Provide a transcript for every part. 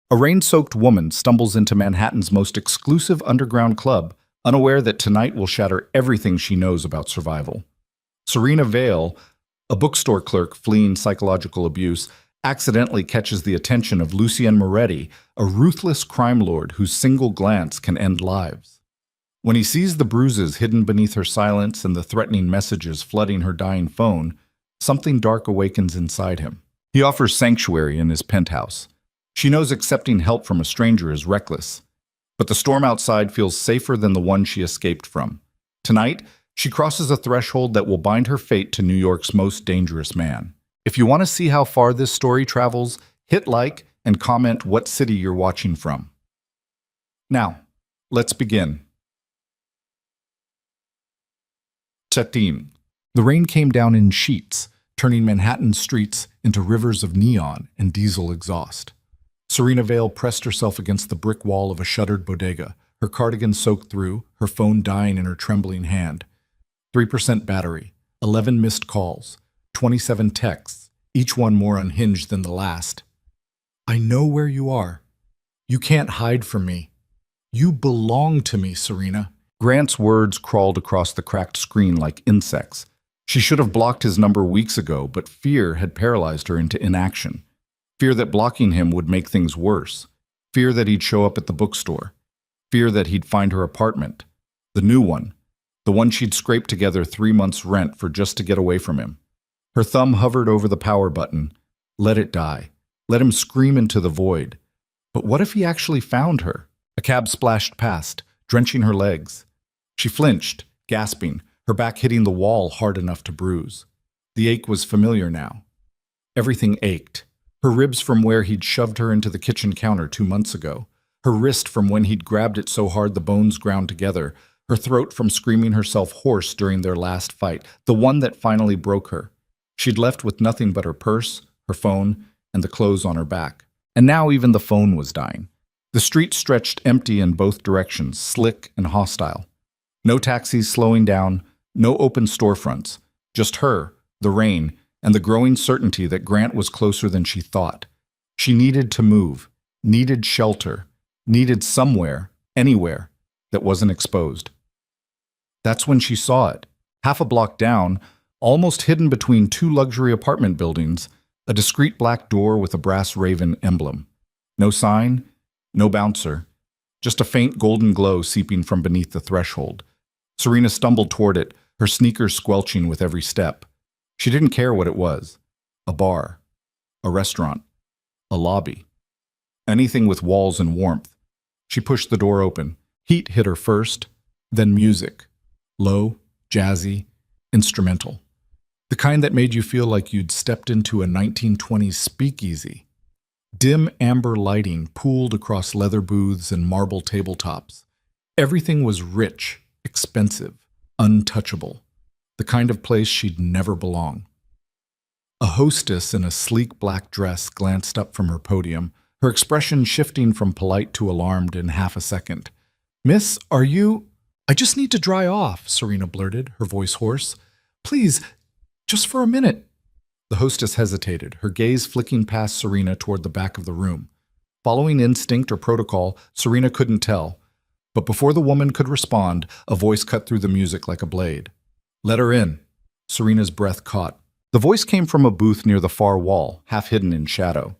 A rain-soaked woman stumbles into Manhattan's most exclusive underground club, unaware that tonight will shatter everything she knows about survival. Serena Vale, a bookstore clerk fleeing psychological abuse, accidentally catches the attention of Lucien Moretti, a ruthless crime lord whose single glance can end lives. When he sees the bruises hidden beneath her silence and the threatening messages flooding her dying phone, something dark awakens inside him. He offers sanctuary in his penthouse. She knows accepting help from a stranger is reckless, but the storm outside feels safer than the one she escaped from. Tonight, she crosses a threshold that will bind her fate to New York's most dangerous man. If you want to see how far this story travels, hit like and comment what city you're watching from. Now, let's begin. Cetin. The rain came down in sheets, turning Manhattan's streets into rivers of neon and diesel exhaust. Serena Vale pressed herself against the brick wall of a shuttered bodega, her cardigan soaked through, her phone dying in her trembling hand. 3% battery, 11 missed calls, 27 texts, each one more unhinged than the last. I know where you are. You can't hide from me. You belong to me, Serena. Grant's words crawled across the cracked screen like insects. She should have blocked his number weeks ago, but fear had paralyzed her into inaction. Fear that blocking him would make things worse. Fear that he'd show up at the bookstore. Fear that he'd find her apartment. The new one. The one she'd scraped together 3 months' rent for just to get away from him. Her thumb hovered over the power button. Let it die. Let him scream into the void. But what if he actually found her? A cab splashed past, drenching her legs. She flinched, gasping, her back hitting the wall hard enough to bruise. The ache was familiar now. Everything ached. Her ribs from where he'd shoved her into the kitchen counter 2 months ago. Her wrist from when he'd grabbed it so hard the bones ground together. Her throat from screaming herself hoarse during their last fight, the one that finally broke her. She'd left with nothing but her purse, her phone, and the clothes on her back. And now even the phone was dying. The street stretched empty in both directions, slick and hostile. No taxis slowing down, no open storefronts. Just her, the rain, and the growing certainty that Grant was closer than she thought. She needed to move, needed shelter, needed somewhere, anywhere, that wasn't exposed. That's when she saw it. Half a block down, almost hidden between 2 luxury apartment buildings, a discreet black door with a brass raven emblem. No sign, no bouncer, just a faint golden glow seeping from beneath the threshold. Serena stumbled toward it, her sneakers squelching with every step. She didn't care what it was. A bar, a restaurant, a lobby. Anything with walls and warmth. She pushed the door open. Heat hit her first, then music. Low, jazzy, instrumental. The kind that made you feel like you'd stepped into a 1920s speakeasy. Dim amber lighting pooled across leather booths and marble tabletops. Everything was rich, expensive, untouchable. The kind of place she'd never belong. A hostess in a sleek black dress glanced up from her podium, her expression shifting from polite to alarmed in half a second. "Miss, are you—" "I just need to dry off," Serena blurted, her voice hoarse. "Please, just for a minute." The hostess hesitated, her gaze flicking past Serena toward the back of the room. Following instinct or protocol, Serena couldn't tell. But before the woman could respond, a voice cut through the music like a blade. "Let her in." Serena's breath caught. The voice came from a booth near the far wall, half hidden in shadow.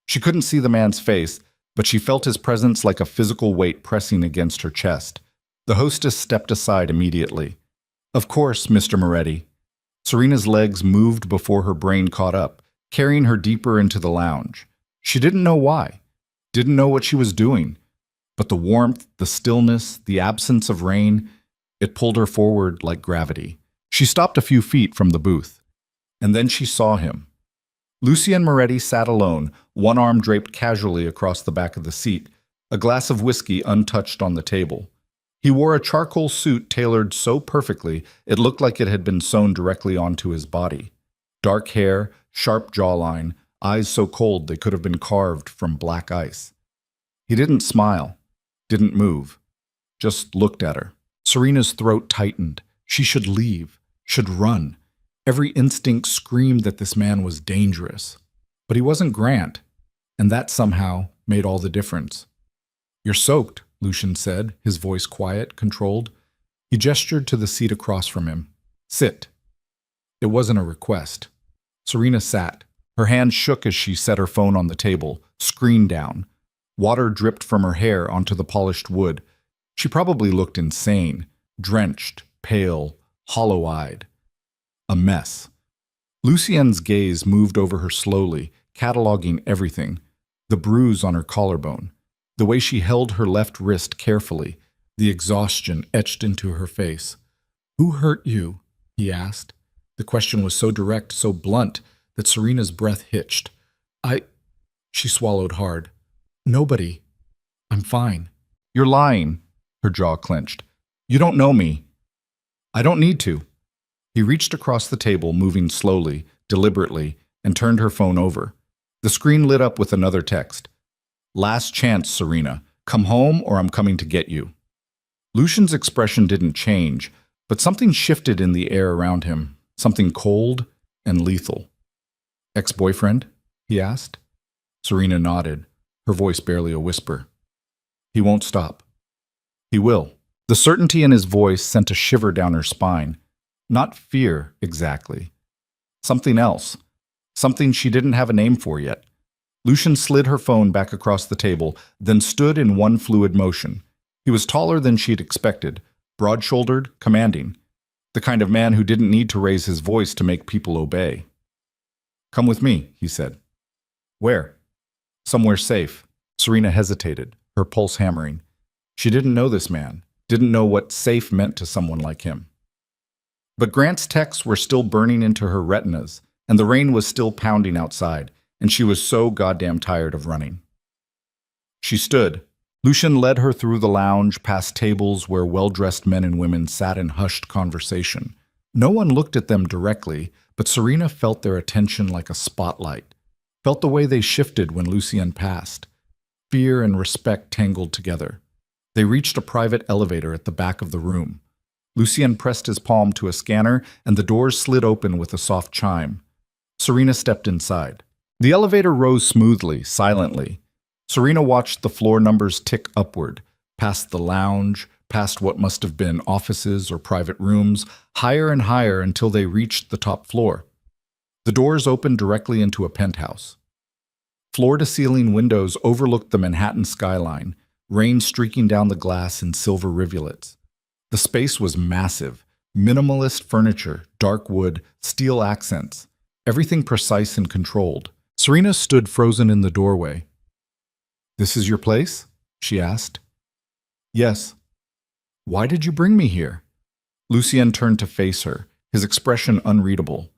She couldn't see the man's face, but she felt his presence like a physical weight pressing against her chest. The hostess stepped aside immediately. "Of course, Mr. Moretti." Serena's legs moved before her brain caught up, carrying her deeper into the lounge. She didn't know why, didn't know what she was doing. But the warmth, the stillness, the absence of rain, it pulled her forward like gravity. She stopped a few feet from the booth. And then she saw him. Lucien Moretti sat alone, one arm draped casually across the back of the seat, a glass of whiskey untouched on the table. He wore a charcoal suit tailored so perfectly it looked like it had been sewn directly onto his body. Dark hair, sharp jawline, eyes so cold they could have been carved from black ice. He didn't smile, didn't move, just looked at her. Serena's throat tightened. She should leave, should run. Every instinct screamed that this man was dangerous. But he wasn't Grant, and that somehow made all the difference. "You're soaked," Lucian said, his voice quiet, controlled. He gestured to the seat across from him. "Sit." It wasn't a request. Serena sat. Her hand shook as she set her phone on the table, screen down. Water dripped from her hair onto the polished wood. She probably looked insane, drenched, pale, hollow-eyed. A mess. Lucien's gaze moved over her slowly, cataloging everything. The bruise on her collarbone, the way she held her left wrist carefully, the exhaustion etched into her face. "Who hurt you?" he asked. The question was so direct, so blunt, that Serena's breath hitched. She swallowed hard. "Nobody. I'm fine." "You're lying." Her jaw clenched. "You don't know me." "I don't need to." He reached across the table, moving slowly, deliberately, and turned her phone over. The screen lit up with another text. "Last chance, Serena. Come home or I'm coming to get you." Lucian's expression didn't change, but something shifted in the air around him, something cold and lethal. "Ex-boyfriend?" he asked. Serena nodded, her voice barely a whisper. "He won't stop." "He will." The certainty in his voice sent a shiver down her spine. Not fear, exactly. Something else. Something she didn't have a name for yet. Lucian slid her phone back across the table, then stood in one fluid motion. He was taller than she'd expected, broad-shouldered, commanding. The kind of man who didn't need to raise his voice to make people obey. "Come with me," he said. "Where?" "Somewhere safe." Serena hesitated, her pulse hammering. She didn't know this man, didn't know what safe meant to someone like him. But Grant's texts were still burning into her retinas, and the rain was still pounding outside, and she was so goddamn tired of running. She stood. Lucian led her through the lounge, past tables where well-dressed men and women sat in hushed conversation. No one looked at them directly, but Serena felt their attention like a spotlight, felt the way they shifted when Lucien passed. Fear and respect tangled together. They reached a private elevator at the back of the room. Lucien pressed his palm to a scanner, and the doors slid open with a soft chime. Serena stepped inside. The elevator rose smoothly, silently. Serena watched the floor numbers tick upward, past the lounge, past what must have been offices or private rooms, higher and higher until they reached the top floor. The doors opened directly into a penthouse. Floor-to-ceiling windows overlooked the Manhattan skyline, rain streaking down the glass in silver rivulets. The space was massive, minimalist furniture, dark wood, steel accents, everything precise and controlled. Serena stood frozen in the doorway. "This is your place?" she asked. "Yes." "Why did you bring me here?" Lucien turned to face her, his expression unreadable.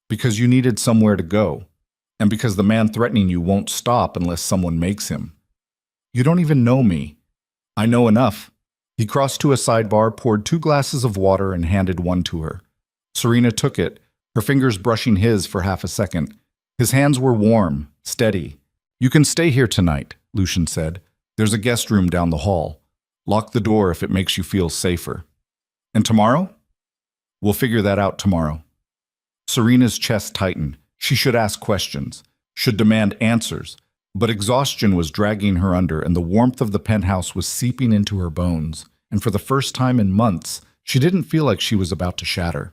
"Because you needed somewhere to go, and because the man threatening you won't stop unless someone makes him. You don't even know me." "I know enough." He crossed to a sidebar, poured 2 glasses of water, and handed one to her. Serena took it, her fingers brushing his for half a second. His hands were warm, steady. "You can stay here tonight," Lucian said. "There's a guest room down the hall. Lock the door if it makes you feel safer." "And tomorrow?" "We'll figure that out tomorrow." Serena's chest tightened. She should ask questions, should demand answers, but exhaustion was dragging her under, and the warmth of the penthouse was seeping into her bones, and for the first time in months, she didn't feel like she was about to shatter.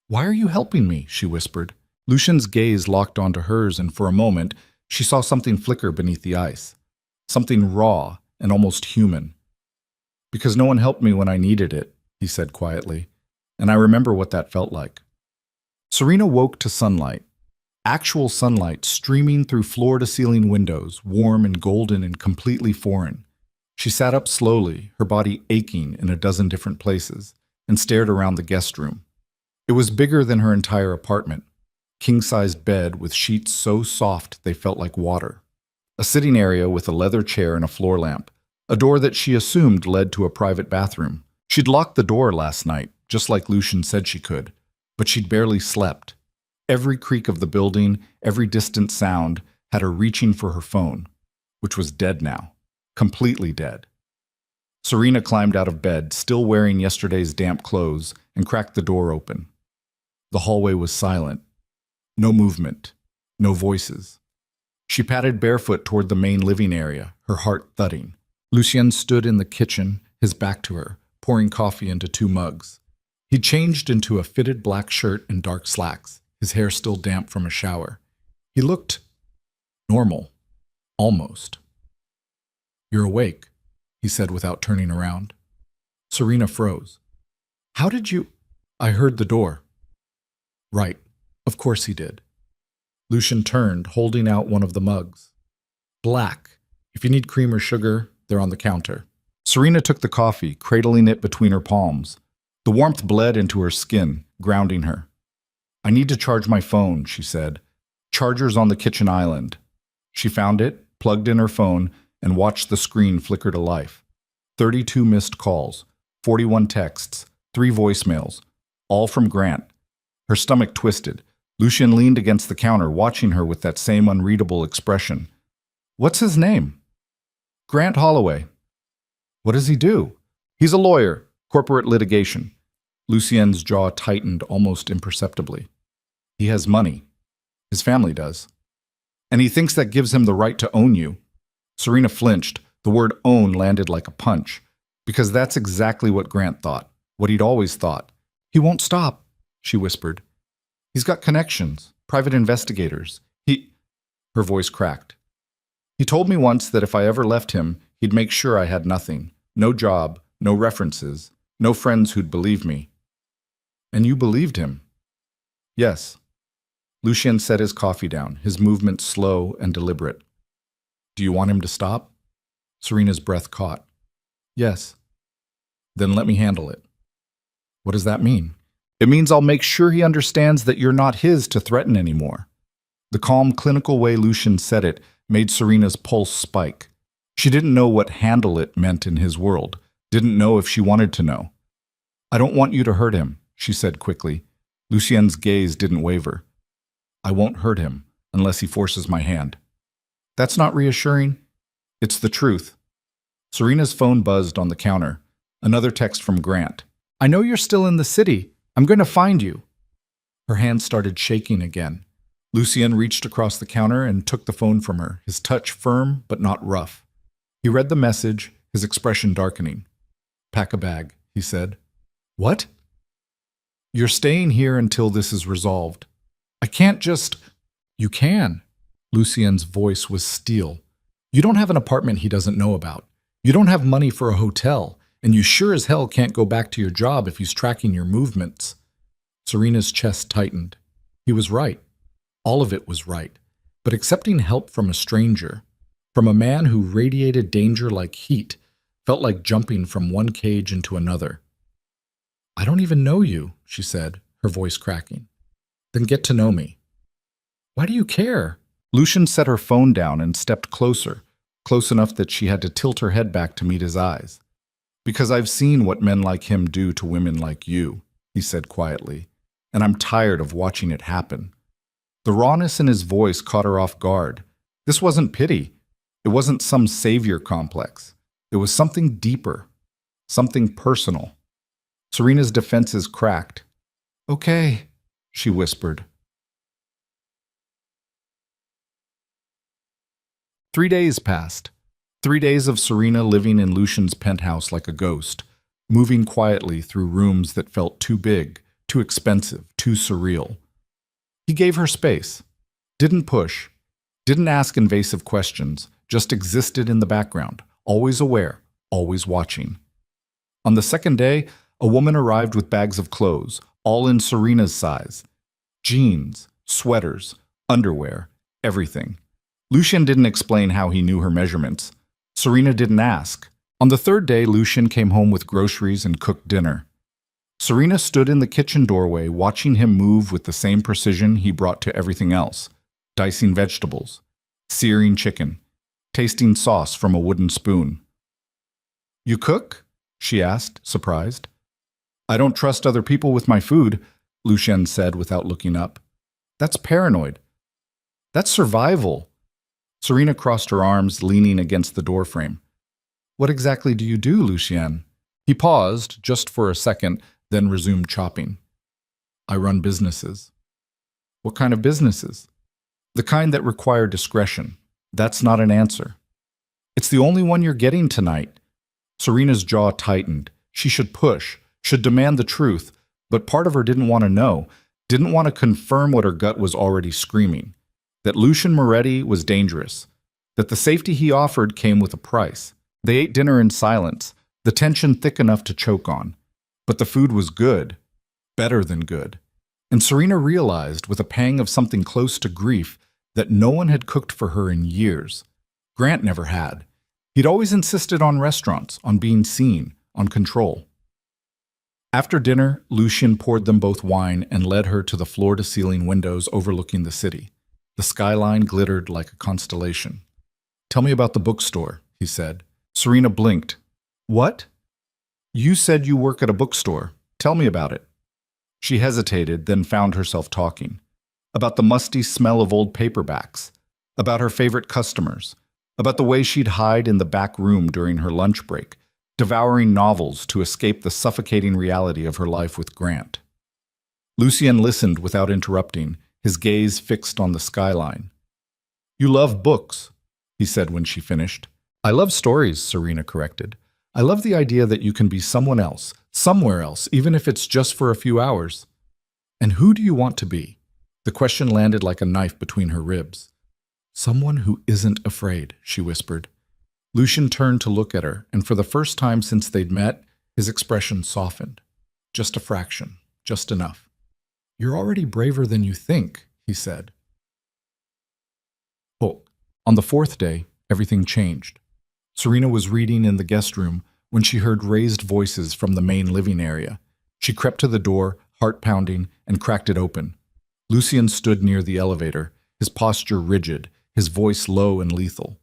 "Why are you helping me?" she whispered. Lucian's gaze locked onto hers, and for a moment, she saw something flicker beneath the ice. Something raw and almost human. "Because no one helped me when I needed it," he said quietly, "and I remember what that felt like." Serena woke to sunlight. Actual sunlight streaming through floor-to-ceiling windows, warm and golden and completely foreign. She sat up slowly, her body aching in a dozen different places, and stared around the guest room. It was bigger than her entire apartment. King-sized bed with sheets so soft they felt like water. A sitting area with a leather chair and a floor lamp. A door that she assumed led to a private bathroom. She'd locked the door last night, just like Lucian said she could, but she'd barely slept. Every creak of the building, every distant sound, had her reaching for her phone, which was dead now, completely dead. Serena climbed out of bed, still wearing yesterday's damp clothes, and cracked the door open. The hallway was silent. No movement, no voices. She padded barefoot toward the main living area, her heart thudding. Lucien stood in the kitchen, his back to her, pouring coffee into 2 mugs. He changed into a fitted black shirt and dark slacks, his hair still damp from a shower. He looked normal, almost. "You're awake," he said without turning around. Serena froze. "How did you—" "I heard the door." "Right. Of course he did." Lucien turned, holding out one of the mugs. "Black. If you need cream or sugar, they're on the counter." Serena took the coffee, cradling it between her palms. The warmth bled into her skin, grounding her. "I need to charge my phone," she said. "Charger's on the kitchen island." She found it, plugged in her phone, and watched the screen flicker to life. 32 missed calls, 41 texts, 3 voicemails, all from Grant. Her stomach twisted. Lucien leaned against the counter, watching her with that same unreadable expression. "What's his name?" "Grant Holloway." "What does he do?" "He's a lawyer, corporate litigation." Lucien's jaw tightened almost imperceptibly. "He has money. His family does. And he thinks that gives him the right to own you." Serena flinched. The word own landed like a punch. Because that's exactly what Grant thought, what he'd always thought. "He won't stop," she whispered. "He's got connections, private investigators. Her voice cracked. "He told me once that if I ever left him, he'd make sure I had nothing. No job, no references, no friends who'd believe me." "And you believed him?" "Yes." Lucien set his coffee down, his movements slow and deliberate. "Do you want him to stop?" Serena's breath caught. "Yes." "Then let me handle it." "What does that mean?" "It means I'll make sure he understands that you're not his to threaten anymore." The calm, clinical way Lucien said it made Serena's pulse spike. She didn't know what "handle it" meant in his world, didn't know if she wanted to know. "I don't want you to hurt him," she said quickly. Lucien's gaze didn't waver. "I won't hurt him unless he forces my hand." "That's not reassuring." "It's the truth." Serena's phone buzzed on the counter. Another text from Grant. "I know you're still in the city. I'm going to find you." Her hand started shaking again. Lucien reached across the counter and took the phone from her, his touch firm but not rough. He read the message, his expression darkening. "Pack a bag," he said. "What?" "You're staying here until this is resolved." "I can't just—" "You can." Lucien's voice was steel. "You don't have an apartment he doesn't know about. You don't have money for a hotel, and you sure as hell can't go back to your job if he's tracking your movements." Serena's chest tightened. He was right. All of it was right. But accepting help from a stranger, from a man who radiated danger like heat, felt like jumping from one cage into another. "I don't even know you," she said, her voice cracking. "Then get to know me." "Why do you care?" Lucien set her phone down and stepped closer, close enough that she had to tilt her head back to meet his eyes. "Because I've seen what men like him do to women like you," he said quietly, "and I'm tired of watching it happen." The rawness in his voice caught her off guard. This wasn't pity. It wasn't some savior complex. It was something deeper, something personal. Serena's defenses cracked. "Okay," she whispered. 3 days passed. 3 days of Serena living in Lucien's penthouse like a ghost, moving quietly through rooms that felt too big, too expensive, too surreal. He gave her space, didn't push, didn't ask invasive questions, just existed in the background, always aware, always watching. On the second day, a woman arrived with bags of clothes, all in Serena's size. Jeans, sweaters, underwear, everything. Lucien didn't explain how he knew her measurements. Serena didn't ask. On the third day, Lucien came home with groceries and cooked dinner. Serena stood in the kitchen doorway, watching him move with the same precision he brought to everything else, dicing vegetables, searing chicken, tasting sauce from a wooden spoon. "You cook?" she asked, surprised. "I don't trust other people with my food," Lucien said without looking up. "That's paranoid. That's survival." Serena crossed her arms, leaning against the doorframe. "What exactly do you do, Lucien?" He paused, just for a second, then resumed chopping. "I run businesses." "What kind of businesses?" "The kind that require discretion. That's not an answer. It's the only one you're getting tonight. Serena's jaw tightened. She should push, should demand the truth, but part of her didn't want to know, didn't want to confirm what her gut was already screaming. That Lucian Moretti was dangerous. That the safety he offered came with a price. They ate dinner in silence, the tension thick enough to choke on. But the food was good. Better than good. And Serena realized, with a pang of something close to grief, that no one had cooked for her in years. Grant never had. He'd always insisted on restaurants, on being seen, on control. After dinner, Lucian poured them both wine and led her to the floor-to-ceiling windows overlooking the city. The skyline glittered like a constellation. "Tell me about the bookstore," he said. Serena blinked. "What?" "You said you work at a bookstore. Tell me about it." She hesitated, then found herself talking. About the musty smell of old paperbacks. About her favorite customers. About the way she'd hide in the back room during her lunch break, devouring novels to escape the suffocating reality of her life with Grant. Lucien listened without interrupting, his gaze fixed on the skyline. "You love books," he said when she finished. "I love stories," Serena corrected. "I love the idea that you can be someone else, somewhere else, even if it's just for a few hours." "And who do you want to be?" The question landed like a knife between her ribs. "Someone who isn't afraid," she whispered. Lucian turned to look at her, and for the first time since they'd met, his expression softened. Just a fraction, just enough. "You're already braver than you think," he said. Oh, on the fourth day, everything changed. Serena was reading in the guest room when she heard raised voices from the main living area. She crept to the door, heart pounding, and cracked it open. Lucien stood near the elevator, his posture rigid, his voice low and lethal.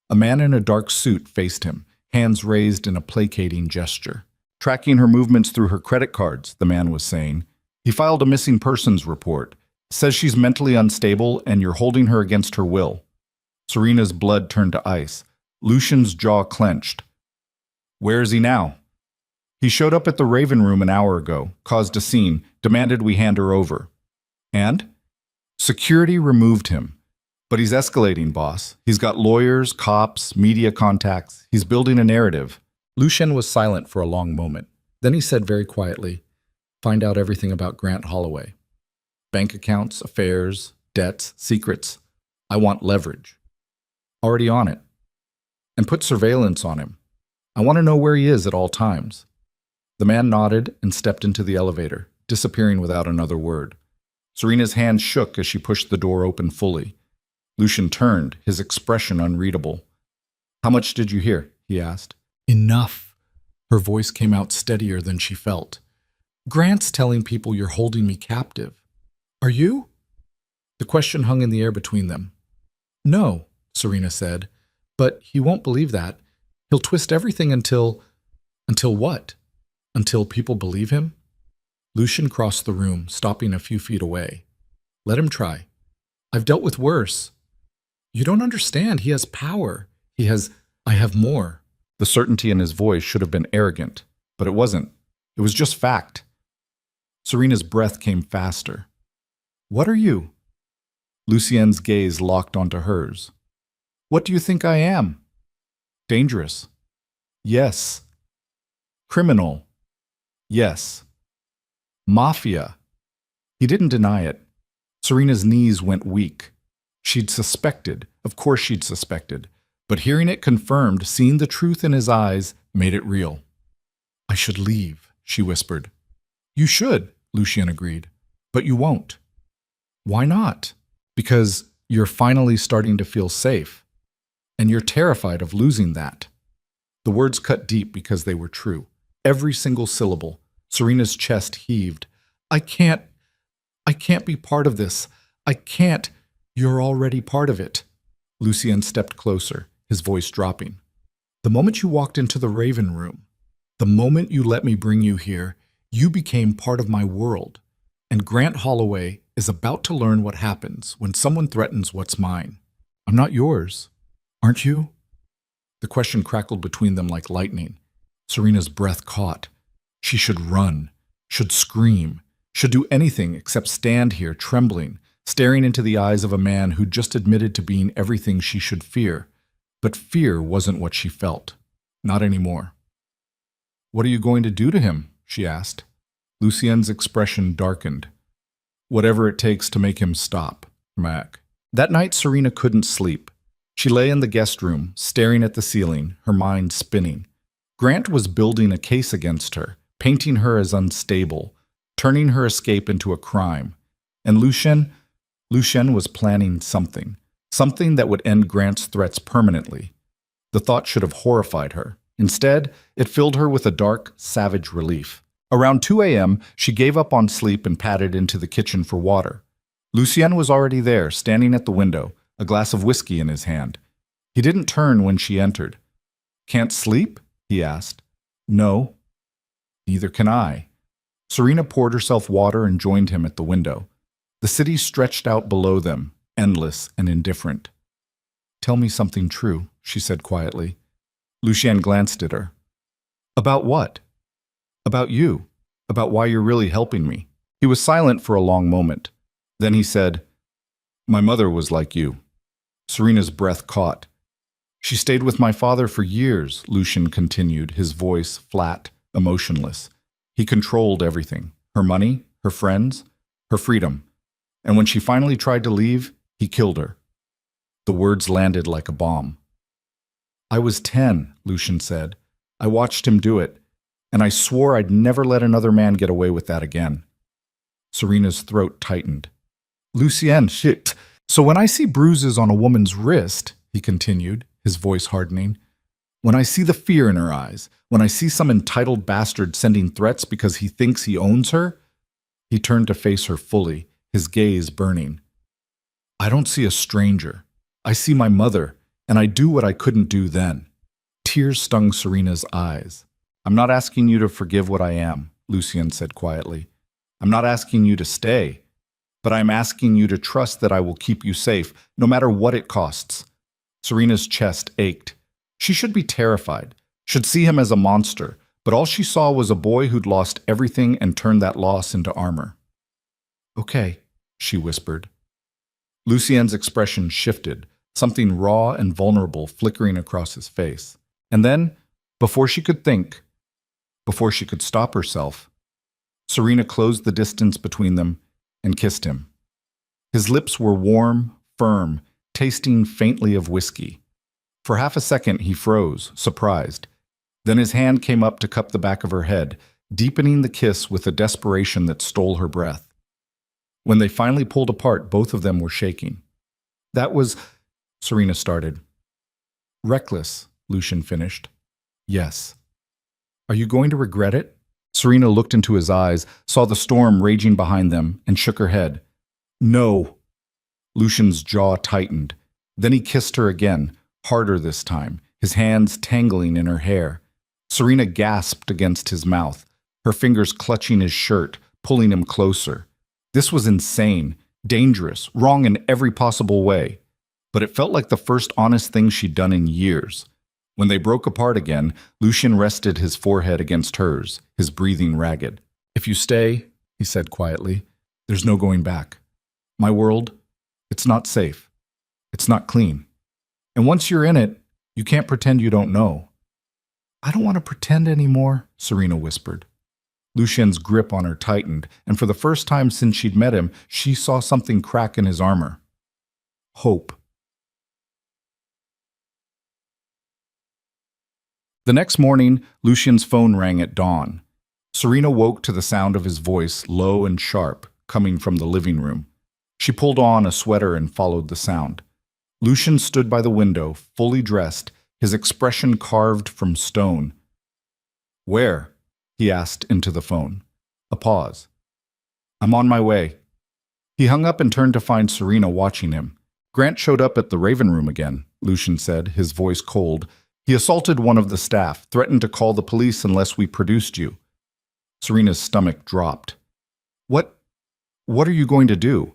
A man in a dark suit faced him, hands raised in a placating gesture. "Tracking her movements through her credit cards," the man was saying. "He filed a missing persons report. Says she's mentally unstable and you're holding her against her will." Serena's blood turned to ice. Lucian's jaw clenched. "Where is he now?" "He showed up at the Raven Room an hour ago, caused a scene, demanded we hand her over." "And?" "Security removed him. But he's escalating, boss. He's got lawyers, cops, media contacts. He's building a narrative." Lucien was silent for a long moment. Then he said very quietly, "Find out everything about Grant Holloway. Bank accounts, affairs, debts, secrets. I want leverage. Already on it. And put surveillance on him. I want to know where he is at all times." The man nodded and stepped into the elevator, disappearing without another word. Serena's hand shook as she pushed the door open fully. Lucien turned, his expression unreadable. "How much did you hear?" he asked. "Enough." Her voice came out steadier than she felt. "Grant's telling people you're holding me captive. Are you?" The question hung in the air between them. "No," Serena said, "but he won't believe that. He'll twist everything until what? Until people believe him?" Lucien crossed the room, stopping a few feet away. "Let him try. I've dealt with worse. You don't understand. He has power. I have more." The certainty in his voice should have been arrogant, but it wasn't. It was just fact. Serena's breath came faster. "What are you?" Lucien's gaze locked onto hers. "What do you think I am?" "Dangerous." "Yes." "Criminal." "Yes." "Mafia." He didn't deny it. Serena's knees went weak. She'd suspected, of course she'd suspected, but hearing it confirmed, seeing the truth in his eyes, made it real. "I should leave," she whispered. "You should," Lucien agreed, "but you won't." "Why not?" "Because you're finally starting to feel safe, and you're terrified of losing that." The words cut deep because they were true. Every single syllable. Serena's chest heaved. I can't be part of this. I can't. You're already part of it." Lucien stepped closer, his voice dropping. "The moment you walked into the Raven Room, the moment you let me bring you here, you became part of my world. And Grant Holloway is about to learn what happens when someone threatens what's mine. I'm not yours, aren't you?" The question crackled between them like lightning. Serena's breath caught. She should run, should scream, should do anything except stand here trembling, staring into the eyes of a man who just admitted to being everything she should fear. But fear wasn't what she felt. Not anymore. "What are you going to do to him?" she asked. Lucien's expression darkened. "Whatever it takes to make him stop, Mac." That night, Serena couldn't sleep. She lay in the guest room, staring at the ceiling, her mind spinning. Grant was building a case against her, painting her as unstable, turning her escape into a crime. And Lucien was planning something that would end Grant's threats permanently. The thought should have horrified her. Instead, it filled her with a dark, savage relief. Around 2 a.m., she gave up on sleep and padded into the kitchen for water. Lucien was already there, standing at the window, a glass of whiskey in his hand. He didn't turn when she entered. "Can't sleep?" he asked. "No." "Neither can I." Serena poured herself water and joined him at the window. The city stretched out below them, endless and indifferent. "Tell me something true," she said quietly. Lucien glanced at her. "About what?" "About you. About why you're really helping me." He was silent for a long moment. Then he said, "My mother was like you." Serena's breath caught. "She stayed with my father for years," Lucien continued, his voice flat, emotionless. "He controlled everything. Her money, her friends, her freedom. And when she finally tried to leave, he killed her." The words landed like a bomb. "I was 10, Lucien said. "I watched him do it, and I swore I'd never let another man get away with that again." Serena's throat tightened. "Lucien, shit. So when I see bruises on a woman's wrist," he continued, his voice hardening, "when I see the fear in her eyes, when I see some entitled bastard sending threats because he thinks he owns her," he turned to face her fully, his gaze burning. "I don't see a stranger. I see my mother, and I do what I couldn't do then." Tears stung Serena's eyes. "I'm not asking you to forgive what I am," Lucien said quietly. "I'm not asking you to stay, but I'm asking you to trust that I will keep you safe, no matter what it costs." Serena's chest ached. She should be terrified, should see him as a monster, but all she saw was a boy who'd lost everything and turned that loss into armor. "Okay," she whispered. Lucien's expression shifted, something raw and vulnerable flickering across his face. And then, before she could think, before she could stop herself, Serena closed the distance between them and kissed him. His lips were warm, firm, tasting faintly of whiskey. For half a second he froze, surprised. Then his hand came up to cup the back of her head, deepening the kiss with a desperation that stole her breath. When they finally pulled apart, both of them were shaking. "That was," Serena started. "Reckless," Lucien finished. "Yes." "Are you going to regret it?" Serena looked into his eyes, saw the storm raging behind them, and shook her head. "No." Lucien's jaw tightened. Then he kissed her again, harder this time, his hands tangling in her hair. Serena gasped against his mouth, her fingers clutching his shirt, pulling him closer. This was insane, dangerous, wrong in every possible way. But it felt like the first honest thing she'd done in years. When they broke apart again, Lucien rested his forehead against hers, his breathing ragged. "If you stay," he said quietly, "there's no going back. My world, it's not safe. It's not clean. And once you're in it, you can't pretend you don't know." "I don't want to pretend anymore," Serena whispered. Lucien's grip on her tightened, and for the first time since she'd met him, she saw something crack in his armor. Hope. The next morning, Lucien's phone rang at dawn. Serena woke to the sound of his voice, low and sharp, coming from the living room. She pulled on a sweater and followed the sound. Lucien stood by the window, fully dressed, his expression carved from stone. "Where?" he asked into the phone. A pause. "I'm on my way." He hung up and turned to find Serena watching him. "Grant showed up at the Raven Room again," Lucien said, his voice cold. "He assaulted one of the staff, threatened to call the police unless we produced you." Serena's stomach dropped. What are you going to do?"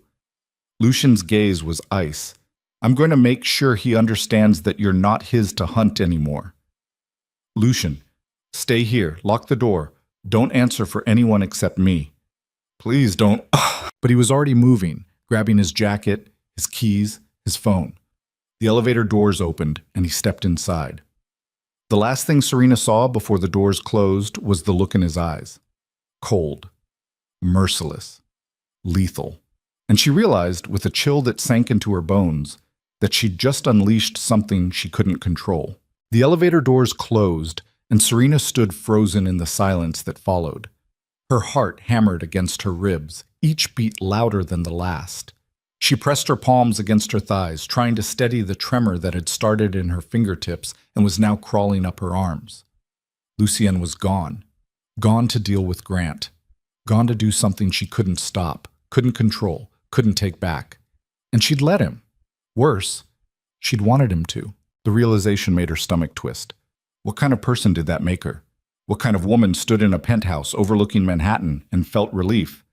Lucien's gaze was ice. "I'm going to make sure he understands that you're not his to hunt anymore." "Lucien, stay here, lock the door. Don't answer for anyone except me." "Please don't." But he was already moving, grabbing his jacket, his keys, his phone. The elevator doors opened, and he stepped inside. The last thing Serena saw before the doors closed was the look in his eyes. Cold, merciless, lethal. And she realized, with a chill that sank into her bones, that she'd just unleashed something she couldn't control. The elevator doors closed, and Serena stood frozen in the silence that followed. Her heart hammered against her ribs, each beat louder than the last. She pressed her palms against her thighs, trying to steady the tremor that had started in her fingertips and was now crawling up her arms. Lucienne was gone. Gone to deal with Grant. Gone to do something she couldn't stop, couldn't control, couldn't take back. And she'd let him. Worse, she'd wanted him to. The realization made her stomach twist. What kind of person did that make her? What kind of woman stood in a penthouse overlooking Manhattan and felt relief?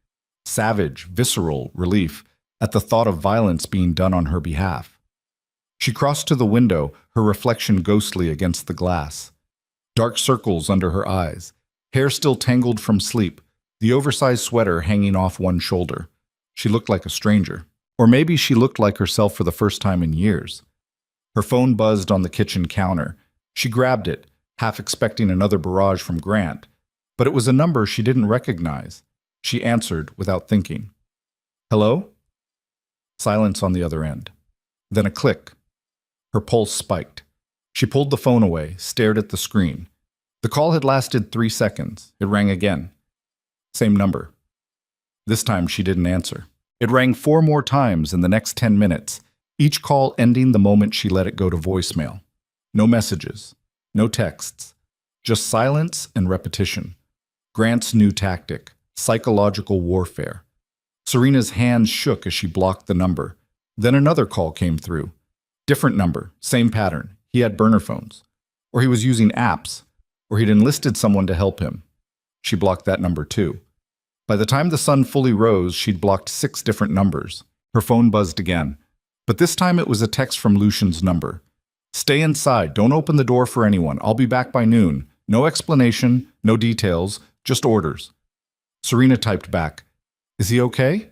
Savage, visceral relief at the thought of violence being done on her behalf. She crossed to the window, her reflection ghostly against the glass. Dark circles under her eyes, hair still tangled from sleep, the oversized sweater hanging off one shoulder. She looked like a stranger. Or maybe she looked like herself for the first time in years. Her phone buzzed on the kitchen counter. She grabbed it, half expecting another barrage from Grant, but it was a number she didn't recognize. She answered without thinking. Hello? Silence on the other end. Then a click. Her pulse spiked. She pulled the phone away, stared at the screen. The call had lasted 3 seconds. It rang again. Same number. This time she didn't answer. It rang 4 more times in the next 10 minutes, each call ending the moment she let it go to voicemail. No messages, no texts, just silence and repetition. Grant's new tactic, psychological warfare. Serena's hands shook as she blocked the number. Then another call came through. Different number, same pattern. He had burner phones. Or he was using apps. Or he'd enlisted someone to help him. She blocked that number too. By the time the sun fully rose, she'd blocked 6 different numbers. Her phone buzzed again. But this time it was a text from Lucian's number. Stay inside. Don't open the door for anyone. I'll be back by noon. No explanation, no details, just orders. Serena typed back, Is he okay?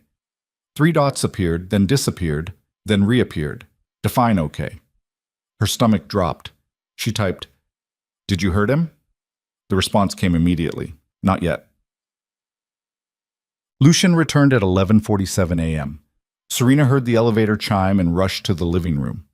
3 dots appeared, then disappeared, then reappeared. Define okay. Her stomach dropped. She typed, Did you hurt him? The response came immediately. Not yet. Lucian returned at 11:47 a.m. Serena heard the elevator chime and rushed to the living room.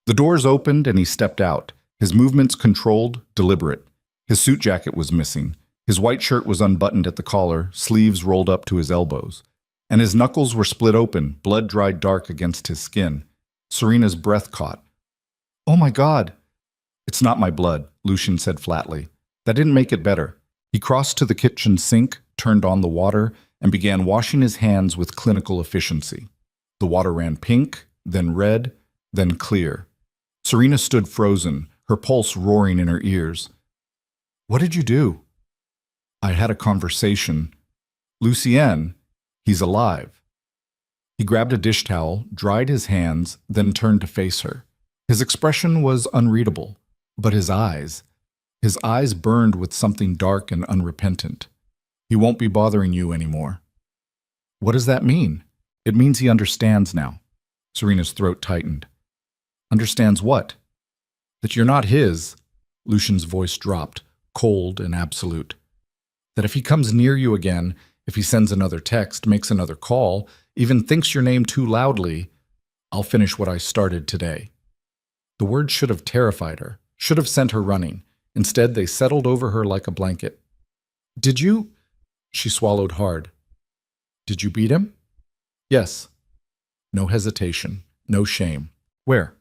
The doors opened and he stepped out, his movements controlled, deliberate. His suit jacket was missing. His white shirt was unbuttoned at the collar, sleeves rolled up to his elbows. And his knuckles were split open, blood dried dark against his skin. Serena's breath caught. Oh my God! It's not my blood, Lucian said flatly. That didn't make it better. He crossed to the kitchen sink, turned on the water, and began washing his hands with clinical efficiency. The water ran pink, then red, then clear. Serena stood frozen, her pulse roaring in her ears. What did you do? I had a conversation. Lucienne, he's alive. He grabbed a dish towel, dried his hands, then turned to face her. His expression was unreadable, but his eyes burned with something dark and unrepentant. He won't be bothering you anymore. What does that mean? It means he understands now. Serena's throat tightened. Understands what? That you're not his. Lucian's voice dropped, cold and absolute. That if he comes near you again, if he sends another text, makes another call, even thinks your name too loudly, I'll finish what I started today. The words should have terrified her, should have sent her running. Instead, they settled over her like a blanket. Did you? She swallowed hard. Did you beat him? Yes. No hesitation, no shame. Where?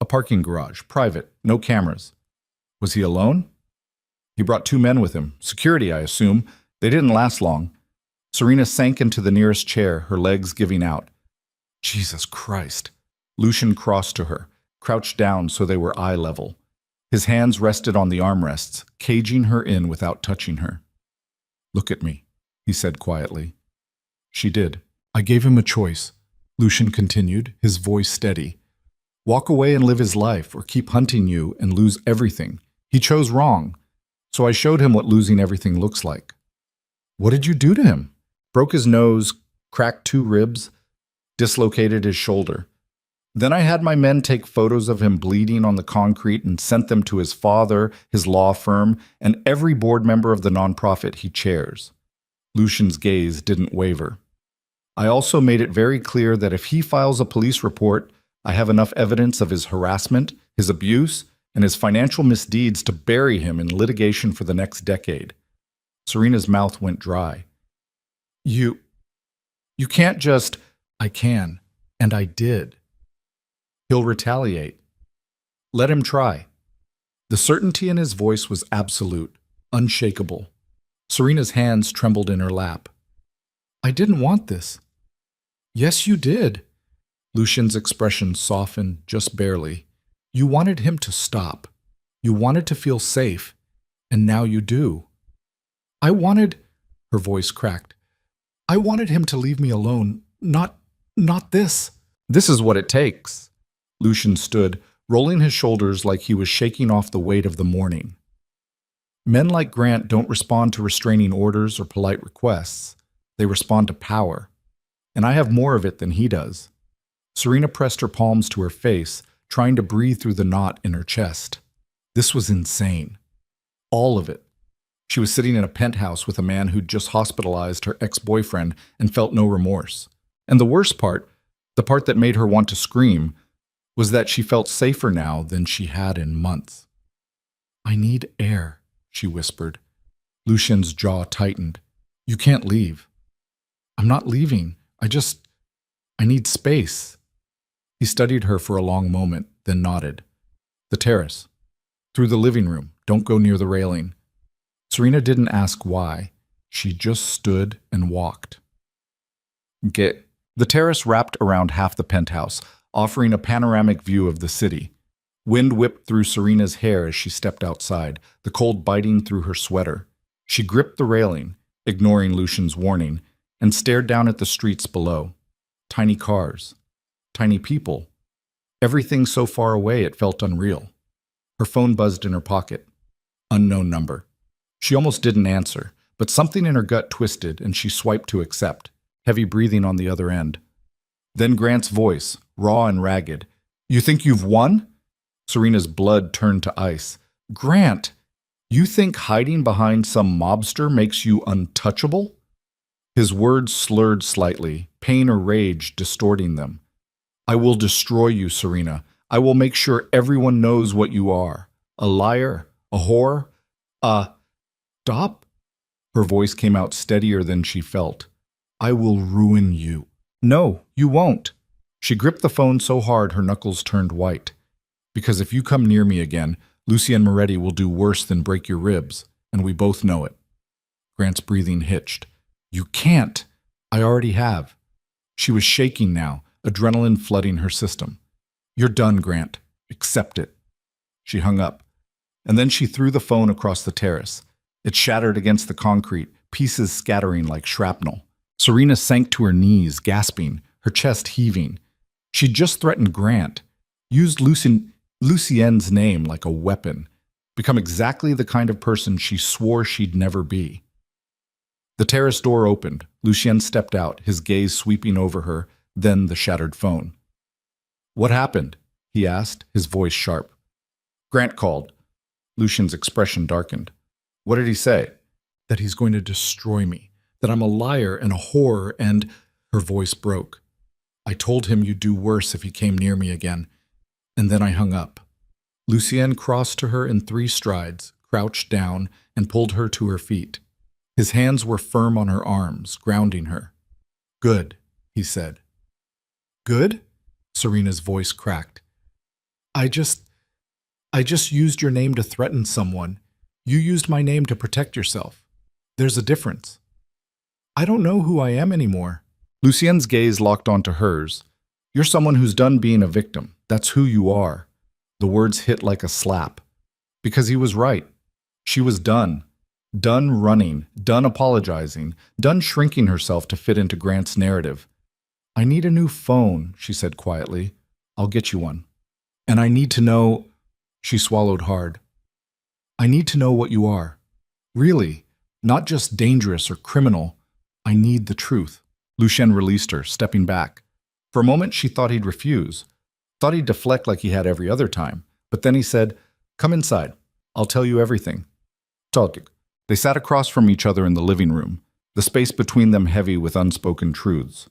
A parking garage, private, no cameras. Was he alone? He brought 2 men with him, security, I assume. They didn't last long. Serena sank into the nearest chair, her legs giving out. Jesus Christ. Lucian crossed to her, crouched down so they were eye level. His hands rested on the armrests, caging her in without touching her. Look at me, he said quietly. She did. I gave him a choice, Lucian continued, his voice steady. Walk away and live his life, or keep hunting you and lose everything. He chose wrong, so I showed him what losing everything looks like. What did you do to him? Broke his nose, cracked 2 ribs. dislocated his shoulder. Then I had my men take photos of him bleeding on the concrete and sent them to his father, his law firm, and every board member of the nonprofit he chairs. Lucian's gaze didn't waver. I also made it very clear that if he files a police report, I have enough evidence of his harassment, his abuse, and his financial misdeeds to bury him in litigation for the next decade. Serena's mouth went dry. You can't just... I can, and I did. He'll retaliate. Let him try. The certainty in his voice was absolute, unshakable. Serena's hands trembled in her lap. I didn't want this. Yes, you did. Lucian's expression softened just barely. You wanted him to stop. You wanted to feel safe. And now you do. I wanted... Her voice cracked. I wanted him to leave me alone. Not this. This is what it takes. Lucian stood, rolling his shoulders like he was shaking off the weight of the morning. Men like Grant don't respond to restraining orders or polite requests. They respond to power. And I have more of it than he does. Serena pressed her palms to her face, trying to breathe through the knot in her chest. This was insane. All of it. She was sitting in a penthouse with a man who'd just hospitalized her ex-boyfriend and felt no remorse. And the worst part, the part that made her want to scream, was that she felt safer now than she had in months. I need air, she whispered. Lucian's jaw tightened. You can't leave. I'm not leaving. I need space. He studied her for a long moment, then nodded. The terrace. Through the living room. Don't go near the railing. Serena didn't ask why. She just stood and walked. The terrace wrapped around half the penthouse, offering a panoramic view of the city. Wind whipped through Serena's hair as she stepped outside, the cold biting through her sweater. She gripped the railing, ignoring Lucian's warning, and stared down at the streets below. Tiny cars. Tiny people. Everything so far away it felt unreal. Her phone buzzed in her pocket. Unknown number. She almost didn't answer, but something in her gut twisted and she swiped to accept, heavy breathing on the other end. Then Grant's voice, raw and ragged. You think you've won? Serena's blood turned to ice. Grant, you think hiding behind some mobster makes you untouchable? His words slurred slightly, pain or rage distorting them. I will destroy you, Serena. I will make sure everyone knows what you are. A liar, a whore, Stop? Her voice came out steadier than she felt. I will ruin you. No, you won't. She gripped the phone so hard her knuckles turned white. Because if you come near me again, Lucien Moretti will do worse than break your ribs, and we both know it. Grant's breathing hitched. You can't. I already have. She was shaking now, adrenaline flooding her system. You're done, Grant. Accept it. She hung up, and then she threw the phone across the terrace. It shattered against the concrete, pieces scattering like shrapnel. Serena sank to her knees, gasping, her chest heaving. She'd just threatened Grant, used Lucien's name like a weapon, become exactly the kind of person she swore she'd never be. The terrace door opened. Lucien stepped out, his gaze sweeping over her, then the shattered phone. What happened? He asked, his voice sharp. Grant called. Lucien's expression darkened. What did he say? That he's going to destroy me, that I'm a liar and a whore, and... Her voice broke. I told him you'd do worse if he came near me again, and then I hung up. Lucien crossed to her in 3 strides, crouched down, and pulled her to her feet. His hands were firm on her arms, grounding her. Good, he said. Good? Serena's voice cracked. I just used your name to threaten someone. You used my name to protect yourself. There's a difference. I don't know who I am anymore. Lucien's gaze locked onto hers. You're someone who's done being a victim. That's who you are. The words hit like a slap. Because he was right. She was done. Done running, done apologizing, done shrinking herself to fit into Grant's narrative. I need a new phone, she said quietly. I'll get you one. And I need to know... She swallowed hard. I need to know what you are. Really, not just dangerous or criminal. I need the truth. Lucien released her, stepping back. For a moment, she thought he'd refuse, thought he'd deflect like he had every other time. But then he said, "Come inside. I'll tell you everything." Talk. They sat across from each other in the living room, the space between them heavy with unspoken truths.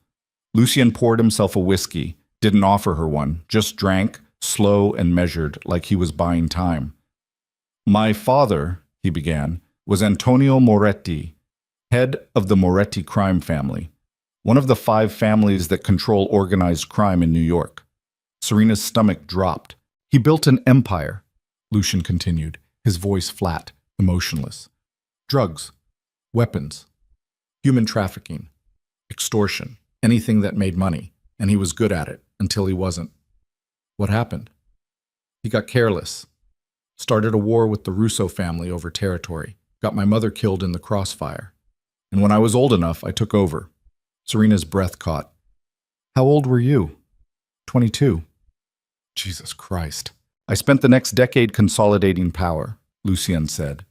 Lucien poured himself a whiskey, didn't offer her one, just drank, slow and measured, like he was buying time. "My father," he began, "was Antonio Moretti, head of the Moretti crime family, one of the 5 families that control organized crime in New York." Serena's stomach dropped. "He built an empire," Lucien continued, his voice flat, emotionless. "Drugs, weapons, human trafficking, extortion, anything that made money, and he was good at it until he wasn't. What happened? He got careless, started a war with the Russo family over territory, got my mother killed in the crossfire. And when I was old enough, I took over." Serena's breath caught. "How old were you?" 22. "Jesus Christ." "I spent the next decade consolidating power," Lucien said.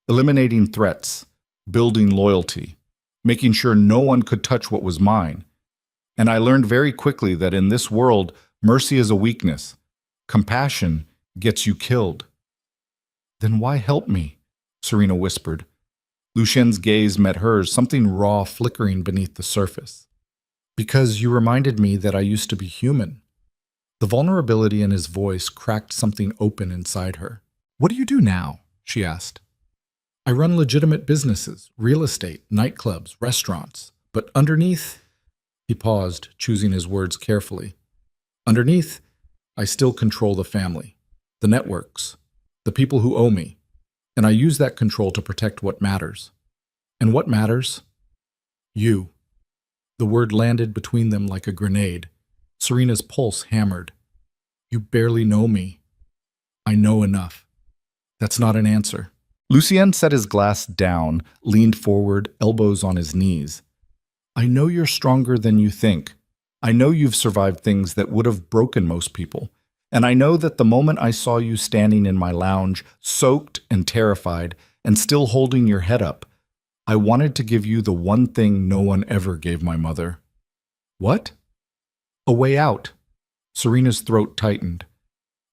"Eliminating threats, building loyalty, making sure no one could touch what was mine. And I learned very quickly that in this world, mercy is a weakness. Compassion gets you killed." "Then why help me?" Serena whispered. Lucien's gaze met hers, something raw flickering beneath the surface. "Because you reminded me that I used to be human." The vulnerability in his voice cracked something open inside her. "What do you do now?" she asked. "I run legitimate businesses, real estate, nightclubs, restaurants. But underneath," he paused, choosing his words carefully. "Underneath, I still control the family, the networks, the people who owe me. And I use that control to protect what matters. And what matters? You." The word landed between them like a grenade. Serena's pulse hammered. "You barely know me." "I know enough." "That's not an answer." Lucien set his glass down, leaned forward, elbows on his knees. "I know you're stronger than you think. I know you've survived things that would have broken most people. And I know that the moment I saw you standing in my lounge, soaked and terrified, and still holding your head up, I wanted to give you the one thing no one ever gave my mother." "What?" "A way out." Serena's throat tightened.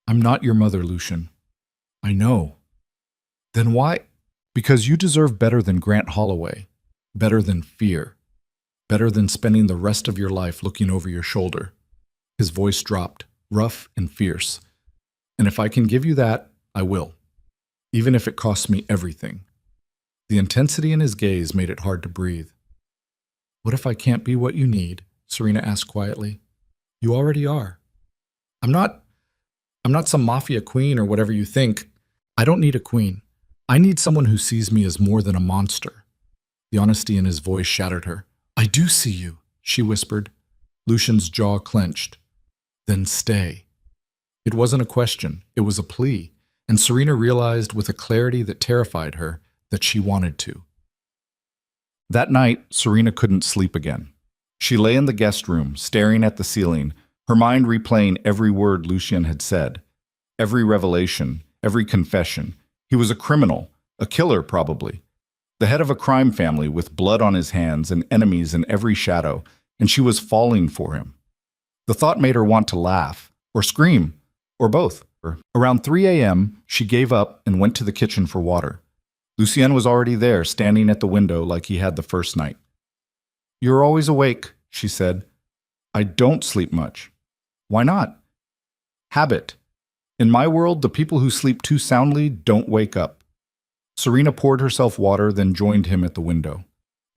"I'm not your mother, Lucien." "I know." "Then why?" "Because you deserve better than Grant Holloway, better than fear, better than spending the rest of your life looking over your shoulder." His voice dropped, rough and fierce. "And if I can give you that, I will, even if it costs me everything." The intensity in his gaze made it hard to breathe. "What if I can't be what you need?" Serena asked quietly. "You already are." I'm not some Mafia queen or whatever you think. I don't need a queen. I need someone who sees me as more than a monster." The honesty in his voice shattered her. "I do see you," she whispered. Lucien's jaw clenched. "Then stay." It wasn't a question, it was a plea, and Serena realized with a clarity that terrified her that she wanted to. That night, Serena couldn't sleep again. She lay in the guest room, staring at the ceiling, her mind replaying every word Lucien had said, every revelation, every confession. He was a criminal, a killer probably, the head of a crime family with blood on his hands and enemies in every shadow, and she was falling for him. The thought made her want to laugh, or scream, or both. Around 3 a.m., she gave up and went to the kitchen for water. Lucien was already there, standing at the window like he had the first night. "You're always awake," she said. "I don't sleep much." "Why not?" "Habit. In my world, the people who sleep too soundly don't wake up." Serena poured herself water, then joined him at the window.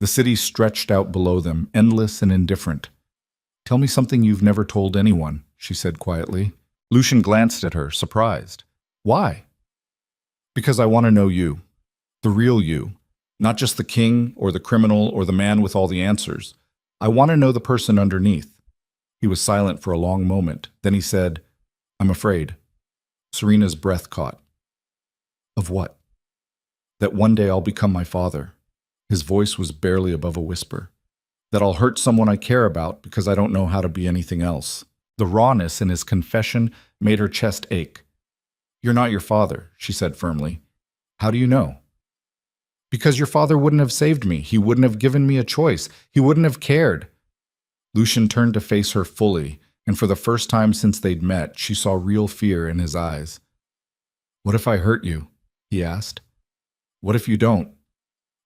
The city stretched out below them, endless and indifferent. "Tell me something you've never told anyone," she said quietly. Lucien glanced at her, surprised. "Why?" "Because I want to know you. The real you. Not just the king or the criminal or the man with all the answers. I want to know the person underneath." He was silent for a long moment. Then he said, "I'm afraid." Serena's breath caught. "Of what?" "That one day I'll become my father." His voice was barely above a whisper. "That I'll hurt someone I care about because I don't know how to be anything else." The rawness in his confession made her chest ache. "You're not your father," she said firmly. "How do you know?" "Because your father wouldn't have saved me. He wouldn't have given me a choice. He wouldn't have cared." Lucian turned to face her fully, and for the first time since they'd met, she saw real fear in his eyes. "What if I hurt you?" he asked. "What if you don't?"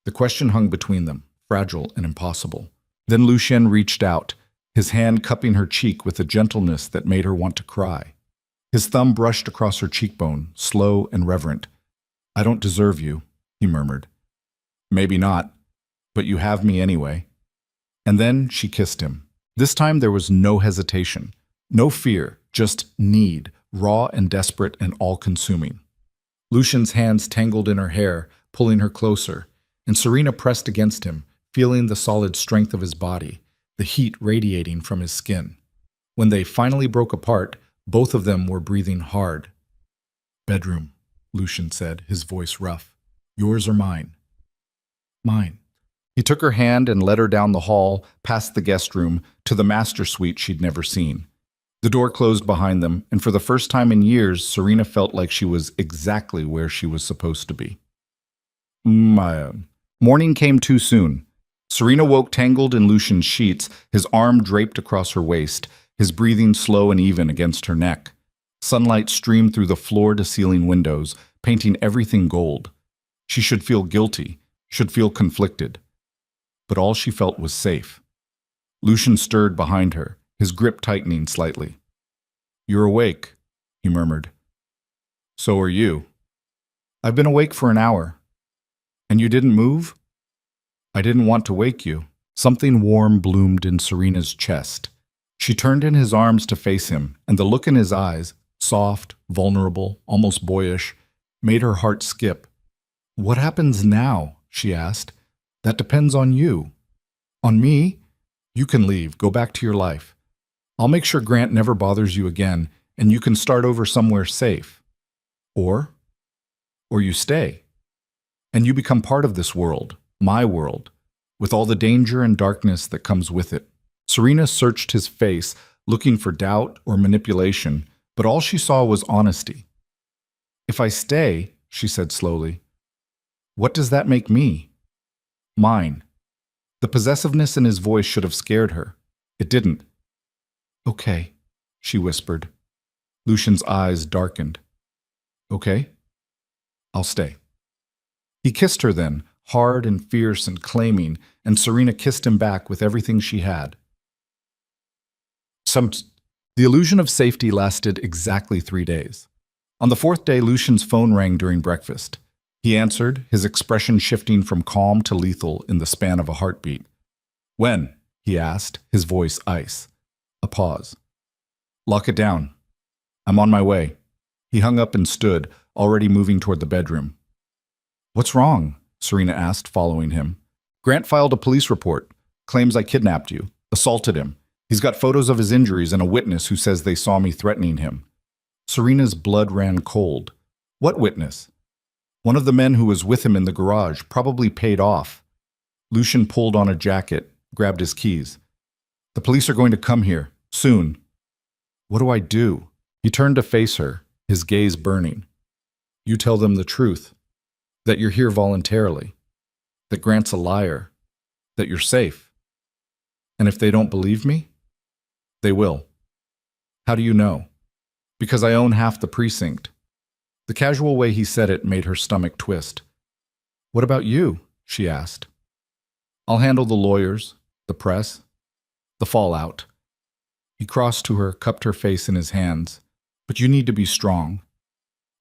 The question hung between them, fragile and impossible. Then Lucien reached out, his hand cupping her cheek with a gentleness that made her want to cry. His thumb brushed across her cheekbone, slow and reverent. "I don't deserve you," he murmured. "Maybe not, but you have me anyway." And then she kissed him. This time there was no hesitation, no fear, just need, raw and desperate and all-consuming. Lucian's hands tangled in her hair, pulling her closer, and Serena pressed against him, feeling the solid strength of his body, the heat radiating from his skin. When they finally broke apart, both of them were breathing hard. "Bedroom," Lucian said, his voice rough. "Yours or mine?" "Mine." He took her hand and led her down the hall, past the guest room, to the master suite she'd never seen. The door closed behind them, and for the first time in years, Serena felt like she was exactly where she was supposed to be. Morning came too soon. Serena woke tangled in Lucian's sheets, his arm draped across her waist, his breathing slow and even against her neck. Sunlight streamed through the floor-to-ceiling windows, painting everything gold. She should feel guilty, should feel conflicted. But all she felt was safe. Lucian stirred behind her, his grip tightening slightly. "You're awake," he murmured. "So are you." "I've been awake for an hour." "And you didn't move?" "I didn't want to wake you." Something warm bloomed in Serena's chest. She turned in his arms to face him, and the look in his eyes, soft, vulnerable, almost boyish, made her heart skip. "What happens now?" she asked. "That depends on you." "On me? You can leave, go back to your life. I'll make sure Grant never bothers you again, and you can start over somewhere safe. Or you stay, and you become part of this world, my world, with all the danger and darkness that comes with it." Serena searched his face, looking for doubt or manipulation, but all she saw was honesty. "If I stay," she said slowly, "what does that make me?" "Mine." The possessiveness in his voice should have scared her. It didn't. "Okay," she whispered. Lucian's eyes darkened. "Okay, I'll stay." He kissed her then, hard and fierce and claiming, and Serena kissed him back with everything she had. The illusion of safety lasted exactly 3 days. On the 4th day, Lucian's phone rang during breakfast. He answered, his expression shifting from calm to lethal in the span of a heartbeat. "When?" he asked, his voice ice. A pause. "Lock it down. I'm on my way." He hung up and stood, already moving toward the bedroom. "What's wrong?" Serena asked, following him. "Grant filed a police report. Claims I kidnapped you, assaulted him. He's got photos of his injuries and a witness who says they saw me threatening him." Serena's blood ran cold. "What witness?" "One of the men who was with him in the garage, probably paid off." Lucian pulled on a jacket, grabbed his keys. "The police are going to come here, soon." "What do I do?" He turned to face her, his gaze burning. "You tell them the truth. That you're here voluntarily. That Grant's a liar. That you're safe. And if they don't believe me, they will." "How do you know?" "Because I own half the precinct." The casual way he said it made her stomach twist. "What about you?" she asked. "I'll handle the lawyers, the press, the fallout." He crossed to her, cupped her face in his hands. "But you need to be strong.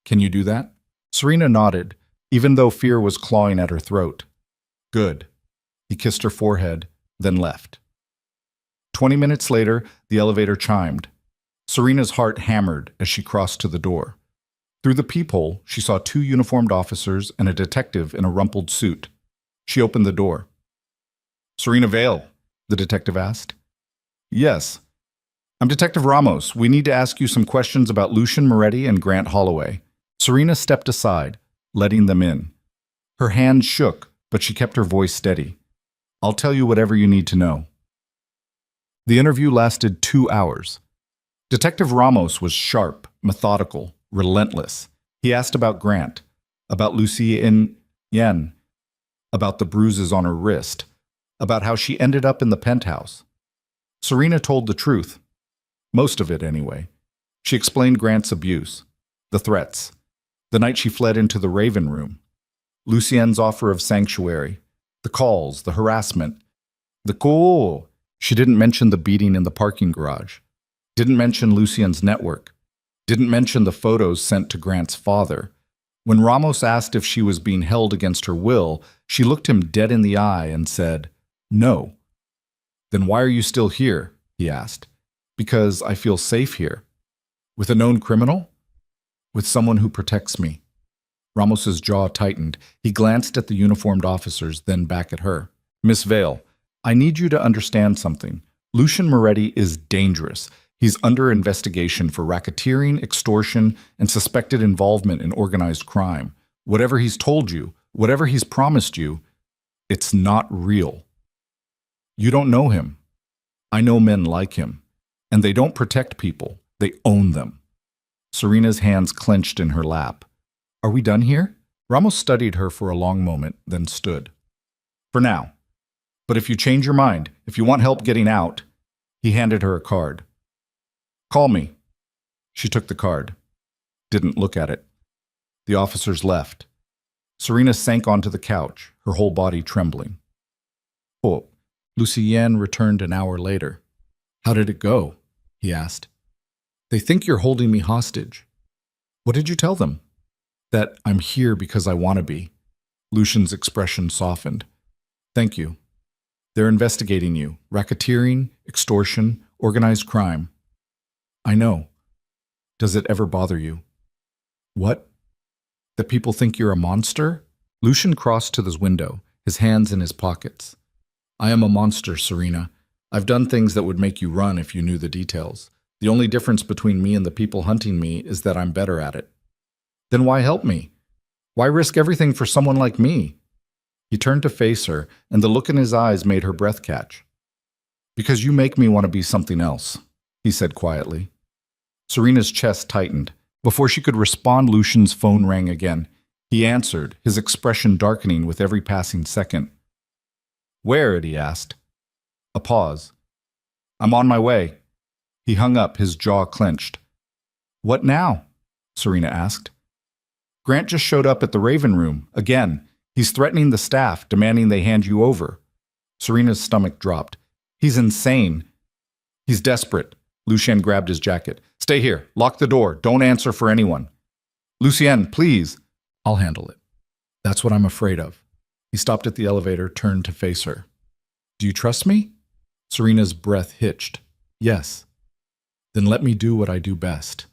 Can you do that?" Serena nodded, even though fear was clawing at her throat. "Good." He kissed her forehead, then left. 20 minutes later, the elevator chimed. Serena's heart hammered as she crossed to the door. Through the peephole, she saw 2 uniformed officers and a detective in a rumpled suit. She opened the door. "Serena Vale?" the detective asked. "Yes. I'm Detective Ramos. We need to ask you some questions about Lucian Moretti and Grant Holloway." Serena stepped aside, letting them in. Her hand shook, but she kept her voice steady. "I'll tell you whatever you need to know." The interview lasted 2 hours. Detective Ramos was sharp, methodical, relentless. He asked about Grant, about Lucy Yen, about the bruises on her wrist, about how she ended up in the penthouse. Serena told the truth. Most of it, anyway. She explained Grant's abuse, the threats, the night she fled into the Raven room, Lucien's offer of sanctuary, the calls, the harassment, the call. She didn't mention the beating in the parking garage, didn't mention Lucien's network, didn't mention the photos sent to Grant's father. When Ramos asked if she was being held against her will, she looked him dead in the eye and said, "No." "Then why are you still here?" he asked. "Because I feel safe here." "With a known criminal?" "With someone who protects me." Ramos's jaw tightened. He glanced at the uniformed officers, then back at her. "Miss Vale, I need you to understand something. Lucien Moretti is dangerous. He's under investigation for racketeering, extortion, and suspected involvement in organized crime. Whatever he's told you, whatever he's promised you, it's not real. You don't know him. I know men like him. And they don't protect people. They own them." Serena's hands clenched in her lap. "Are we done here?" Ramos studied her for a long moment, then stood. "For now. But if you change your mind, if you want help getting out," he handed her a card. "Call me." She took the card. Didn't look at it. The officers left. Serena sank onto the couch, her whole body trembling. "Oh." Lucien returned an hour later. "How did it go?" he asked. "They think you're holding me hostage." "What did you tell them?" "That I'm here because I want to be." Lucien's expression softened. "Thank you. They're investigating you. Racketeering, extortion, organized crime." "I know. Does it ever bother you?" "What?" "That people think you're a monster?" Lucien crossed to the window, his hands in his pockets. "I am a monster, Serena. I've done things that would make you run if you knew the details. The only difference between me and the people hunting me is that I'm better at it." "Then why help me? Why risk everything for someone like me?" He turned to face her, and the look in his eyes made her breath catch. "Because you make me want to be something else," he said quietly. Serena's chest tightened. Before she could respond, Lucien's phone rang again. He answered, his expression darkening with every passing second. "Where?" he asked. A pause. "I'm on my way." He hung up, his jaw clenched. "What now?" Serena asked. "Grant just showed up at the Raven room, again. He's threatening the staff, demanding they hand you over." Serena's stomach dropped. "He's insane. He's desperate." Lucien grabbed his jacket. "Stay here. Lock the door. Don't answer for anyone." "Lucien, please." "I'll handle it." "That's what I'm afraid of." He stopped at the elevator, turned to face her. "Do you trust me?" Serena's breath hitched. "Yes." "Then let me do what I do best."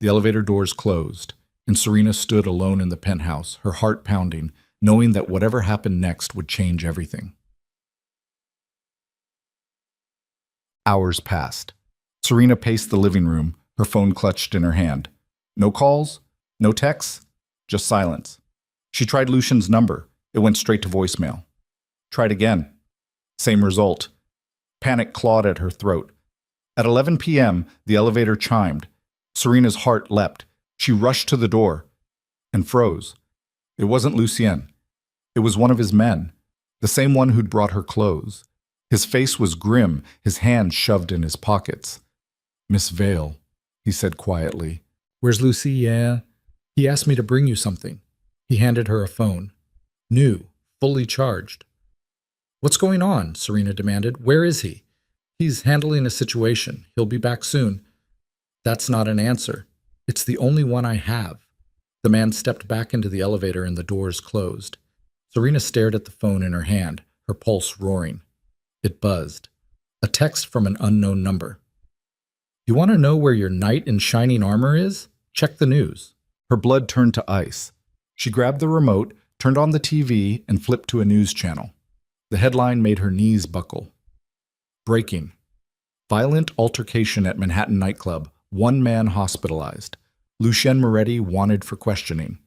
The elevator doors closed, and Serena stood alone in the penthouse, her heart pounding, knowing that whatever happened next would change everything. Hours passed. Serena paced the living room, her phone clutched in her hand. No calls, no texts, just silence. She tried Lucien's number. It went straight to voicemail. Tried again. Same result. Panic clawed at her throat. At 11 p.m., the elevator chimed. Serena's heart leapt. She rushed to the door and froze. It wasn't Lucien. It was one of his men, the same one who'd brought her clothes. His face was grim, his hands shoved in his pockets. "Miss Vale," he said quietly. "Where's Lucien?" "He asked me to bring you something." He handed her a phone. New, fully charged. "What's going on?" Serena demanded. "Where is he?" "He's handling a situation. He'll be back soon." "That's not an answer. It's the only one I have." The man stepped back into the elevator and the doors closed. Serena stared at the phone in her hand, her pulse roaring. It buzzed. A text from an unknown number. "You want to know where your knight in shining armor is? Check the news." Her blood turned to ice. She grabbed the remote, turned on the TV, and flipped to a news channel. The headline made her knees buckle. Breaking. Violent altercation at Manhattan nightclub. One man hospitalized. Lucien Moretti wanted for questioning.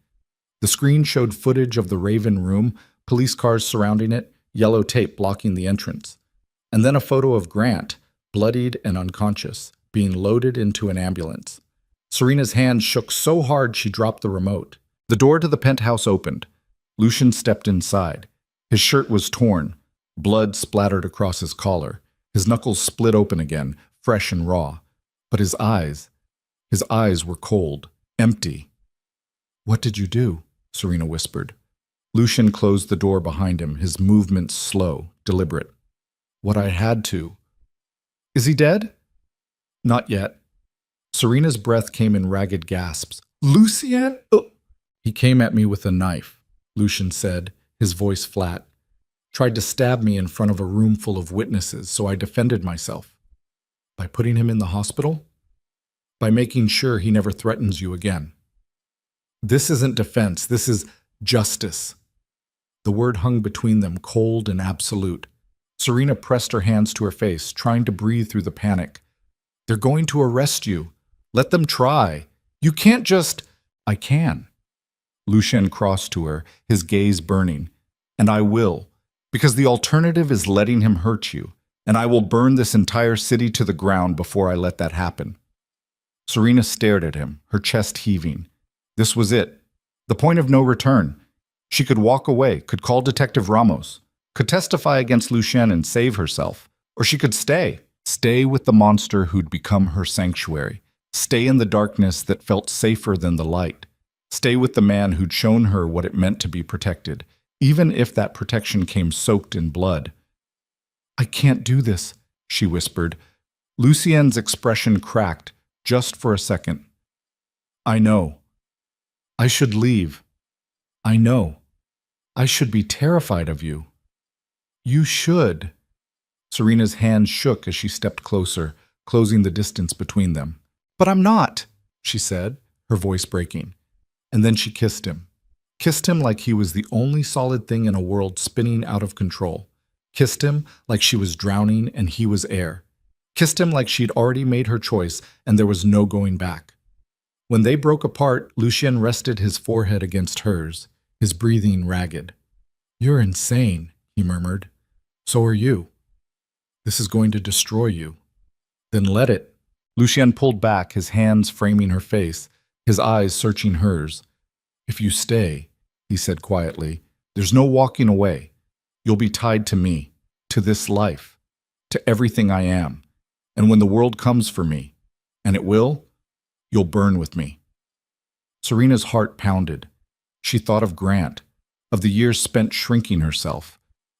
The screen showed footage of the Raven room, police cars surrounding it, yellow tape blocking the entrance. And then a photo of Grant, bloodied and unconscious, being loaded into an ambulance. Serena's hands shook so hard she dropped the remote. The door to the penthouse opened. Lucien stepped inside. His shirt was torn. Blood splattered across his collar. His knuckles split open again, fresh and raw. But his eyes were cold, empty. "What did you do?" Serena whispered. Lucian closed the door behind him, his movements slow, deliberate. "What I had to." "Is he dead?" "Not yet." Serena's breath came in ragged gasps. "Lucien?" Oh. "He came at me with a knife," Lucian said, his voice flat. "Tried to stab me in front of a room full of witnesses, so I defended myself." "By putting him in the hospital?" "By making sure he never threatens you again." "This isn't defense, this is justice." The word hung between them, cold and absolute. Serena pressed her hands to her face, trying to breathe through the panic. "They're going to arrest you. Let them try. You can't just—" "I can." Lucien crossed to her, his gaze burning. "And I will, because the alternative is letting him hurt you, and I will burn this entire city to the ground before I let that happen." Serena stared at him, her chest heaving. This was it. The point of no return. She could walk away, could call Detective Ramos, could testify against Lucien and save herself, or she could stay. Stay with the monster who'd become her sanctuary. Stay in the darkness that felt safer than the light. Stay with the man who'd shown her what it meant to be protected, even if that protection came soaked in blood. "I can't do this," she whispered. Lucien's expression cracked, just for a second. "I know. I should leave. I know. I should be terrified of you." "You should." Serena's hand shook as she stepped closer, closing the distance between them. "But I'm not," she said, her voice breaking. And then she kissed him. Kissed him like he was the only solid thing in a world spinning out of control. Kissed him like she was drowning and he was air. Kissed him like she'd already made her choice and there was no going back. When they broke apart, Lucien rested his forehead against hers, his breathing ragged. "You're insane," he murmured. "So are you. This is going to destroy you." "Then let it." Lucien pulled back, his hands framing her face, his eyes searching hers. "If you stay," he said quietly, "there's no walking away. You'll be tied to me, to this life, to everything I am. And when the world comes for me, and it will, you'll burn with me." Serena's heart pounded. She thought of Grant, of the years spent shrinking herself,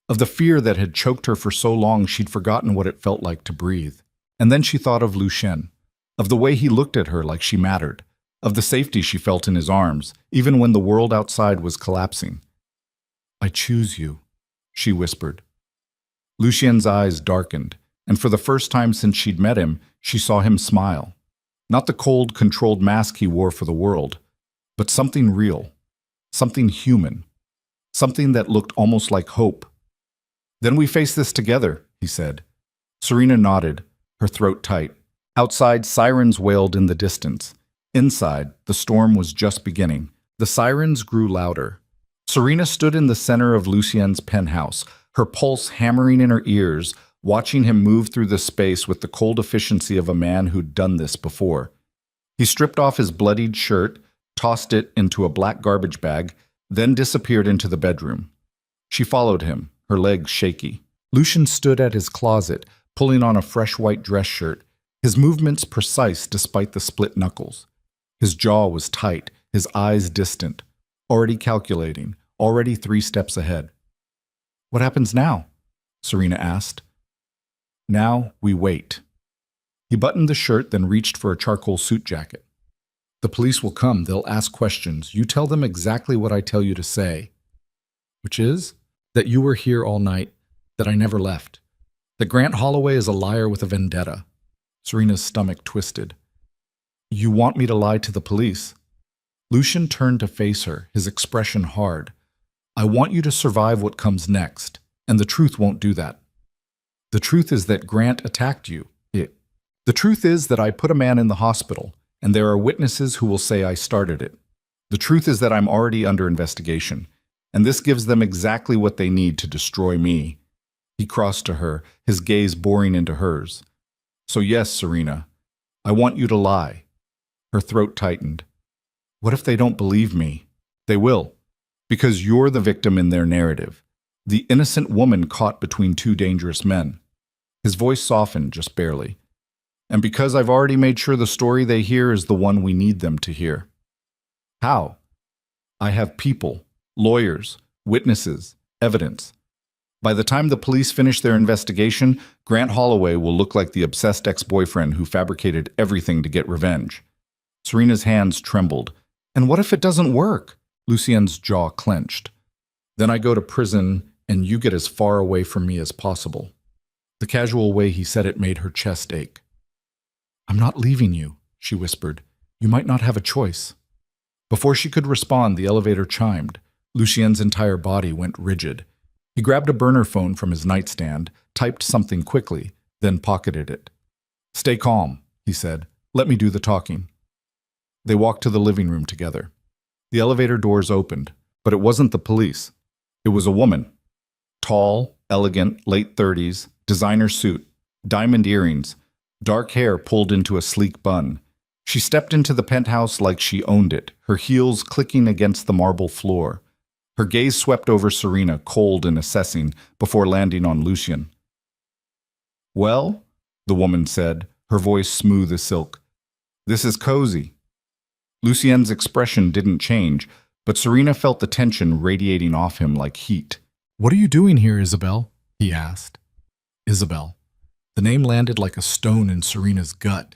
of the fear that had choked her for so long she'd forgotten what it felt like to breathe. And then she thought of Lucien, of the way he looked at her like she mattered, of the safety she felt in his arms, even when the world outside was collapsing. "I choose you," she whispered. Lucien's eyes darkened, and for the first time since she'd met him, she saw him smile. Not the cold, controlled mask he wore for the world, but something real, something human, something that looked almost like hope. "Then we face this together," he said. Serena nodded, her throat tight. Outside, sirens wailed in the distance. Inside, the storm was just beginning. The sirens grew louder. Serena stood in the center of Lucien's penthouse, her pulse hammering in her ears, watching him move through the space with the cold efficiency of a man who'd done this before. He stripped off his bloodied shirt, tossed it into a black garbage bag, then disappeared into the bedroom. She followed him, her legs shaky. Lucien stood at his closet, pulling on a fresh white dress shirt, his movements precise despite the split knuckles. His jaw was tight, his eyes distant, already calculating, already 3 steps ahead. "What happens now?" Serena asked. "Now we wait." He buttoned the shirt, then reached for a charcoal suit jacket. "The police will come, they'll ask questions. You tell them exactly what I tell you to say." "Which is?" "That you were here all night, that I never left. That Grant Holloway is a liar with a vendetta." Serena's stomach twisted. "You want me to lie to the police?" Lucien turned to face her, his expression hard. "I want you to survive what comes next, and the truth won't do that. The truth is that Grant attacked you. The truth is that I put a man in the hospital, and there are witnesses who will say I started it. The truth is that I'm already under investigation, and this gives them exactly what they need to destroy me." He crossed to her, his gaze boring into hers. "So yes, Serena, I want you to lie." Her throat tightened. "What if they don't believe me?" "They will, because you're the victim in their narrative, the innocent woman caught between 2 dangerous men." His voice softened just barely. And because I've already made sure the story they hear is the one we need them to hear. How? I have people, lawyers, witnesses, evidence. By the time the police finish their investigation, Grant Holloway will look like the obsessed ex-boyfriend who fabricated everything to get revenge. Serena's hands trembled. And what if it doesn't work? Lucien's jaw clenched. Then I go to prison, and you get as far away from me as possible. The casual way he said it made her chest ache. I'm not leaving you, she whispered. You might not have a choice. Before she could respond, the elevator chimed. Lucien's entire body went rigid. He grabbed a burner phone from his nightstand, typed something quickly, then pocketed it. Stay calm, he said. Let me do the talking. They walked to the living room together. The elevator doors opened, but it wasn't the police. It was a woman. Tall, elegant, late 30s, designer suit, diamond earrings, dark hair pulled into a sleek bun. She stepped into the penthouse like she owned it, her heels clicking against the marble floor. Her gaze swept over Serena, cold and assessing, before landing on Lucien. Well, the woman said, her voice smooth as silk. This is cozy. Lucien's expression didn't change, but Serena felt the tension radiating off him like heat. What are you doing here, Isabel? He asked. Isabel. The name landed like a stone in Serena's gut.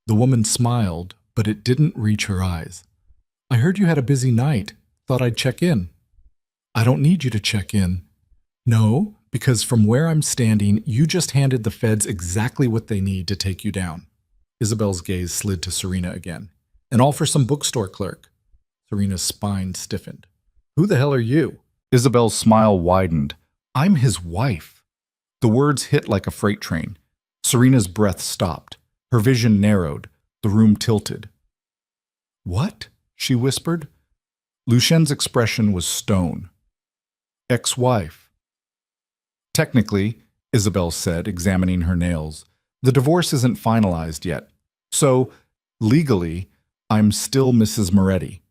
The woman smiled, but it didn't reach her eyes. I heard you had a busy night. Thought I'd check in. I don't need you to check in. No, because from where I'm standing, you just handed the feds exactly what they need to take you down. Isabel's gaze slid to Serena again. And all for some bookstore clerk. Serena's spine stiffened. Who the hell are you? Isabel's smile widened. I'm his wife. The words hit like a freight train. Serena's breath stopped. Her vision narrowed. The room tilted. What? She whispered. Lucien's expression was stone. Ex-wife. Technically, Isabel said, examining her nails, the divorce isn't finalized yet. So, legally, I'm still Mrs. Moretti.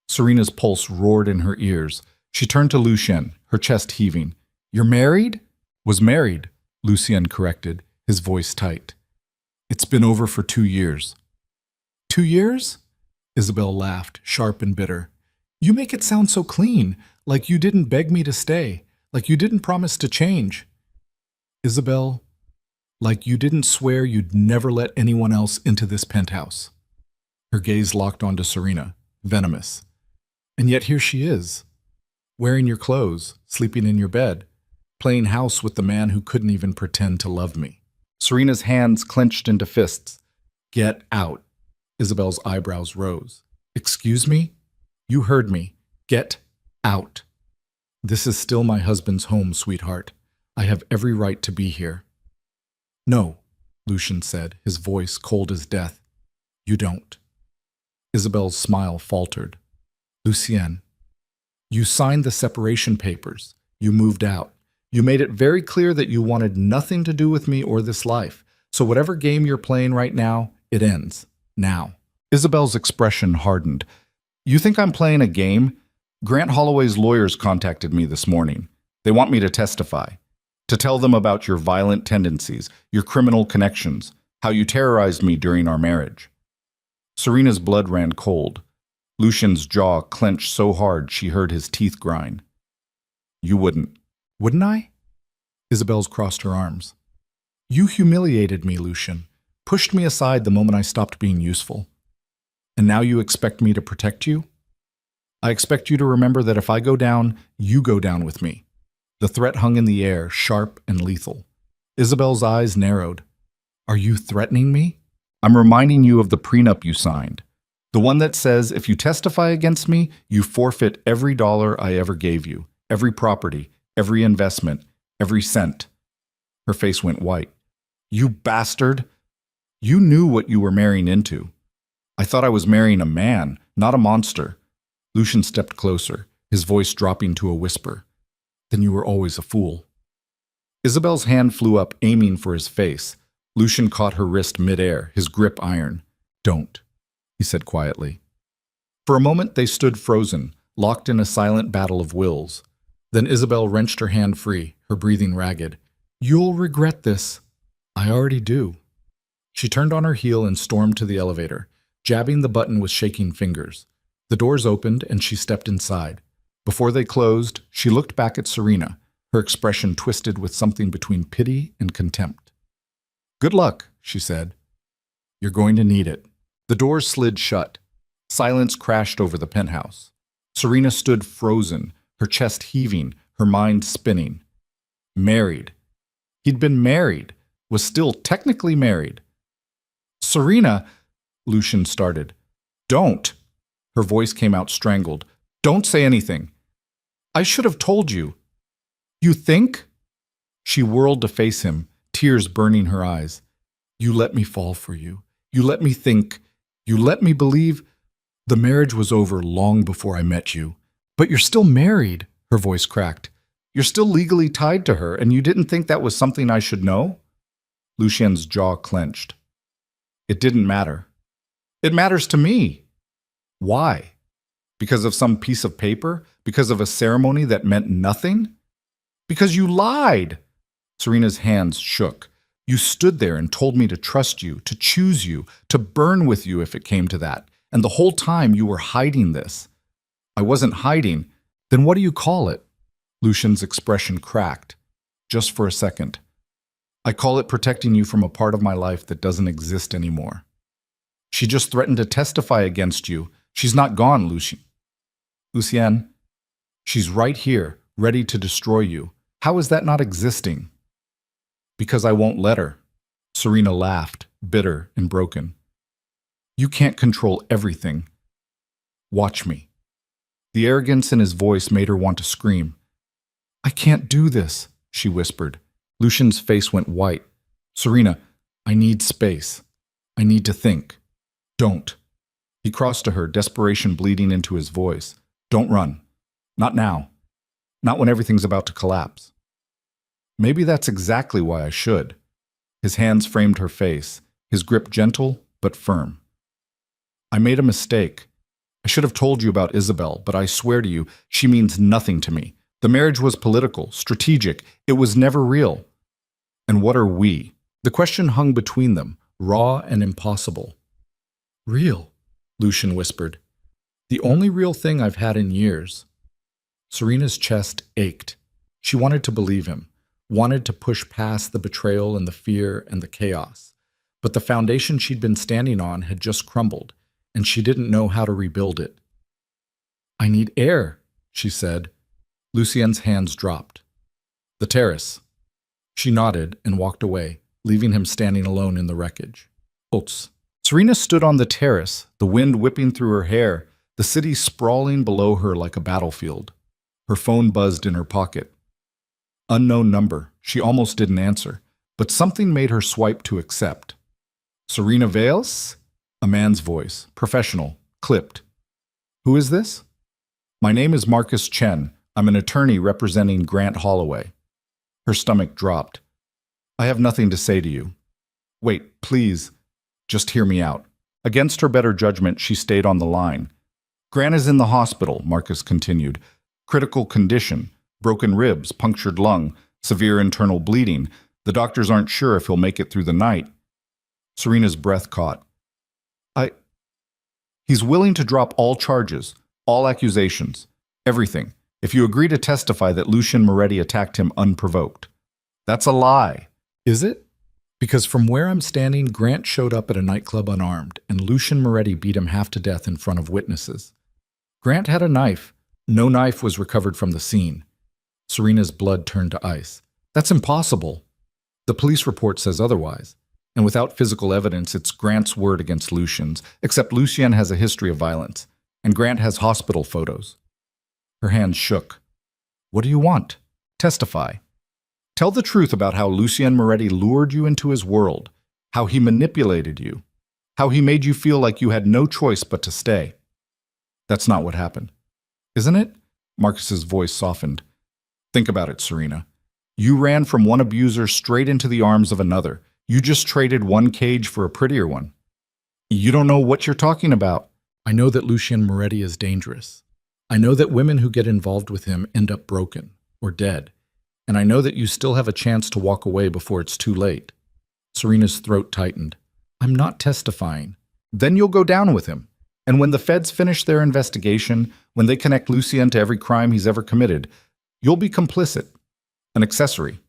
Serena's pulse roared in her ears. She turned to Lucien, her chest heaving. You're married? Was married, Lucien corrected, his voice tight. It's been over for 2 years. 2 years? Isabel laughed, sharp and bitter. You make it sound so clean, like you didn't beg me to stay, like you didn't promise to change. Isabel, like you didn't swear you'd never let anyone else into this penthouse. Her gaze locked onto Serena, venomous. And yet here she is, wearing your clothes, sleeping in your bed, playing house with the man who couldn't even pretend to love me. Serena's hands clenched into fists. Get out. Isabel's eyebrows rose. Excuse me? You heard me. Get out. This is still my husband's home, sweetheart. I have every right to be here. No, Lucien said, his voice cold as death. You don't. Isabel's smile faltered. Lucien, you signed the separation papers. You moved out. You made it very clear that you wanted nothing to do with me or this life. So whatever game you're playing right now, it ends. Now. Isabel's expression hardened. You think I'm playing a game? Grant Holloway's lawyers contacted me this morning. They want me to testify. To tell them about your violent tendencies, your criminal connections, how you terrorized me during our marriage. Serena's blood ran cold. Lucien's jaw clenched so hard she heard his teeth grind. You wouldn't. Wouldn't I? Isabel's crossed her arms. You humiliated me, Lucien. Pushed me aside the moment I stopped being useful. And now you expect me to protect you? I expect you to remember that if I go down, you go down with me. The threat hung in the air, sharp and lethal. Isabel's eyes narrowed. Are you threatening me? I'm reminding you of the prenup you signed. The one that says if you testify against me, you forfeit every dollar I ever gave you, every property, every investment, every cent. Her face went white. You bastard! You knew what you were marrying into. I thought I was marrying a man, not a monster. Lucien stepped closer, his voice dropping to a whisper. Then you were always a fool. Isabel's hand flew up, aiming for his face. Lucien caught her wrist midair, his grip iron. Don't, he said quietly. For a moment they stood frozen, locked in a silent battle of wills. Then Isabel wrenched her hand free, her breathing ragged. You'll regret this. I already do. She turned on her heel and stormed to the elevator, jabbing the button with shaking fingers. The doors opened and she stepped inside. Before they closed, she looked back at Serena, her expression twisted with something between pity and contempt. "Good luck," she said. "You're going to need it." The doors slid shut. Silence crashed over the penthouse. Serena stood frozen, her chest heaving, her mind spinning. Married. He'd been married, was still technically married. "Serena," Lucian started. "Don't." Her voice came out strangled. "Don't say anything. I should have told you." "You think?" She whirled to face him, tears burning her eyes. "You let me fall for you. You let me think. You let me believe. The marriage was over long before I met you. But you're still married," her voice cracked. "You're still legally tied to her, and you didn't think that was something I should know?" Lucien's jaw clenched. "It didn't matter." "It matters to me." "Why? Because of some piece of paper? Because of a ceremony that meant nothing?" "Because you lied." Serena's hands shook. "You stood there and told me to trust you, to choose you, to burn with you if it came to that. And the whole time you were hiding this." "I wasn't hiding. Then what do you call it?" Lucian's expression cracked, just for a second. "I call it protecting you from a part of my life that doesn't exist anymore." "She just threatened to testify against you. She's not gone, Lucien." "Lucien, she's right here, ready to destroy you. How is that not existing?" "Because I won't let her." Serena laughed, bitter and broken. "You can't control everything. Watch me." The arrogance in his voice made her want to scream. "I can't do this," she whispered. Lucian's face went white. "Serena, I need space. I need to think. Don't." He crossed to her, desperation bleeding into his voice. "Don't run. Not now. Not when everything's about to collapse." "Maybe that's exactly why I should." His hands framed her face, his grip gentle but firm. "I made a mistake. I should have told you about Isabel, but I swear to you, she means nothing to me. The marriage was political, strategic. It was never real. And what are we?" The question hung between them, raw and impossible. "Real," Lucian whispered. "The only real thing I've had in years." Serena's chest ached. She wanted to believe him, wanted to push past the betrayal and the fear and the chaos. But the foundation she'd been standing on had just crumbled, and she didn't know how to rebuild it. "I need air," she said. Lucien's hands dropped. "The terrace." She nodded and walked away, leaving him standing alone in the wreckage. Oats. Serena stood on the terrace, the wind whipping through her hair, the city sprawling below her like a battlefield. Her phone buzzed in her pocket. Unknown number. She almost didn't answer, but something made her swipe to accept. "Serena Vales?" A man's voice, professional, clipped. "Who is this?" "My name is Marcus Chen. I'm an attorney representing Grant Holloway." Her stomach dropped. "I have nothing to say to you." "Wait, please. Just hear me out." Against her better judgment, she stayed on the line. "Grant is in the hospital," Marcus continued. "Critical condition. Broken ribs, punctured lung, severe internal bleeding. The doctors aren't sure if he'll make it through the night." Serena's breath caught. He's willing to drop all charges, all accusations, everything, if you agree to testify that Lucien Moretti attacked him unprovoked." "That's a lie." "Is it? Because from where I'm standing, Grant showed up at a nightclub unarmed, and Lucien Moretti beat him half to death in front of witnesses. Grant had a knife. No knife was recovered from the scene." Serena's blood turned to ice. "That's impossible. The police report says otherwise. And without physical evidence, it's Grant's word against Lucien's, except Lucien has a history of violence, and Grant has hospital photos." Her hands shook. "What do you want? Testify. Tell the truth about how Lucien Moretti lured you into his world, how he manipulated you, how he made you feel like you had no choice but to stay." "That's not what happened." "Isn't it?" Marcus's voice softened. "Think about it, Serena. You ran from one abuser straight into the arms of another. You just traded one cage for a prettier one." "You don't know what you're talking about." "I know that Lucien Moretti is dangerous. I know that women who get involved with him end up broken or dead. And I know that you still have a chance to walk away before it's too late." Serena's throat tightened. I'm not testifying. Then you'll go down with him. And when the feds finish their investigation, when they connect Lucien to every crime he's ever committed, you'll be complicit, an accessory.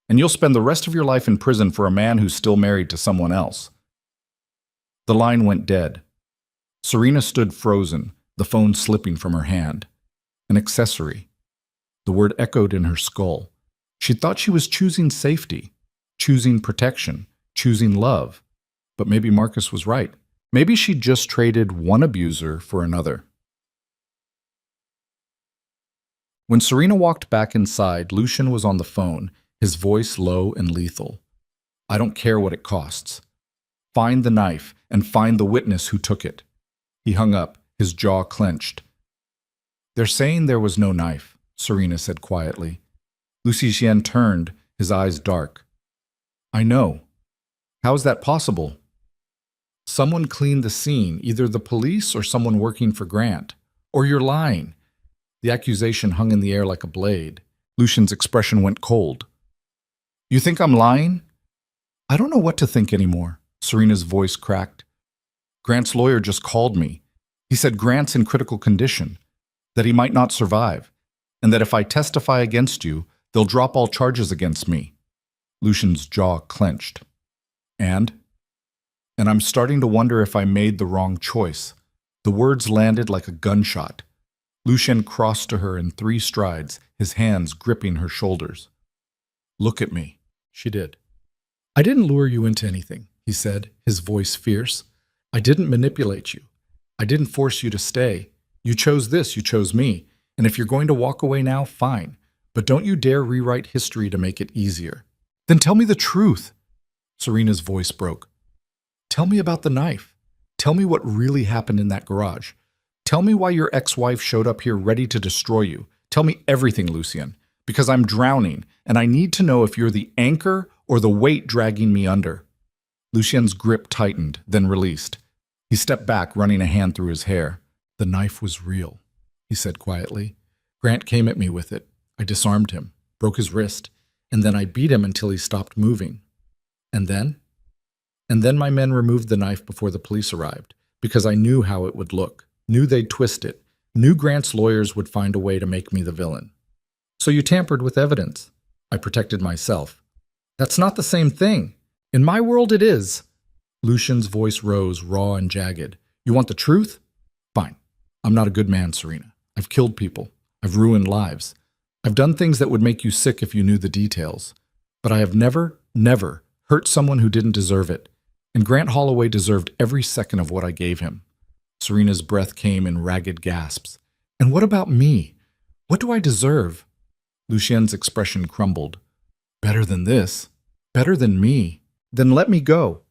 And you'll spend the rest of your life in prison for a man who's still married to someone else. The line went dead. Serena stood frozen, the phone slipping from her hand. An accessory. The word echoed in her skull. She thought she was choosing safety, choosing protection, choosing love. But maybe Marcus was right. Maybe she'd just traded one abuser for another. When Serena walked back inside, Lucien was on the phone, his voice low and lethal. I don't care what it costs. Find the knife and find the witness who took it. He hung up, his jaw clenched. They're saying there was no knife, Serena said quietly. Lucien turned, his eyes dark. I know. How is that possible? Someone cleaned the scene, either the police or someone working for Grant. Or you're lying. The accusation hung in the air like a blade. Lucien's expression went cold. You think I'm lying? I don't know what to think anymore. Serena's voice cracked. Grant's lawyer just called me. He said Grant's in critical condition, that he might not survive, and that if I testify against you, they'll drop all charges against me. Lucien's jaw clenched. And I'm starting to wonder if I made the wrong choice. The words landed like a gunshot. Lucien crossed to her in 3 strides, his hands gripping her shoulders. Look at me. She did. I didn't lure you into anything, he said, his voice fierce. I didn't manipulate you. I didn't force you to stay. You chose this, you chose me. And if you're going to walk away now, fine. But don't you dare rewrite history to make it easier. Then tell me the truth. Serena's voice broke. Tell me about the knife. Tell me what really happened in that garage. Tell me why your ex-wife showed up here ready to destroy you. Tell me everything, Lucien, because I'm drowning, and I need to know if you're the anchor or the weight dragging me under. Lucien's grip tightened, then released. He stepped back, running a hand through his hair. The knife was real, he said quietly. Grant came at me with it. I disarmed him, broke his wrist, and then I beat him until he stopped moving. And then my men removed the knife before the police arrived, because I knew how it would look, knew they'd twist it, knew Grant's lawyers would find a way to make me the villain. So you tampered with evidence. I protected myself. That's not the same thing. In my world, it is. Lucien's voice rose, raw and jagged. You want the truth? Fine. I'm not a good man, Serena. I've killed people. I've ruined lives. I've done things that would make you sick if you knew the details. But I have never hurt someone who didn't deserve it. And Grant Holloway deserved every second of what I gave him. Serena's breath came in ragged gasps. And what about me? What do I deserve? Lucien's expression crumbled. Better than this. Better than me. Then let me go.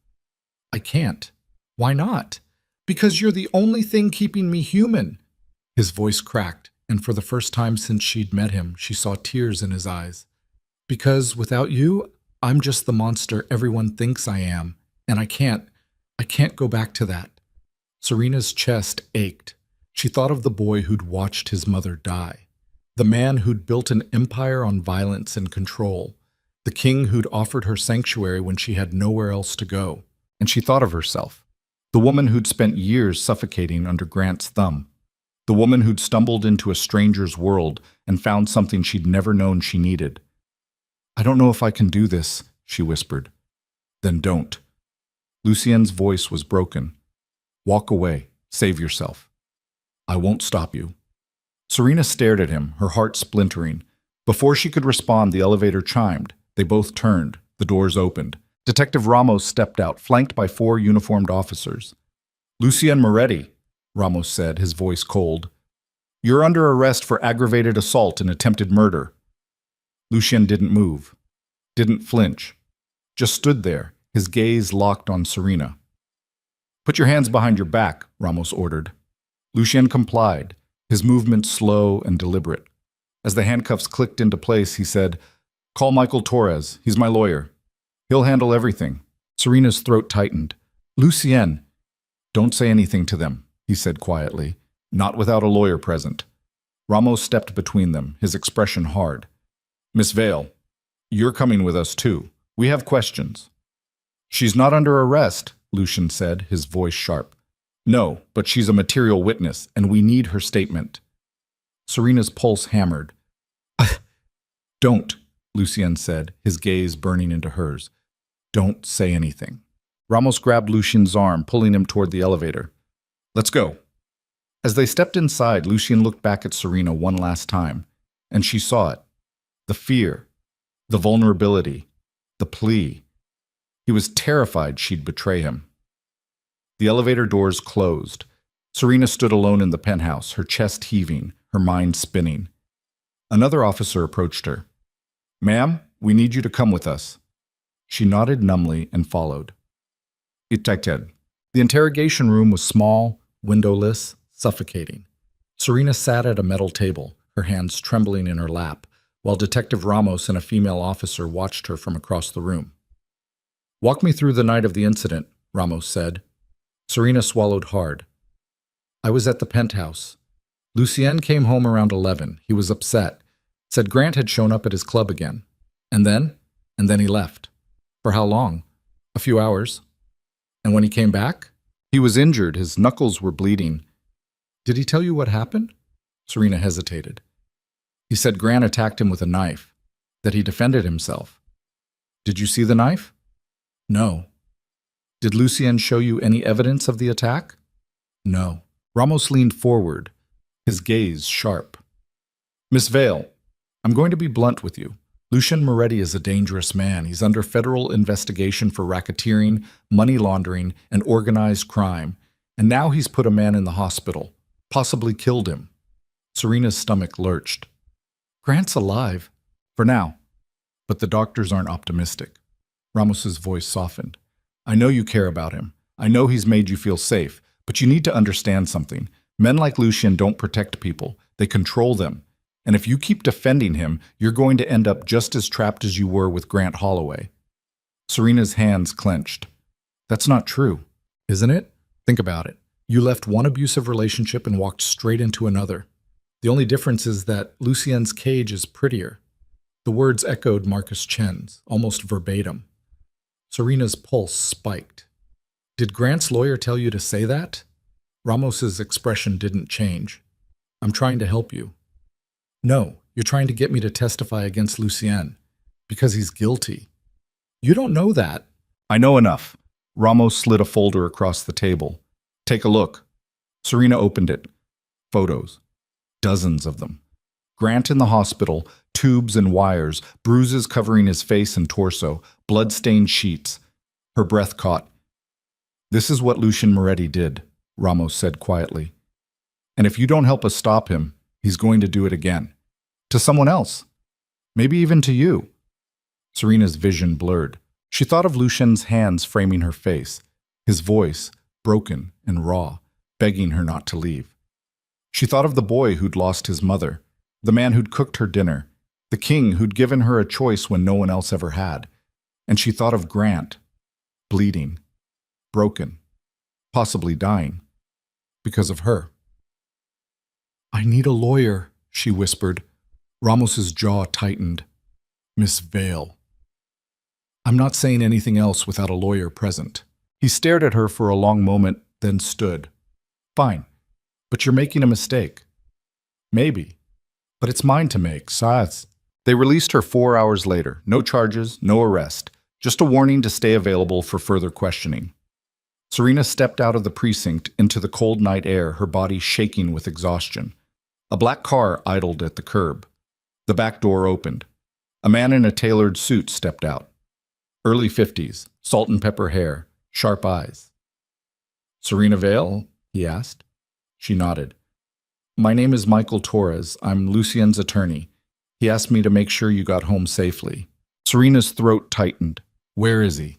I can't. Why not? Because you're the only thing keeping me human. His voice cracked, and for the first time since she'd met him, she saw tears in his eyes. Because without you, I'm just the monster everyone thinks I am, and I can't go back to that. Serena's chest ached. She thought of the boy who'd watched his mother die, the man who'd built an empire on violence and control, the king who'd offered her sanctuary when she had nowhere else to go. And she thought of herself, the woman who'd spent years suffocating under Grant's thumb, the woman who'd stumbled into a stranger's world and found something she'd never known she needed. I don't know if I can do this, she whispered. Then don't. Lucien's voice was broken. Walk away. Save yourself. I won't stop you. Serena stared at him, her heart splintering. Before she could respond, the elevator chimed. They both turned. The doors opened. Detective Ramos stepped out, flanked by 4 uniformed officers. Lucien Moretti, Ramos said, his voice cold. You're under arrest for aggravated assault and attempted murder. Lucien didn't move, didn't flinch, just stood there, his gaze locked on Serena. Put your hands behind your back, Ramos ordered. Lucien complied, his movements slow and deliberate. As the handcuffs clicked into place, he said, Call Michael Torres, he's my lawyer. He'll handle everything. Serena's throat tightened. Lucien, don't say anything to them, he said quietly, not without a lawyer present. Ramos stepped between them, his expression hard. Miss Vale, you're coming with us too. We have questions. She's not under arrest, Lucian said, his voice sharp. No, but she's a material witness, and we need her statement. Serena's pulse hammered. Don't, Lucien said, his gaze burning into hers. Don't say anything. Ramos grabbed Lucien's arm, pulling him toward the elevator. Let's go. As they stepped inside, Lucien looked back at Serena one last time, and she saw it. The fear, the vulnerability, the plea. He was terrified she'd betray him. The elevator doors closed. Serena stood alone in the penthouse, her chest heaving, her mind spinning. Another officer approached her. Ma'am, we need you to come with us. She nodded numbly and followed. Detected. The interrogation room was small, windowless, suffocating. Serena sat at a metal table, her hands trembling in her lap, while Detective Ramos and a female officer watched her from across the room. Walk me through the night of the incident, Ramos said. Serena swallowed hard. I was at the penthouse. Lucien came home around 11. He was upset. Said Grant had shown up at his club again. And then he left. For how long? A few hours. And when he came back? He was injured. His knuckles were bleeding. Did he tell you what happened? Serena hesitated. He said Grant attacked him with a knife, that he defended himself. Did you see the knife? No. Did Lucien show you any evidence of the attack? No. Ramos leaned forward, his gaze sharp. Miss Vale, I'm going to be blunt with you. Lucien Moretti is a dangerous man. He's under federal investigation for racketeering, money laundering, and organized crime. And now he's put a man in the hospital, possibly killed him. Serena's stomach lurched. Grant's alive. For now. But the doctors aren't optimistic. Ramos's voice softened. I know you care about him. I know he's made you feel safe. But you need to understand something. Men like Lucien don't protect people. They control them. And if you keep defending him, you're going to end up just as trapped as you were with Grant Holloway. Serena's hands clenched. That's not true, isn't it? Think about it. You left one abusive relationship and walked straight into another. The only difference is that Lucien's cage is prettier. The words echoed Marcus Chen's, almost verbatim. Serena's pulse spiked. Did Grant's lawyer tell you to say that? Ramos's expression didn't change. I'm trying to help you. No, you're trying to get me to testify against Lucien. Because he's guilty. You don't know that. I know enough. Ramos slid a folder across the table. Take a look. Serena opened it. Photos. Dozens of them. Grant in the hospital, tubes and wires, bruises covering his face and torso, blood-stained sheets. Her breath caught. This is what Lucien Moretti did, Ramos said quietly. And if you don't help us stop him, he's going to do it again. To someone else. Maybe even to you. Serena's vision blurred. She thought of Lucien's hands framing her face, his voice, broken and raw, begging her not to leave. She thought of the boy who'd lost his mother, the man who'd cooked her dinner, the king who'd given her a choice when no one else ever had. And she thought of Grant, bleeding, broken, possibly dying, because of her. I need a lawyer, she whispered. Ramos's jaw tightened. Miss Vale. I'm not saying anything else without a lawyer present. He stared at her for a long moment, then stood. Fine, but you're making a mistake. Maybe, but it's mine to make, Saz. They released her 4 hours later. No charges, no arrest. Just a warning to stay available for further questioning. Serena stepped out of the precinct into the cold night air, her body shaking with exhaustion. A black car idled at the curb. The back door opened. A man in a tailored suit stepped out. Early 50s, salt and pepper hair, sharp eyes. Serena Vale? He asked. She nodded. My name is Michael Torres. I'm Lucien's attorney. He asked me to make sure you got home safely. Serena's throat tightened. Where is he?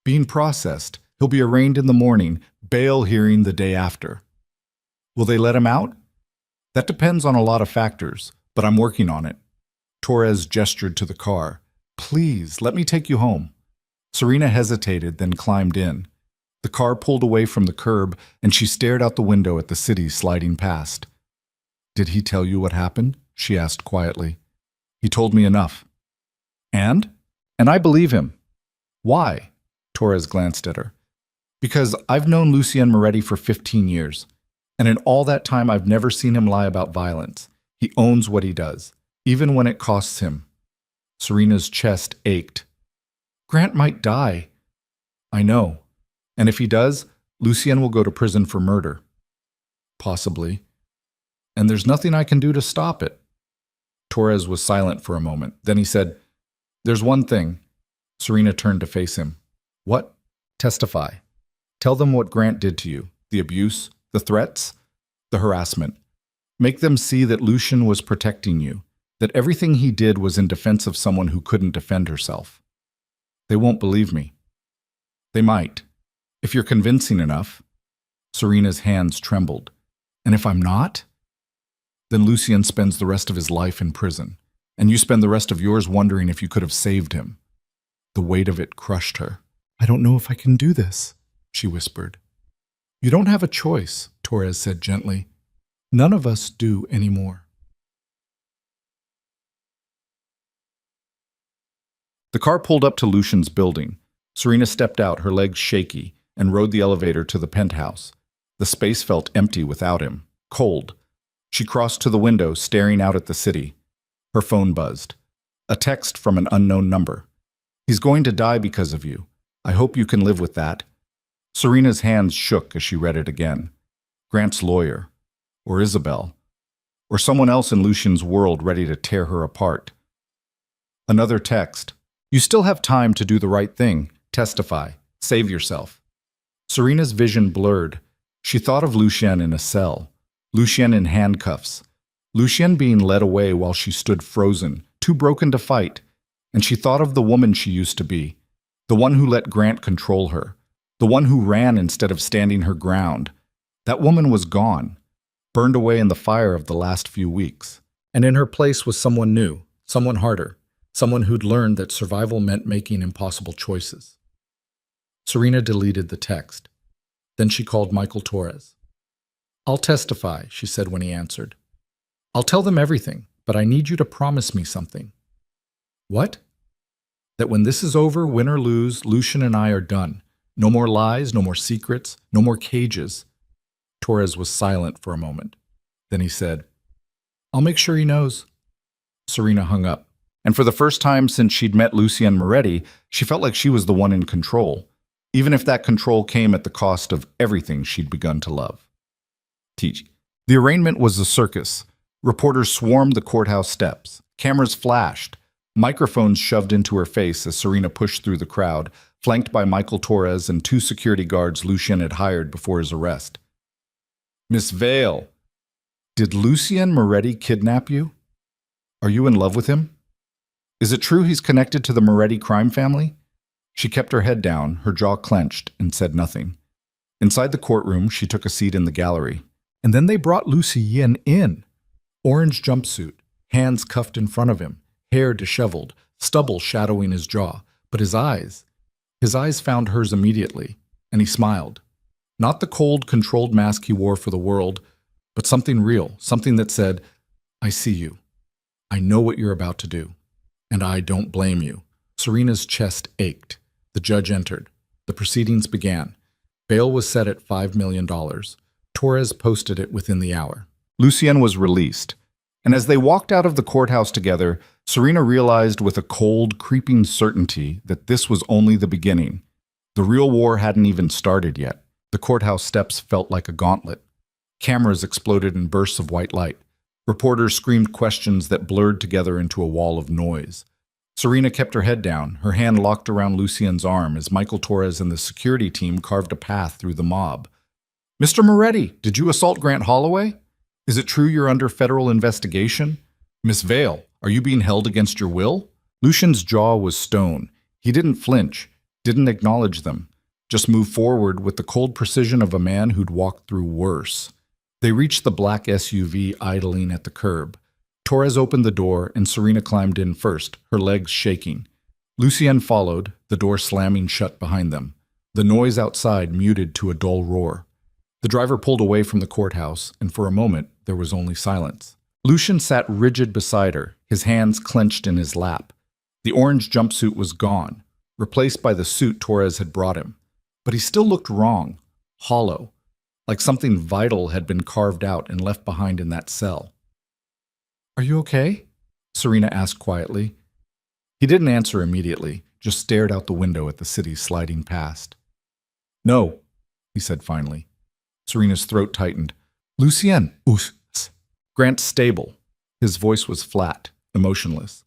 Being processed. He'll be arraigned in the morning, bail hearing the day after. Will they let him out? That depends on a lot of factors, but I'm working on it. Torres gestured to the car. Please, let me take you home. Serena hesitated, then climbed in. The car pulled away from the curb, and she stared out the window at the city sliding past. Did he tell you what happened? She asked quietly. He told me enough. And? And I believe him. Why? Torres glanced at her. Because I've known Lucien Moretti for 15 years, and in all that time I've never seen him lie about violence. He owns what he does, even when it costs him. Serena's chest ached. Grant might die. I know. And if he does, Lucien will go to prison for murder. Possibly. And there's nothing I can do to stop it. Torres was silent for a moment. Then he said, There's one thing. Serena turned to face him. What? Testify. Tell them what Grant did to you. The abuse, the threats, the harassment. Make them see that Lucien was protecting you, that everything he did was in defense of someone who couldn't defend herself. They won't believe me. They might. If you're convincing enough. Serena's hands trembled. And if I'm not? Then Lucien spends the rest of his life in prison, and you spend the rest of yours wondering if you could have saved him. The weight of it crushed her. I don't know if I can do this, she whispered. You don't have a choice, Torres said gently. None of us do anymore. The car pulled up to Lucien's building. Serena stepped out, her legs shaky, and rode the elevator to the penthouse. The space felt empty without him, cold. She crossed to the window, staring out at the city. Her phone buzzed. A text from an unknown number. He's going to die because of you. I hope you can live with that. Serena's hands shook as she read it again. Grant's lawyer. Or Isabel. Or someone else in Lucien's world ready to tear her apart. Another text. You still have time to do the right thing. Testify. Save yourself. Serena's vision blurred. She thought of Lucien in a cell. Lucien in handcuffs. Lucien being led away while she stood frozen, too broken to fight. And she thought of the woman she used to be. The one who let Grant control her. The one who ran instead of standing her ground. That woman was gone. Burned away in the fire of the last few weeks. And in her place was someone new, someone harder, someone who'd learned that survival meant making impossible choices. Serena deleted the text. Then she called Michael Torres. I'll testify, she said when he answered. I'll tell them everything, but I need you to promise me something. What? That when this is over, win or lose, Lucien and I are done. No more lies, no more secrets, no more cages. Torres was silent for a moment. Then he said, I'll make sure he knows. Serena hung up, and for the first time since she'd met Lucien Moretti, she felt like she was the one in control, even if that control came at the cost of everything she'd begun to love. The arraignment was a circus. Reporters swarmed the courthouse steps. Cameras flashed. Microphones shoved into her face as Serena pushed through the crowd, flanked by Michael Torres and 2 security guards Lucien had hired before his arrest. Miss Vale, did Lucien Moretti kidnap you? Are you in love with him? Is it true he's connected to the Moretti crime family? She kept her head down, her jaw clenched, and said nothing. Inside the courtroom, she took a seat in the gallery. And then they brought Lucien in. Orange jumpsuit, hands cuffed in front of him, hair disheveled, stubble shadowing his jaw. But his eyes found hers immediately, and he smiled. Not the cold, controlled mask he wore for the world, but something real, something that said, I see you. I know what you're about to do, and I don't blame you. Serena's chest ached. The judge entered. The proceedings began. Bail was set at $5 million. Torres posted it within the hour. Lucien was released, and as they walked out of the courthouse together, Serena realized with a cold, creeping certainty that this was only the beginning. The real war hadn't even started yet. The courthouse steps felt like a gauntlet. Cameras exploded in bursts of white light. Reporters screamed questions that blurred together into a wall of noise. Serena kept her head down, her hand locked around Lucien's arm as Michael Torres and the security team carved a path through the mob. Mr. Moretti, did you assault Grant Holloway? Is it true you're under federal investigation? Miss Vale, are you being held against your will? Lucien's jaw was stone. He didn't flinch, didn't acknowledge them, just moved forward with the cold precision of a man who'd walked through worse. They reached the black SUV idling at the curb. Torres opened the door and Serena climbed in first, her legs shaking. Lucien followed, the door slamming shut behind them. The noise outside muted to a dull roar. The driver pulled away from the courthouse, and for a moment there was only silence. Lucien sat rigid beside her, his hands clenched in his lap. The orange jumpsuit was gone. replaced by the suit Torres had brought him. But he still looked wrong, hollow, like something vital had been carved out and left behind in that cell. "Are you okay?" Serena asked quietly. He didn't answer immediately, just stared out the window at the city sliding past. "No," he said finally. Serena's throat tightened. "Lucien, Grant's stable." His voice was flat, emotionless.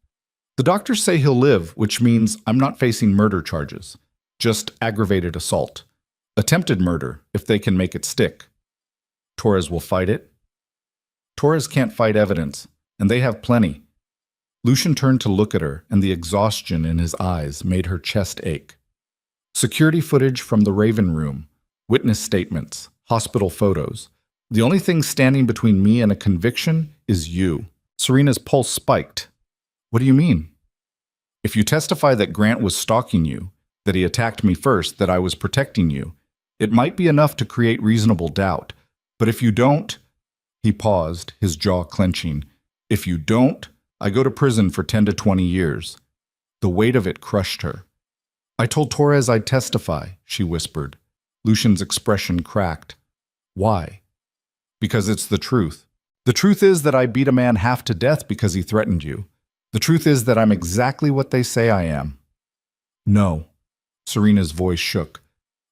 "The doctors say he'll live, which means I'm not facing murder charges. Just aggravated assault. Attempted murder, if they can make it stick. Torres will fight it?" "Torres can't fight evidence, and they have plenty." Lucien turned to look at her, and the exhaustion in his eyes made her chest ache. "Security footage from the Raven Room, witness statements, hospital photos. The only thing standing between me and a conviction is you." Serena's pulse spiked. "What do you mean?" "If you testify that Grant was stalking you, that he attacked me first, that I was protecting you, it might be enough to create reasonable doubt. But if you don't—" He paused, his jaw clenching. "If you don't, I go to prison for 10 to 20 years. The weight of it crushed her. "I told Torres I'd testify," she whispered. Lucien's expression cracked. "Why?" "Because it's the truth. The truth is that I beat a man half to death because he threatened you. The truth is that I'm exactly what they say I am." "No." Serena's voice shook.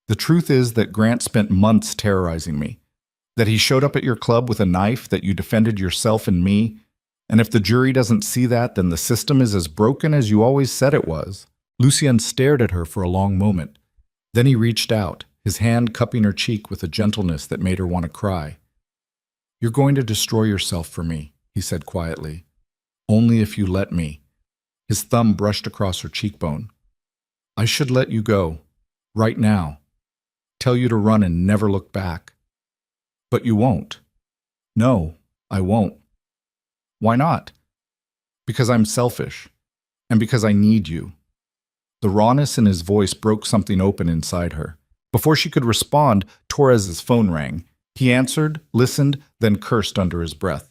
"The truth is that Grant spent months terrorizing me. That he showed up at your club with a knife, that you defended yourself and me. And if the jury doesn't see that, then the system is as broken as you always said it was." Lucien stared at her for a long moment. Then he reached out, his hand cupping her cheek with a gentleness that made her want to cry. "You're going to destroy yourself for me," he said quietly. "Only if you let me." His thumb brushed across her cheekbone. "I should let you go, right now. Tell you to run and never look back. But you won't." "No, I won't." "Why not?" "Because I'm selfish, and because I need you." The rawness in his voice broke something open inside her. Before she could respond, Torres's phone rang. He answered, listened, then cursed under his breath.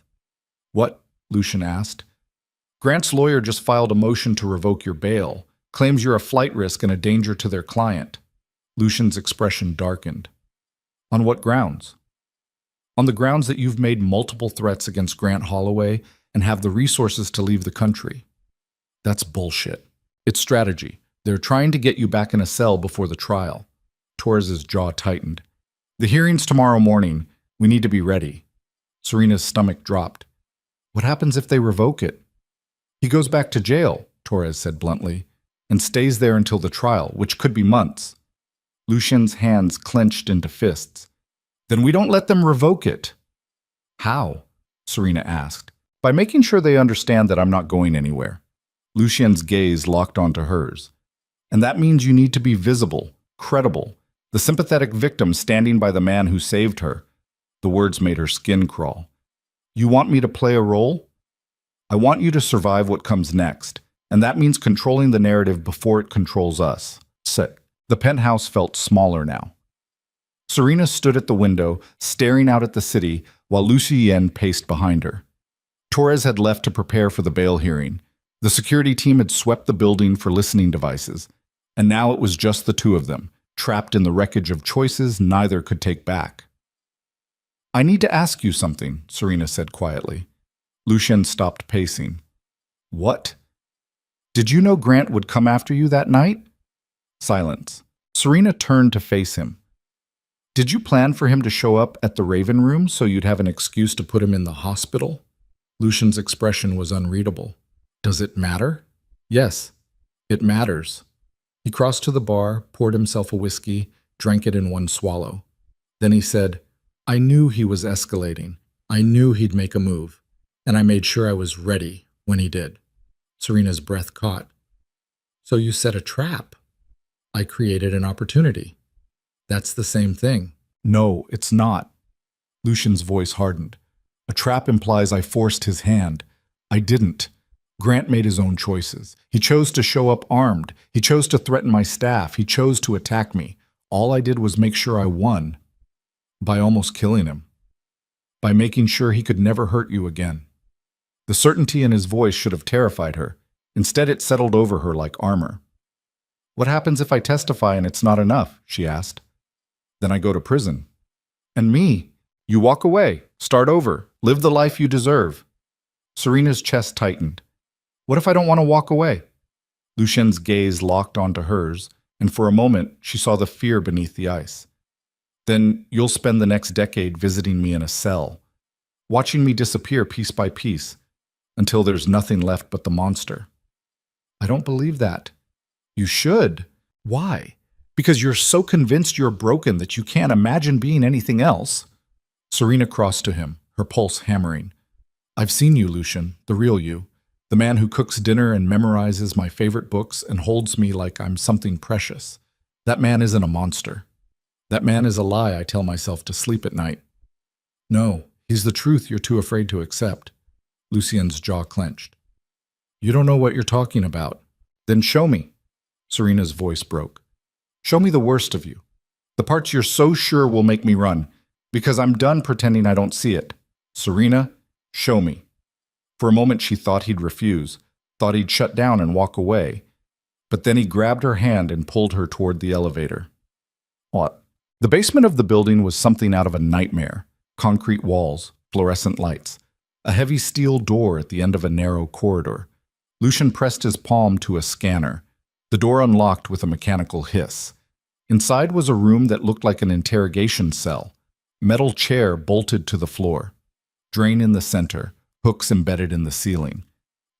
"What?" Lucien asked. "Grant's lawyer just filed a motion to revoke your bail. Claims you're a flight risk and a danger to their client." Lucien's expression darkened. "On what grounds?" "On the grounds that you've made multiple threats against Grant Holloway and have the resources to leave the country." "That's bullshit. It's strategy. They're trying to get you back in a cell before the trial." Torres's jaw tightened. "The hearing's tomorrow morning. We need to be ready." Serena's stomach dropped. "What happens if they revoke it?" "He goes back to jail," Torres said bluntly, "and stays there until the trial, which could be months." Lucien's hands clenched into fists. "Then we don't let them revoke it." "How?" Serena asked. "By making sure they understand that I'm not going anywhere." Lucien's gaze locked onto hers. "And that means you need to be visible, credible, the sympathetic victim standing by the man who saved her." The words made her skin crawl. "You want me to play a role?" "I want you to survive what comes next, and that means controlling the narrative before it controls us." The penthouse felt smaller now. Serena stood at the window, staring out at the city, while Lucien paced behind her. Torres had left to prepare for the bail hearing. The security team had swept the building for listening devices, and now it was just the two of them, trapped in the wreckage of choices neither could take back. "I need to ask you something," Serena said quietly. Lucien stopped pacing. "What?" "Did you know Grant would come after you that night?" Silence. Serena turned to face him. "Did you plan for him to show up at the Raven Room so you'd have an excuse to put him in the hospital?" Lucien's expression was unreadable. "Does it matter?" "Yes, it matters." He crossed to the bar, poured himself a whiskey, drank it in one swallow. Then he said, "I knew he was escalating. I knew he'd make a move, and I made sure I was ready when he did." Serena's breath caught. "So you set a trap?" "I created an opportunity." "That's the same thing." "No, it's not." Lucien's voice hardened. "A trap implies I forced his hand. I didn't. Grant made his own choices. He chose to show up armed. He chose to threaten my staff. He chose to attack me. All I did was make sure I won. By almost killing him. By making sure he could never hurt you again." The certainty in his voice should have terrified her. Instead, it settled over her like armor. What happens if I testify and it's not enough? She asked. Then I go to prison. And me? You walk away, start over, live the life you deserve. Serena's chest tightened. What if I don't want to walk away? Lucien's gaze locked onto hers, and for a moment she saw the fear beneath the ice. Then you'll spend the next decade visiting me in a cell, watching me disappear piece by piece, until there's nothing left but the monster. I don't believe that. You should. Why? Because you're so convinced you're broken that you can't imagine being anything else. Serena crossed to him, her pulse hammering. I've seen you, Lucien, the real you. The man who cooks dinner and memorizes my favorite books and holds me like I'm something precious. That man isn't a monster. That man is a lie I tell myself to sleep at night. No, he's the truth you're too afraid to accept. Lucien's jaw clenched. You don't know what you're talking about. Then show me. Serena's voice broke. Show me the worst of you. The parts you're so sure will make me run, because I'm done pretending I don't see it. Serena, show me. For a moment she thought he'd refuse, thought he'd shut down and walk away. But then he grabbed her hand and pulled her toward the elevator. What? The basement of the building was something out of a nightmare. Concrete walls, fluorescent lights, a heavy steel door at the end of a narrow corridor. Lucien pressed his palm to a scanner. The door unlocked with a mechanical hiss. Inside was a room that looked like an interrogation cell. Metal chair bolted to the floor. Drain in the center, hooks embedded in the ceiling.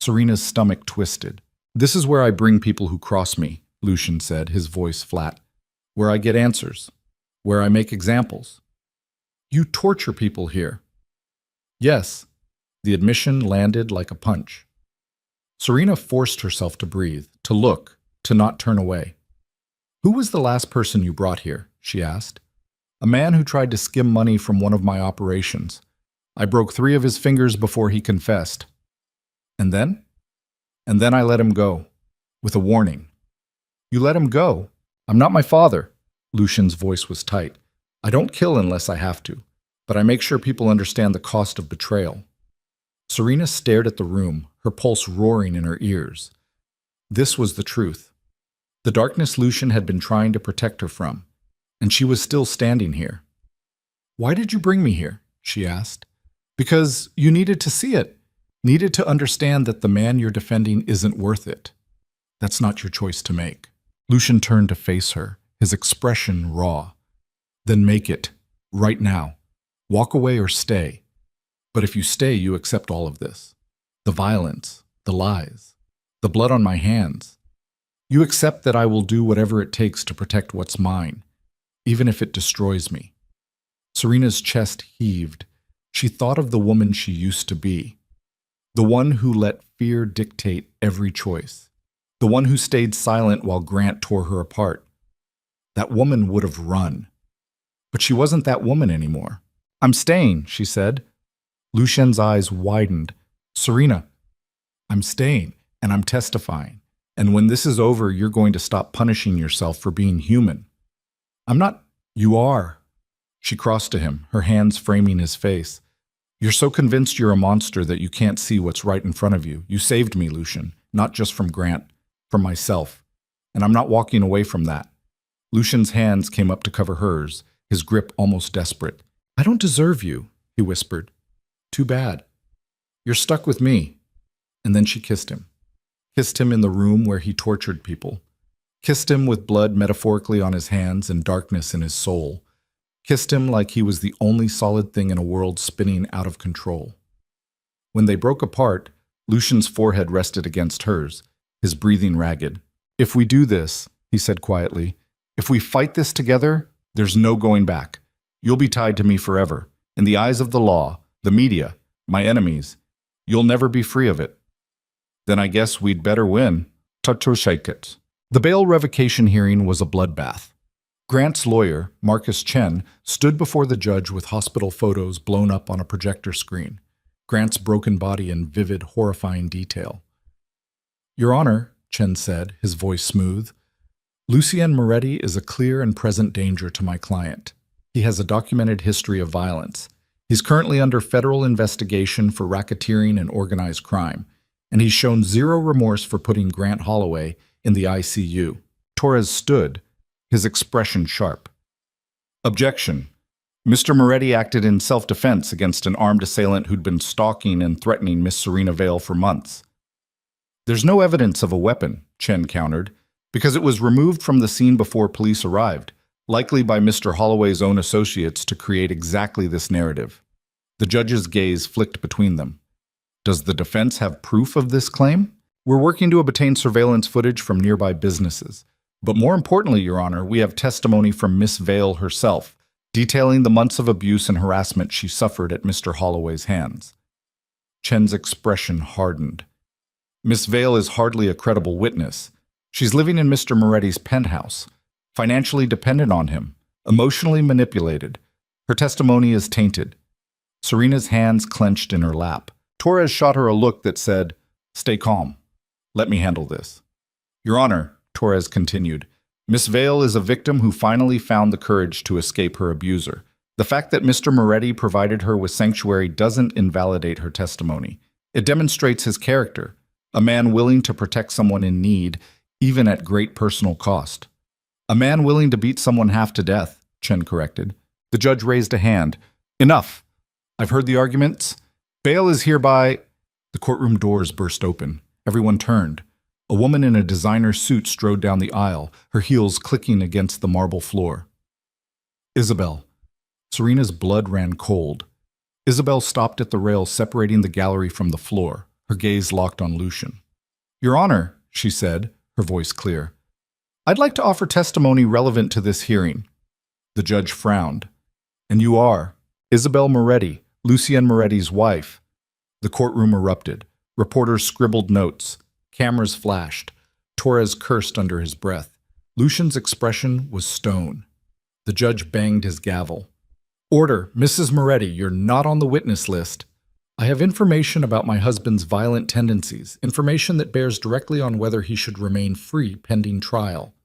Serena's stomach twisted. This is where I bring people who cross me, Lucien said, his voice flat. Where I get answers. Where I make examples. You torture people here. Yes. The admission landed like a punch. Serena forced herself to breathe, to look, to not turn away. Who was the last person you brought here? She asked. A man who tried to skim money from one of my operations. I broke 3 of his fingers before he confessed. And then? And then I let him go, with a warning. You let him go? I'm not my father. Lucien's voice was tight. I don't kill unless I have to, but I make sure people understand the cost of betrayal. Serena stared at the room, her pulse roaring in her ears. This was the truth. The darkness Lucien had been trying to protect her from, and she was still standing here. Why did you bring me here? She asked. Because you needed to see it, needed to understand that the man you're defending isn't worth it. That's not your choice to make. Lucien turned to face her, his expression raw. Then make it, right now. Walk away or stay. But if you stay, you accept all of this. The violence, the lies, the blood on my hands. You accept that I will do whatever it takes to protect what's mine, even if it destroys me. Serena's chest heaved. She thought of the woman she used to be. The one who let fear dictate every choice. The one who stayed silent while Grant tore her apart. That woman would have run. But she wasn't that woman anymore. I'm staying, she said. Lucien's eyes widened. Serena, I'm staying, and I'm testifying. And when this is over, you're going to stop punishing yourself for being human. I'm not. You are. She crossed to him, her hands framing his face. You're so convinced you're a monster that you can't see what's right in front of you. You saved me, Lucien, not just from Grant, from myself. And I'm not walking away from that. Lucien's hands came up to cover hers, his grip almost desperate. I don't deserve you, he whispered. Too bad. You're stuck with me. And then she kissed him. Kissed him in the room where he tortured people. Kissed him with blood metaphorically on his hands and darkness in his soul. Kissed him like he was the only solid thing in a world spinning out of control. When they broke apart, Lucien's forehead rested against hers, his breathing ragged. If we do this, he said quietly, if we fight this together, there's no going back. You'll be tied to me forever. In the eyes of the law, the media, my enemies, you'll never be free of it. Then I guess we'd better win. Shake it. The bail revocation hearing was a bloodbath. Grant's lawyer, Marcus Chen, stood before the judge with hospital photos blown up on a projector screen. Grant's broken body in vivid, horrifying detail. Your Honor, Chen said, his voice smooth, Lucien Moretti is a clear and present danger to my client. He has a documented history of violence. He's currently under federal investigation for racketeering and organized crime, and he's shown zero remorse for putting Grant Holloway in the ICU. Torres stood, his expression sharp. Objection. Mr. Moretti acted in self-defense against an armed assailant who'd been stalking and threatening Miss Serena Vale for months. There's no evidence of a weapon, Chen countered, because it was removed from the scene before police arrived, likely by Mr. Holloway's own associates to create exactly this narrative. The judge's gaze flicked between them. Does the defense have proof of this claim? We're working to obtain surveillance footage from nearby businesses. But more importantly, Your Honor, we have testimony from Miss Vale herself, detailing the months of abuse and harassment she suffered at Mr. Holloway's hands. Chen's expression hardened. Miss Vale is hardly a credible witness. She's living in Mr. Moretti's penthouse, financially dependent on him, emotionally manipulated. Her testimony is tainted. Serena's hands clenched in her lap. Torres shot her a look that said, "Stay calm. Let me handle this." Your Honor, Torres continued, Miss Vale is a victim who finally found the courage to escape her abuser. The fact that Mr. Moretti provided her with sanctuary doesn't invalidate her testimony. It demonstrates his character, a man willing to protect someone in need, even at great personal cost. A man willing to beat someone half to death, Chen corrected. The judge raised a hand. Enough. I've heard the arguments. Bail is hereby... The courtroom doors burst open. Everyone turned. A woman in a designer suit strode down the aisle, her heels clicking against the marble floor. Isabel. Serena's blood ran cold. Isabel stopped at the rail separating the gallery from the floor, her gaze locked on Lucian. Your Honor, she said, her voice clear, I'd like to offer testimony relevant to this hearing. The judge frowned. And you are Isabel Moretti, Lucien Moretti's wife. The courtroom erupted. Reporters scribbled notes. Cameras flashed. Torres cursed under his breath. Lucian's expression was stone. The judge banged his gavel. Order, Mrs. Moretti, you're not on the witness list. I have information about my husband's violent tendencies, information that bears directly on whether he should remain free pending trial.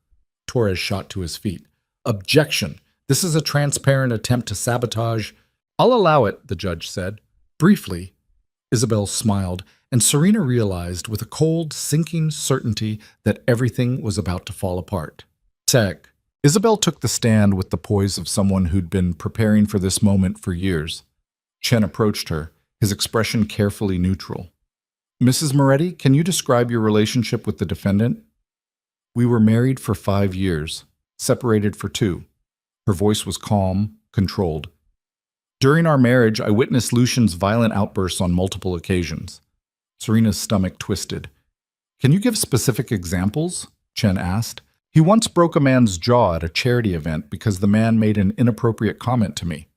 Torres shot to his feet. Objection. This is a transparent attempt to sabotage. I'll allow it, the judge said. Briefly, Isabel smiled, and Serena realized with a cold, sinking certainty that everything was about to fall apart. Tech. Isabel took the stand with the poise of someone who'd been preparing for this moment for years. Chen approached her, his expression carefully neutral. Mrs. Moretti, can you describe your relationship with the defendant? We were married for 5 years, separated for 2. Her voice was calm, controlled. During our marriage, I witnessed Lucian's violent outbursts on multiple occasions. Serena's stomach twisted. Can you give specific examples? Chen asked. He once broke a man's jaw at a charity event because the man made an inappropriate comment to me.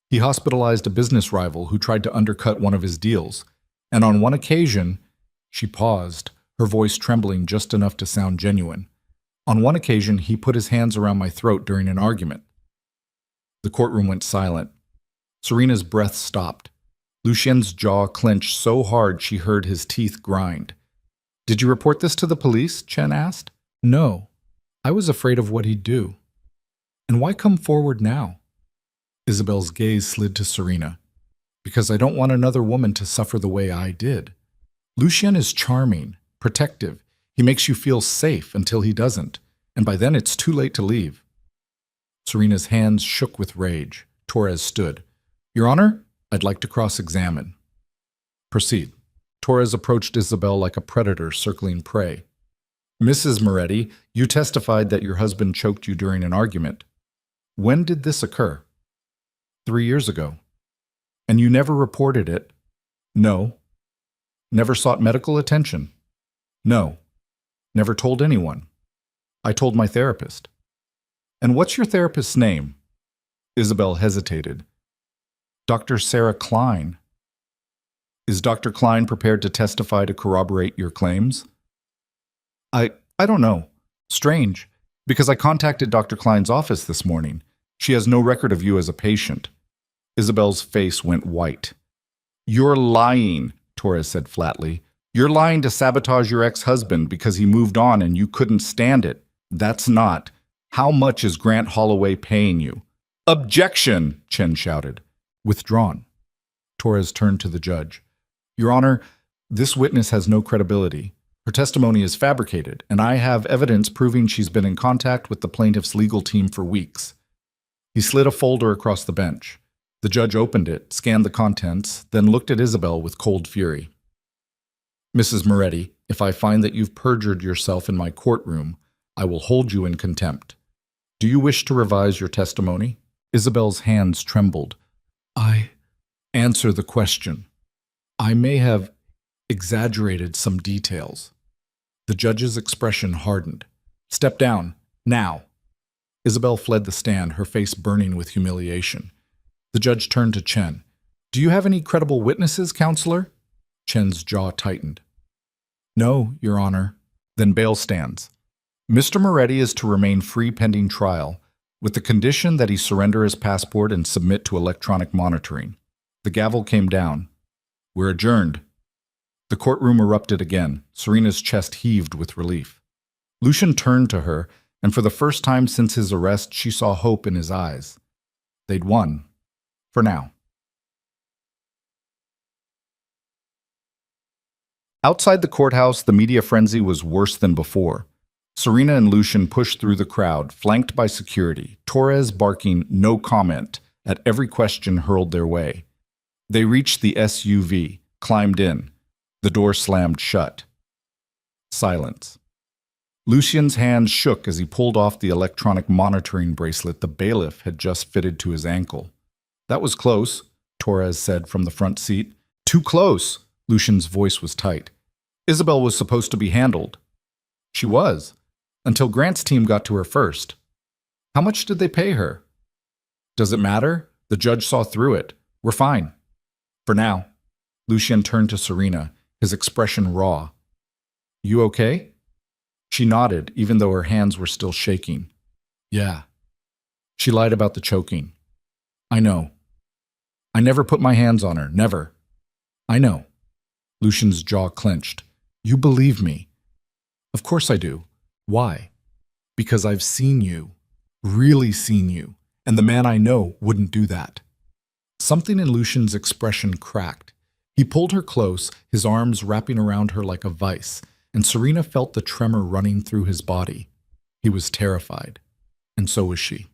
He hospitalized a business rival who tried to undercut one of his deals. And on one occasion, she paused, her voice trembling just enough to sound genuine. On one occasion, he put his hands around my throat during an argument. The courtroom went silent. Serena's breath stopped. Lucien's jaw clenched so hard she heard his teeth grind. Did you report this to the police? Chen asked. No. I was afraid of what he'd do. And why come forward now? Isabel's gaze slid to Serena. Because I don't want another woman to suffer the way I did. Lucien is charming, protective. He makes you feel safe until he doesn't, and by then it's too late to leave. Serena's hands shook with rage. Torres stood. Your Honor, I'd like to cross-examine. Proceed. Torres approached Isabel like a predator circling prey. Mrs. Moretti, you testified that your husband choked you during an argument. When did this occur? 3 years ago. And you never reported it? No. Never sought medical attention? No. Never told anyone? I told my therapist. And what's your therapist's name? Isabel hesitated. Dr. Sarah Klein. Is Dr. Klein prepared to testify to corroborate your claims? I don't know. Strange, because I contacted Dr. Klein's office this morning. She has no record of you as a patient. Isabel's face went white. You're lying, Torres said flatly. You're lying to sabotage your ex-husband because he moved on and you couldn't stand it. That's not. How much is Grant Holloway paying you? Objection, Chen shouted. Withdrawn. Torres turned to the judge. Your Honor, this witness has no credibility. Her testimony is fabricated, and I have evidence proving she's been in contact with the plaintiff's legal team for weeks. He slid a folder across the bench. The judge opened it, scanned the contents, then looked at Isabel with cold fury. Mrs. Moretti, if I find that you've perjured yourself in my courtroom, I will hold you in contempt. Do you wish to revise your testimony? Isabel's hands trembled. Answer the question. I may have exaggerated some details. The judge's expression hardened. Step down, now. Isabel fled the stand, her face burning with humiliation. The judge turned to Chen. Do you have any credible witnesses, counselor? Chen's jaw tightened. No, Your Honor. Then bail stands. Mr. Moretti is to remain free pending trial, with the condition that he surrender his passport and submit to electronic monitoring. The gavel came down. We're adjourned. The courtroom erupted again. Serena's chest heaved with relief. Lucian turned to her, and for the first time since his arrest, she saw hope in his eyes. They'd won. For now. Outside the courthouse, the media frenzy was worse than before. Serena and Lucian pushed through the crowd, flanked by security, Torres barking no comment at every question hurled their way. They reached the SUV, climbed in. The door slammed shut. Silence. Lucian's hands shook as he pulled off the electronic monitoring bracelet the bailiff had just fitted to his ankle. That was close, Torres said from the front seat. Too close, Lucian's voice was tight. Isabel was supposed to be handled. She was, until Grant's team got to her first. How much did they pay her? Does it matter? The judge saw through it. We're fine. For now. Lucian turned to Serena, his expression raw. You okay? She nodded, even though her hands were still shaking. Yeah. She lied about the choking. I know. I never put my hands on her, never. I know. Lucian's jaw clenched. You believe me. Of course I do. Why? Because I've seen you. Really seen you. And the man I know wouldn't do that. Something in Lucian's expression cracked. He pulled her close, his arms wrapping around her like a vice, and Serena felt the tremor running through his body. He was terrified, and so was she.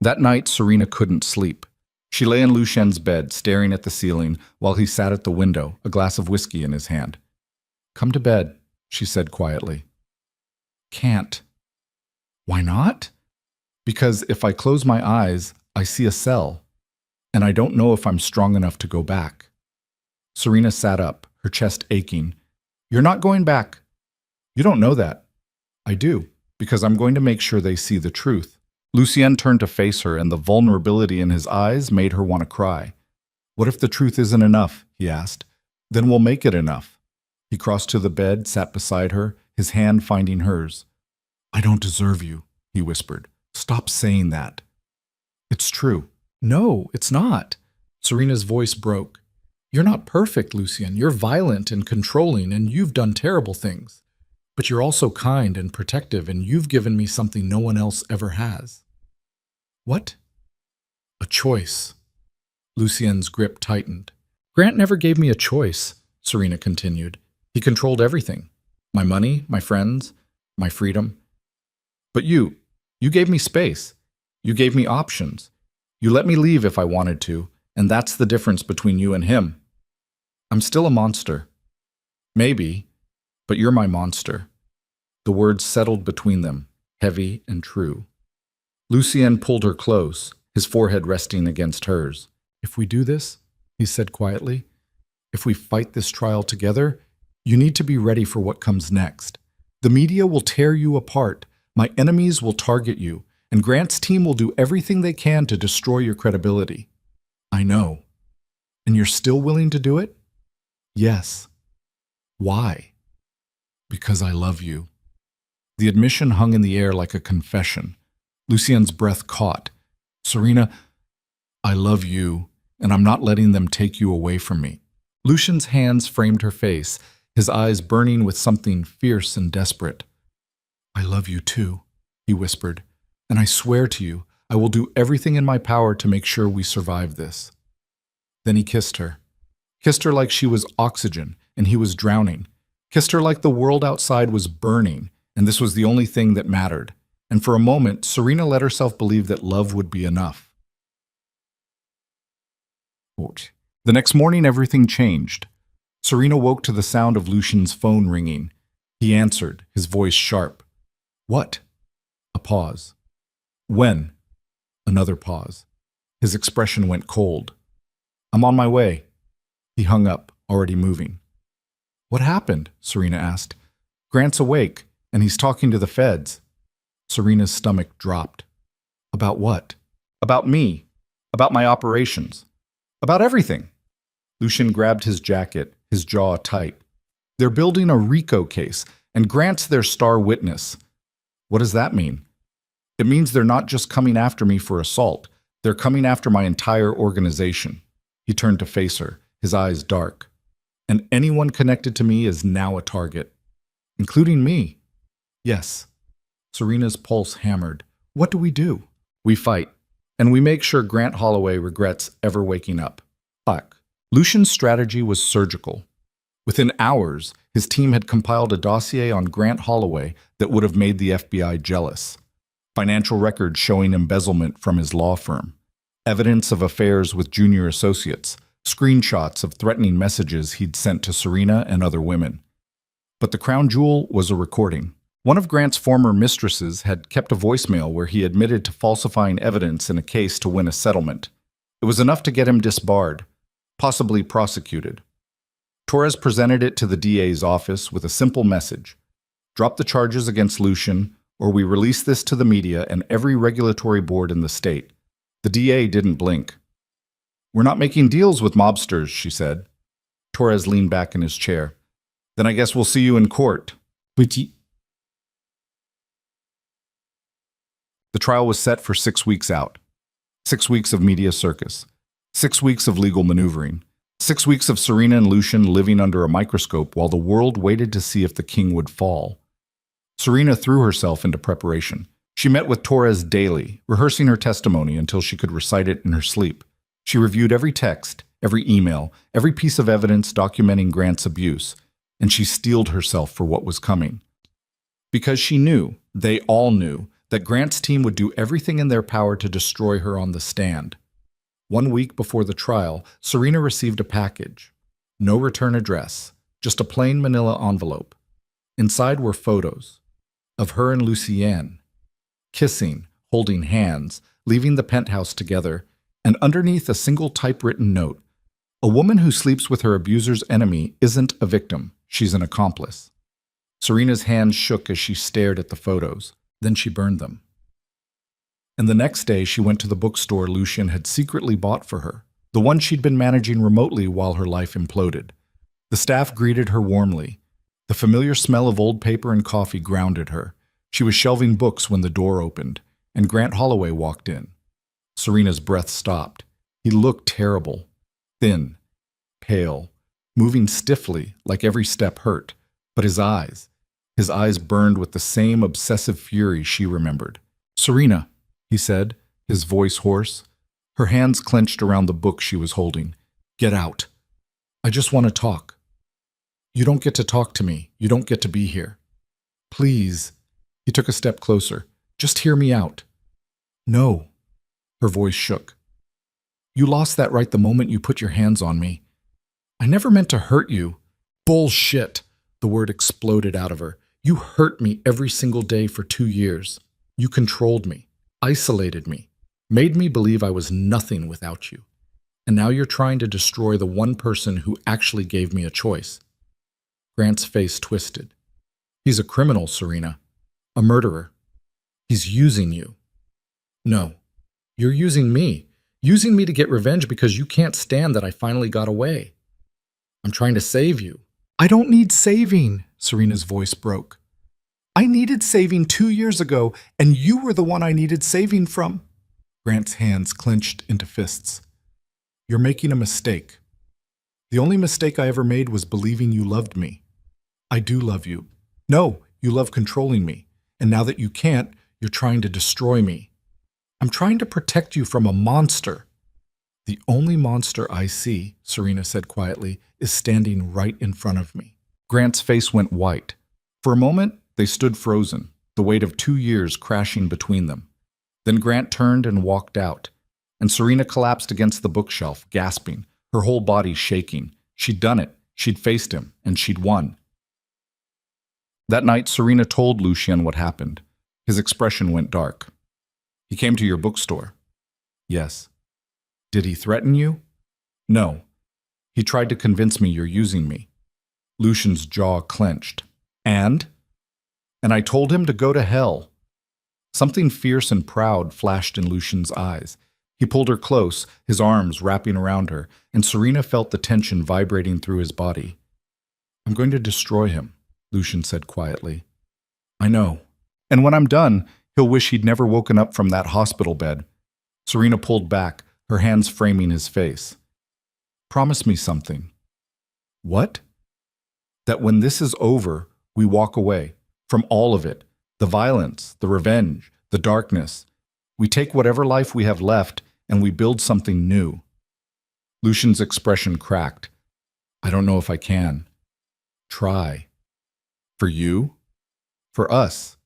That night, Serena couldn't sleep. She lay in Lucian's bed, staring at the ceiling, while he sat at the window, a glass of whiskey in his hand. Come to bed, she said quietly. Can't. Why not? Because if I close my eyes, I see a cell, and I don't know if I'm strong enough to go back. Serena sat up, her chest aching. You're not going back. You don't know that. I do, because I'm going to make sure they see the truth. Lucien turned to face her, and the vulnerability in his eyes made her want to cry. What if the truth isn't enough? He asked. Then we'll make it enough. He crossed to the bed, sat beside her, his hand finding hers. I don't deserve you, he whispered. Stop saying that. It's true. No, it's not. Serena's voice broke. You're not perfect, Lucien. You're violent and controlling, and you've done terrible things. But you're also kind and protective, and you've given me something no one else ever has. What? A choice. Lucien's grip tightened. Grant never gave me a choice, Serena continued. He controlled everything. My money, my friends, my freedom. But you gave me space. You gave me options. You let me leave if I wanted to, and that's the difference between you and him. I'm still a monster. Maybe, but you're my monster. The words settled between them, heavy and true. Lucien pulled her close, his forehead resting against hers. If we do this, he said quietly, if we fight this trial together, you need to be ready for what comes next. The media will tear you apart. My enemies will target you, and Grant's team will do everything they can to destroy your credibility. I know. And you're still willing to do it? Yes. Why? Because I love you. The admission hung in the air like a confession. Lucien's breath caught. Serena, I love you, and I'm not letting them take you away from me. Lucian's hands framed her face, his eyes burning with something fierce and desperate. I love you too, he whispered, and I swear to you, I will do everything in my power to make sure we survive this. Then he kissed her. Kissed her like she was oxygen and he was drowning. Kissed her like the world outside was burning and this was the only thing that mattered. And for a moment, Serena let herself believe that love would be enough. Quote. The next morning, everything changed. Serena woke to the sound of Lucian's phone ringing. He answered, his voice sharp. What? A pause. When? Another pause. His expression went cold. I'm on my way. He hung up, already moving. What happened? Serena asked. Grant's awake, and he's talking to the feds. Serena's stomach dropped. About what? About me. About my operations. About everything. Lucian grabbed his jacket, his jaw tight. They're building a RICO case, and Grant's their star witness. What does that mean? It means they're not just coming after me for assault. They're coming after my entire organization. He turned to face her, his eyes dark. And anyone connected to me is now a target. Including me. Yes. Serena's pulse hammered. What do we do? We fight. And we make sure Grant Holloway regrets ever waking up. Fuck. Lucian's strategy was surgical. Within hours, his team had compiled a dossier on Grant Holloway that would have made the FBI jealous. Financial records showing embezzlement from his law firm. Evidence of affairs with junior associates. Screenshots of threatening messages he'd sent to Serena and other women. But the crown jewel was a recording. One of Grant's former mistresses had kept a voicemail where he admitted to falsifying evidence in a case to win a settlement. It was enough to get him disbarred, possibly prosecuted. Torres presented it to the DA's office with a simple message. Drop the charges against Lucian, or we release this to the media and every regulatory board in the state. The DA didn't blink. We're not making deals with mobsters, she said. Torres leaned back in his chair. Then I guess we'll see you in court. The trial was set for 6 weeks out. 6 weeks of media circus. 6 weeks of legal maneuvering. 6 weeks of Serena and Lucian living under a microscope while the world waited to see if the king would fall. Serena threw herself into preparation. She met with Torres daily, rehearsing her testimony until she could recite it in her sleep. She reviewed every text, every email, every piece of evidence documenting Grant's abuse, and she steeled herself for what was coming. Because she knew, they all knew, that Grant's team would do everything in their power to destroy her on the stand. 1 week before the trial, Serena received a package. No return address, just a plain manila envelope. Inside were photos of her and Lucienne, kissing, holding hands, leaving the penthouse together, and underneath a single typewritten note. A woman who sleeps with her abuser's enemy isn't a victim, she's an accomplice. Serena's hands shook as she stared at the photos. Then she burned them. And the next day, she went to the bookstore Lucian had secretly bought for her, the one she'd been managing remotely while her life imploded. The staff greeted her warmly. The familiar smell of old paper and coffee grounded her. She was shelving books when the door opened, and Grant Holloway walked in. Serena's breath stopped. He looked terrible, thin, pale, moving stiffly like every step hurt, but his eyes burned with the same obsessive fury she remembered. Serena, he said, his voice hoarse. Her hands clenched around the book she was holding. Get out. I just want to talk. You don't get to talk to me. You don't get to be here. Please. He took a step closer. Just hear me out. No. Her voice shook. You lost that right the moment you put your hands on me. I never meant to hurt you. Bullshit. The word exploded out of her. You hurt me every single day for 2 years. You controlled me, isolated me, made me believe I was nothing without you. And now you're trying to destroy the one person who actually gave me a choice. Grant's face twisted. He's a criminal, Serena. A murderer. He's using you. No, you're using me. Using me to get revenge because you can't stand that I finally got away. I'm trying to save you. I don't need saving, Serena's voice broke. I needed saving 2 years ago, and you were the one I needed saving from. Grant's hands clenched into fists. You're making a mistake. The only mistake I ever made was believing you loved me. I do love you. No, you love controlling me. And now that you can't, you're trying to destroy me. I'm trying to protect you from a monster. The only monster I see, Serena said quietly, is standing right in front of me. Grant's face went white. For a moment, they stood frozen, the weight of 2 years crashing between them. Then Grant turned and walked out, and Serena collapsed against the bookshelf, gasping, her whole body shaking. She'd done it. She'd faced him, and she'd won. That night, Serena told Lucien what happened. His expression went dark. He came to your bookstore. Yes. Did he threaten you? No. He tried to convince me you're using me. Lucien's jaw clenched. And I told him to go to hell. Something fierce and proud flashed in Lucien's eyes. He pulled her close, his arms wrapping around her, and Serena felt the tension vibrating through his body. I'm going to destroy him, Lucien said quietly. I know. And when I'm done, he'll wish he'd never woken up from that hospital bed. Serena pulled back, her hands framing his face. Promise me something. What? That when this is over, we walk away from all of it, the violence, the revenge, the darkness. We take whatever life we have left and we build something new. Lucien's expression cracked. I don't know if I can. Try. For you? For us.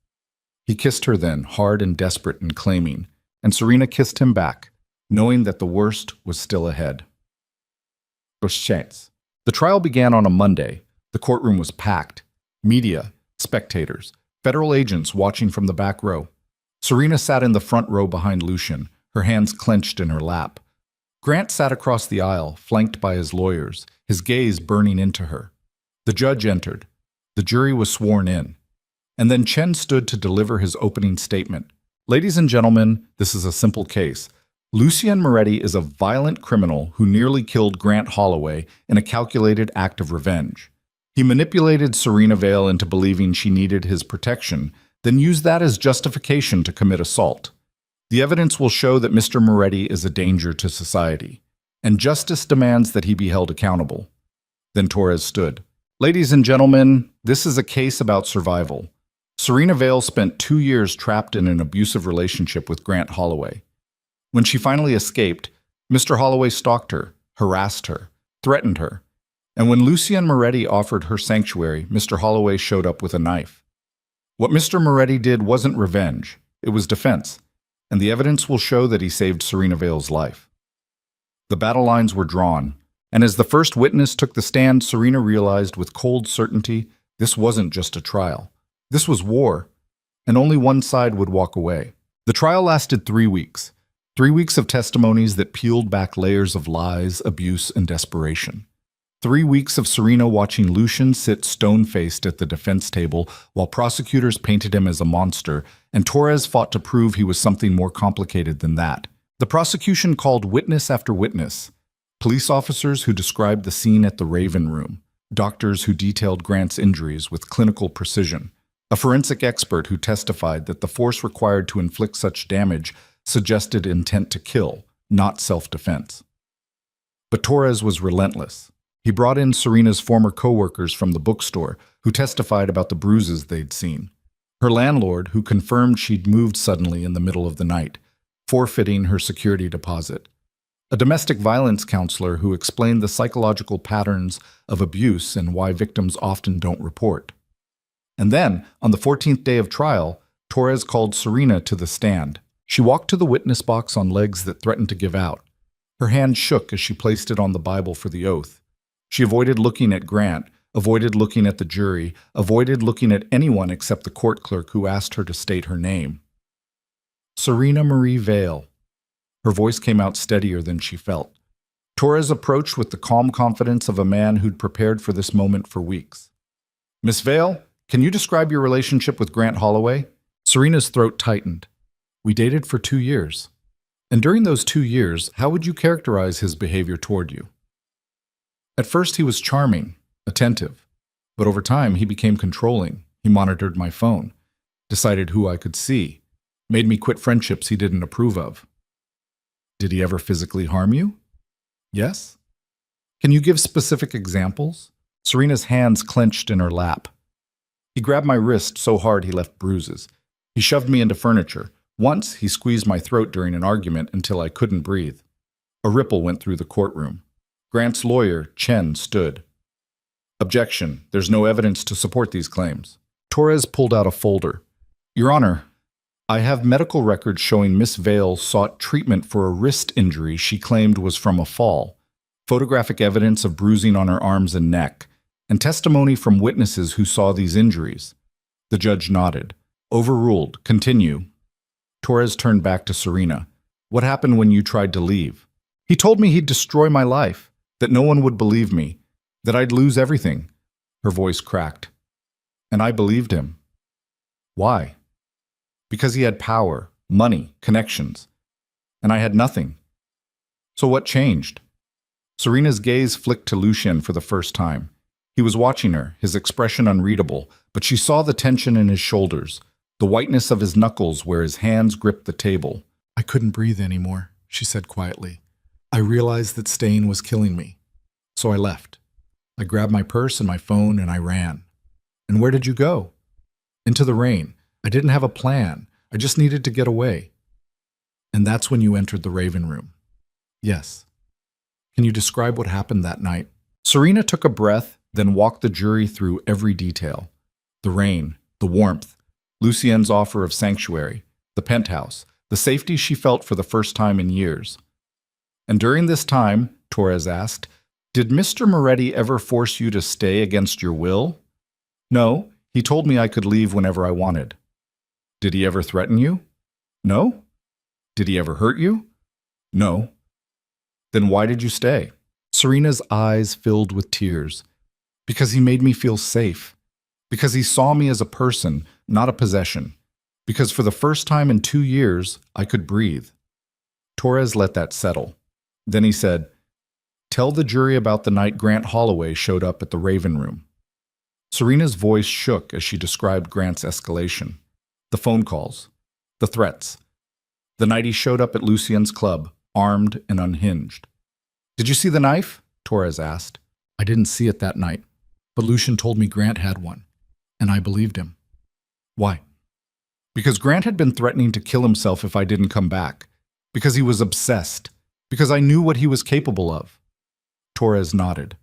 He kissed her then, hard and desperate and claiming, and Serena kissed him back, knowing that the worst was still ahead. The trial began on a Monday. The courtroom was packed. Media, spectators, federal agents watching from the back row. Serena sat in the front row behind Lucien, her hands clenched in her lap. Grant sat across the aisle, flanked by his lawyers, his gaze burning into her. The judge entered. The jury was sworn in. And then Chen stood to deliver his opening statement. Ladies and gentlemen, this is a simple case. Lucien Moretti is a violent criminal who nearly killed Grant Holloway in a calculated act of revenge. He manipulated Serena Vale into believing she needed his protection, then used that as justification to commit assault. The evidence will show that Mr. Moretti is a danger to society, and justice demands that he be held accountable. Then Torres stood. Ladies and gentlemen, this is a case about survival. Serena Vale spent 2 years trapped in an abusive relationship with Grant Holloway. When she finally escaped, Mr. Holloway stalked her, harassed her, threatened her. And when Lucien Moretti offered her sanctuary, Mr. Holloway showed up with a knife. What Mr. Moretti did wasn't revenge, it was defense, and the evidence will show that he saved Serena Vale's life. The battle lines were drawn, and as the first witness took the stand, Serena realized with cold certainty this wasn't just a trial. This was war, and only one side would walk away. The trial lasted 3 weeks. 3 weeks of testimonies that peeled back layers of lies, abuse, and desperation. 3 weeks of Serena watching Lucien sit stone-faced at the defense table while prosecutors painted him as a monster, and Torres fought to prove he was something more complicated than that. The prosecution called witness after witness. Police officers who described the scene at the Raven Room. Doctors who detailed Grant's injuries with clinical precision. A forensic expert who testified that the force required to inflict such damage suggested intent to kill, not self-defense. But Torres was relentless. He brought in Serena's former co-workers from the bookstore who testified about the bruises they'd seen. Her landlord who confirmed she'd moved suddenly in the middle of the night, forfeiting her security deposit. A domestic violence counselor who explained the psychological patterns of abuse and why victims often don't report. And then, on the 14th day of trial, Torres called Serena to the stand. She walked to the witness box on legs that threatened to give out. Her hand shook as she placed it on the Bible for the oath. She avoided looking at Grant, avoided looking at the jury, avoided looking at anyone except the court clerk who asked her to state her name. Serena Marie Vale. Her voice came out steadier than she felt. Torres approached with the calm confidence of a man who'd prepared for this moment for weeks. Miss Vale, can you describe your relationship with Grant Holloway? Serena's throat tightened. We dated for 2 years. And during those 2 years, how would you characterize his behavior toward you? At first, he was charming, attentive. But over time, he became controlling. He monitored my phone, decided who I could see, made me quit friendships he didn't approve of. Did he ever physically harm you? Yes. Can you give specific examples? Serena's hands clenched in her lap. He grabbed my wrist so hard he left bruises. He shoved me into furniture. Once, he squeezed my throat during an argument until I couldn't breathe. A ripple went through the courtroom. Grant's lawyer, Chen, stood. Objection. There's no evidence to support these claims. Torres pulled out a folder. Your Honor, I have medical records showing Miss Vale sought treatment for a wrist injury she claimed was from a fall, photographic evidence of bruising on her arms and neck, and testimony from witnesses who saw these injuries. The judge nodded. Overruled. Continue. Torres turned back to Serena. What happened when you tried to leave? He told me he'd destroy my life, that no one would believe me, that I'd lose everything. Her voice cracked. And I believed him. Why? Because he had power, money, connections. And I had nothing. So what changed? Serena's gaze flicked to Lucien for the first time. He was watching her, his expression unreadable, but she saw the tension in his shoulders, the whiteness of his knuckles where his hands gripped the table. I couldn't breathe anymore, she said quietly. I realized that staying was killing me. So I left. I grabbed my purse and my phone and I ran. And where did you go? Into the rain. I didn't have a plan. I just needed to get away. And that's when you entered the Raven Room. Yes. Can you describe what happened that night? Serena took a breath, then walked the jury through every detail. The rain, the warmth, Lucien's offer of sanctuary, the penthouse, the safety she felt for the first time in years. And during this time, Torres asked, did Mr. Moretti ever force you to stay against your will? No, he told me I could leave whenever I wanted. Did he ever threaten you? No. Did he ever hurt you? No. Then why did you stay? Serena's eyes filled with tears. Because he made me feel safe. Because he saw me as a person, not a possession. Because for the first time in 2 years, I could breathe. Torres let that settle. Then he said, tell the jury about the night Grant Holloway showed up at the Raven Room. Serena's voice shook as she described Grant's escalation. The phone calls. The threats. The night he showed up at Lucien's club, armed and unhinged. Did you see the knife? Torres asked. I didn't see it that night, but Lucien told me Grant had one, and I believed him. Why? Because Grant had been threatening to kill himself if I didn't come back. Because he was obsessed. Because I knew what he was capable of. Torres nodded.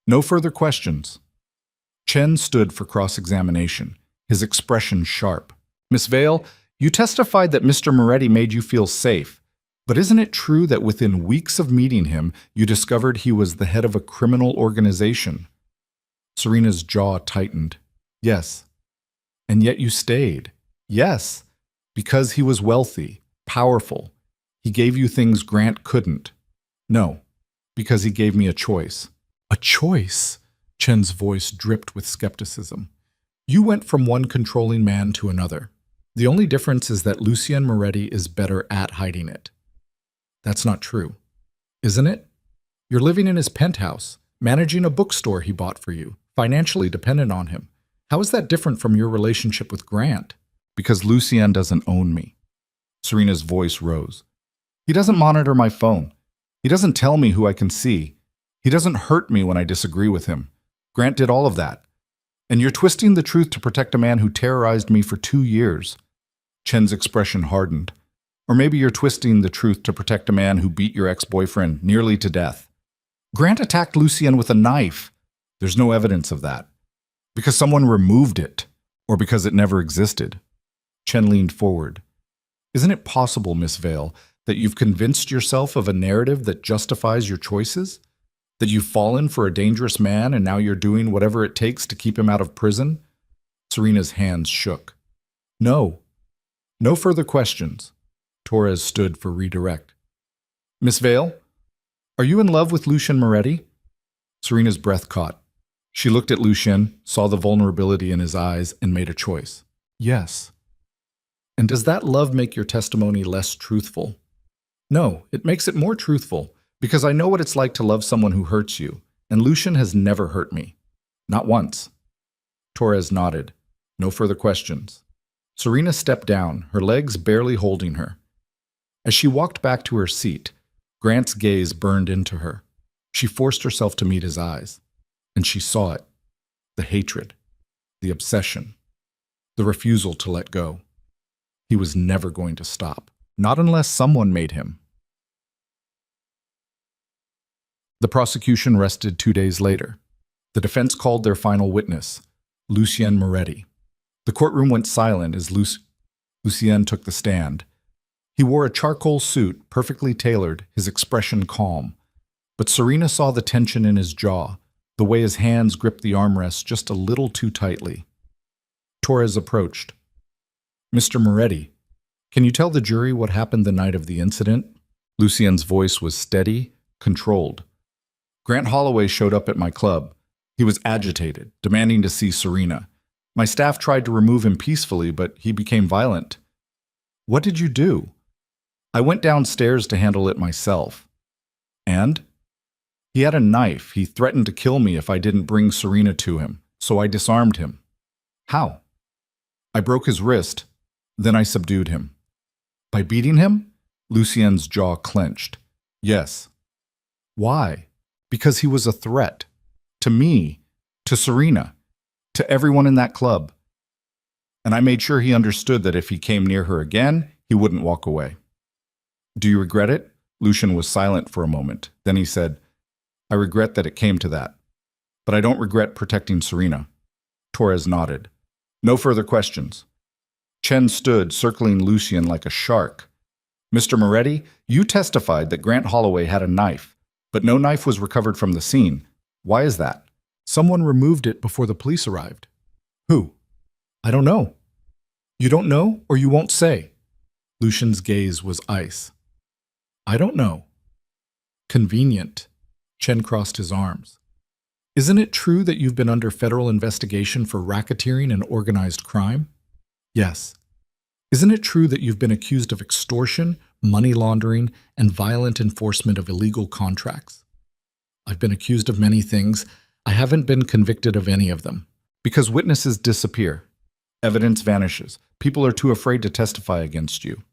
No further questions. Chen stood for cross-examination, his expression sharp. Miss Vale, you testified that Mr. Moretti made you feel safe, but isn't it true that within weeks of meeting him, you discovered he was the head of a criminal organization? Serena's jaw tightened. Yes. And yet you stayed. Yes. Because he was wealthy, powerful. He gave you things Grant couldn't. No. Because he gave me a choice. A choice? Chen's voice dripped with skepticism. You went from one controlling man to another. The only difference is that Lucien Moretti is better at hiding it. That's not true. Isn't it? You're living in his penthouse, managing a bookstore he bought for you, financially dependent on him. How is that different from your relationship with Grant? Because Lucien doesn't own me. Serena's voice rose. He doesn't monitor my phone. He doesn't tell me who I can see. He doesn't hurt me when I disagree with him. Grant did all of that. And you're twisting the truth to protect a man who terrorized me for 2 years. Chen's expression hardened. Or maybe you're twisting the truth to protect a man who beat your ex-boyfriend nearly to death. Grant attacked Lucien with a knife. There's no evidence of that. Because someone removed it, or because it never existed. Chen leaned forward. Isn't it possible, Miss Vale, that you've convinced yourself of a narrative that justifies your choices? That you've fallen for a dangerous man and now you're doing whatever it takes to keep him out of prison? Serena's hands shook. No. No further questions. Torres stood for redirect. Miss Vale, are you in love with Lucien Moretti? Serena's breath caught. She looked at Lucien, saw the vulnerability in his eyes, and made a choice. Yes. And does that love make your testimony less truthful? No, it makes it more truthful, because I know what it's like to love someone who hurts you, and Lucien has never hurt me. Not once. Torres nodded. No further questions. Serena stepped down, her legs barely holding her. As she walked back to her seat, Grant's gaze burned into her. She forced herself to meet his eyes. And she saw it. The hatred. The obsession. The refusal to let go. He was never going to stop. Not unless someone made him. The prosecution rested 2 days later. The defense called their final witness, Lucien Moretti. The courtroom went silent as Lucien took the stand. He wore a charcoal suit, perfectly tailored, his expression calm. But Serena saw the tension in his jaw, the way his hands gripped the armrest just a little too tightly. Torres approached. "Mr. Moretti, can you tell the jury what happened the night of the incident?" Lucien's voice was steady, controlled. "Grant Holloway showed up at my club. He was agitated, demanding to see Serena. My staff tried to remove him peacefully, but he became violent." "What did you do?" "I went downstairs to handle it myself." "And?" "He had a knife. He threatened to kill me if I didn't bring Serena to him, so I disarmed him." "How?" "I broke his wrist. Then I subdued him." "By beating him?" Lucien's jaw clenched. "Yes." "Why?" "Because he was a threat. To me, to Serena, to everyone in that club. And I made sure he understood that if he came near her again, he wouldn't walk away." "Do you regret it?" Lucien was silent for a moment. Then he said, "I regret that it came to that. But I don't regret protecting Serena." Torres nodded. No further questions. Chen stood, circling Lucien like a shark. "Mr. Moretti, you testified that Grant Holloway had a knife, but no knife was recovered from the scene. Why is that?" "Someone removed it before the police arrived." "Who?" "I don't know." "You don't know, or you won't say?" Lucien's gaze was ice. "I don't know." "Convenient." Chen crossed his arms. "Isn't it true that you've been under federal investigation for racketeering and organized crime?" "Yes." "Isn't it true that you've been accused of extortion, money laundering, and violent enforcement of illegal contracts?" "I've been accused of many things. I haven't been convicted of any of them." "Because witnesses disappear. Evidence vanishes. People are too afraid to testify against you."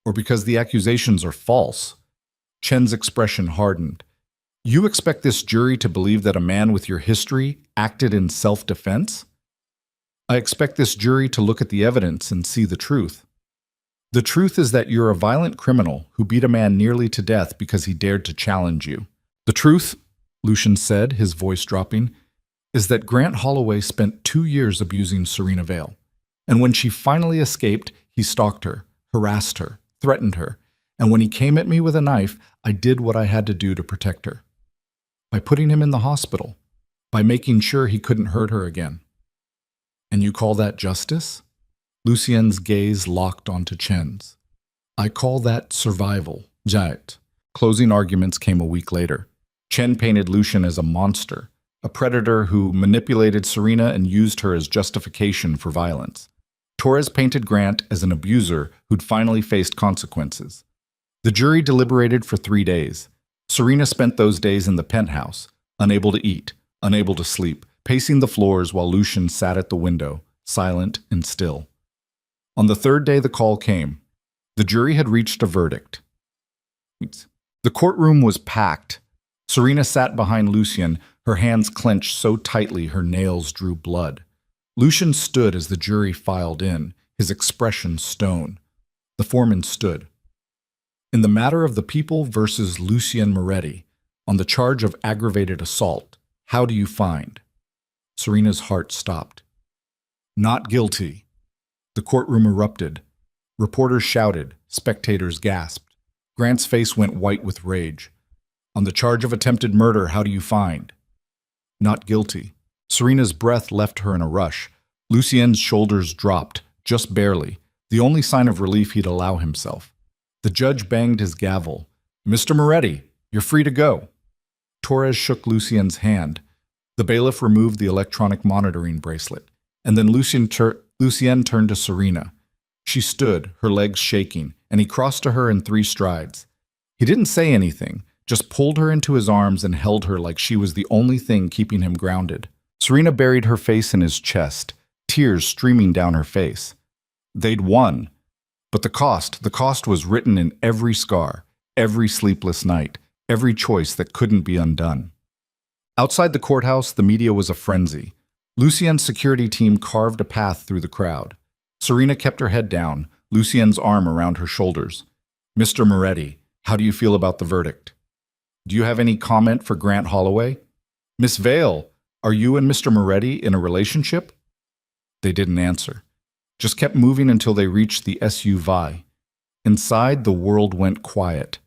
"Or because the accusations are false." Chen's expression hardened. "You expect this jury to believe that a man with your history acted in self-defense?" "I expect this jury to look at the evidence and see the truth. The truth is that you're a violent criminal who beat a man nearly to death because he dared to challenge you. The truth," Lucien said, his voice dropping, "is that Grant Holloway spent 2 years abusing Serena Vale. And when she finally escaped, he stalked her, harassed her, threatened her. And when he came at me with a knife, I did what I had to do to protect her. By putting him in the hospital, by making sure he couldn't hurt her again." "And you call that justice?" Lucien's gaze locked onto Chen's. "I call that survival, Jait." Closing arguments came a week later. Chen painted Lucien as a monster, a predator who manipulated Serena and used her as justification for violence. Torres painted Grant as an abuser who'd finally faced consequences. The jury deliberated for 3 days. Serena spent those days in the penthouse, unable to eat, unable to sleep, pacing the floors while Lucien sat at the window, silent and still. On the 3rd day the call came. The jury had reached a verdict. The courtroom was packed. Serena sat behind Lucien, her hands clenched so tightly her nails drew blood. Lucien stood as the jury filed in, his expression stone. The foreman stood. "In the matter of the people versus Lucien Moretti, on the charge of aggravated assault, how do you find?" Serena's heart stopped. "Not guilty." The courtroom erupted. Reporters shouted, spectators gasped. Grant's face went white with rage. "On the charge of attempted murder, how do you find?" "Not guilty." Serena's breath left her in a rush. Lucien's shoulders dropped, just barely, the only sign of relief he'd allow himself. The judge banged his gavel. "Mr. Moretti, you're free to go." Torres shook Lucien's hand. The bailiff removed the electronic monitoring bracelet, and then Lucien turned to Serena. She stood, her legs shaking, and he crossed to her in 3 strides. He didn't say anything, just pulled her into his arms and held her like she was the only thing keeping him grounded. Serena buried her face in his chest, tears streaming down her face. They'd won. But the cost was written in every scar, every sleepless night, every choice that couldn't be undone. Outside the courthouse, the media was a frenzy. Lucien's security team carved a path through the crowd. Serena kept her head down, Lucien's arm around her shoulders. "Mr. Moretti, how do you feel about the verdict?" Do you have any comment for Grant Holloway? Miss Vale, are you and Mr. Moretti in a relationship? They didn't answer. Just kept moving until they reached the SUV. Inside, the world went quiet.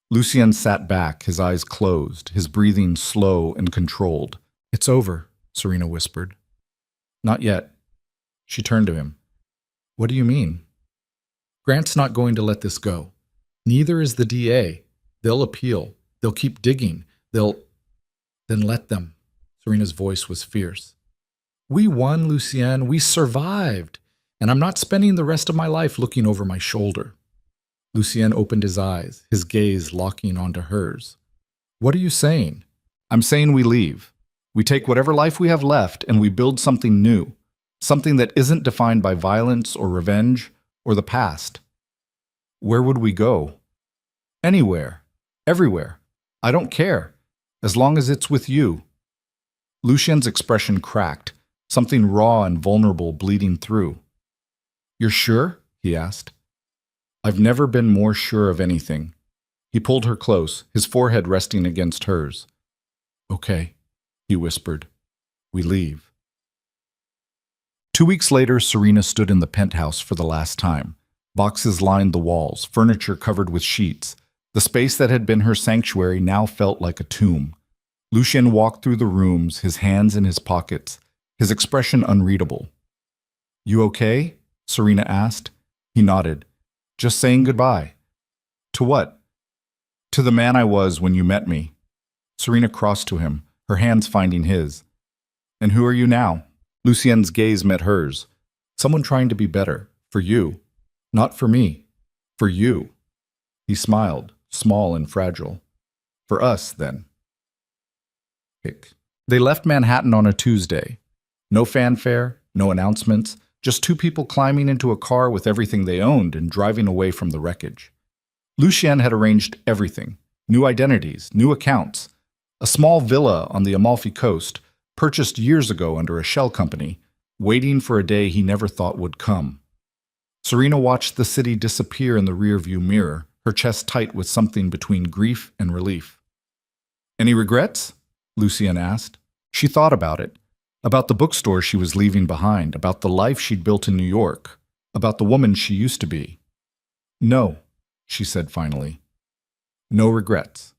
Lucien sat back, his eyes closed, his breathing slow and controlled. It's over, Serena whispered. Not yet. She turned to him. What do you mean? Grant's not going to let this go. Neither is the DA. They'll appeal. They'll keep digging. Then let them. Serena's voice was fierce. We won, Lucien. We survived. And I'm not spending the rest of my life looking over my shoulder. Lucien opened his eyes, his gaze locking onto hers. What are you saying? I'm saying we leave. We take whatever life we have left and we build something new. Something that isn't defined by violence or revenge or the past. Where would we go? Anywhere. Everywhere. I don't care. As long as it's with you. Lucien's expression cracked, something raw and vulnerable bleeding through. You're sure? He asked. I've never been more sure of anything. He pulled her close, his forehead resting against hers. Okay, he whispered. We leave. 2 weeks later, Serena stood in the penthouse for the last time. Boxes lined the walls, furniture covered with sheets. The space that had been her sanctuary now felt like a tomb. Lucien walked through the rooms, his hands in his pockets, his expression unreadable. You okay? Serena asked. He nodded. Just saying goodbye. To what? To the man I was when you met me. Serena crossed to him, her hands finding his. And who are you now? Lucien's gaze met hers. Someone trying to be better. For you. Not for me. For you. He smiled, small and fragile. For us, then. They left Manhattan on a Tuesday. No fanfare, no announcements, just two people climbing into a car with everything they owned and driving away from the wreckage. Lucien had arranged everything. New identities, new accounts. A small villa on the Amalfi Coast, purchased years ago under a shell company, waiting for a day he never thought would come. Serena watched the city disappear in the rearview mirror, her chest tight with something between grief and relief. Any regrets? Lucien asked. She thought about it. About the bookstore she was leaving behind, about the life she'd built in New York, about the woman she used to be. No, she said finally. No regrets.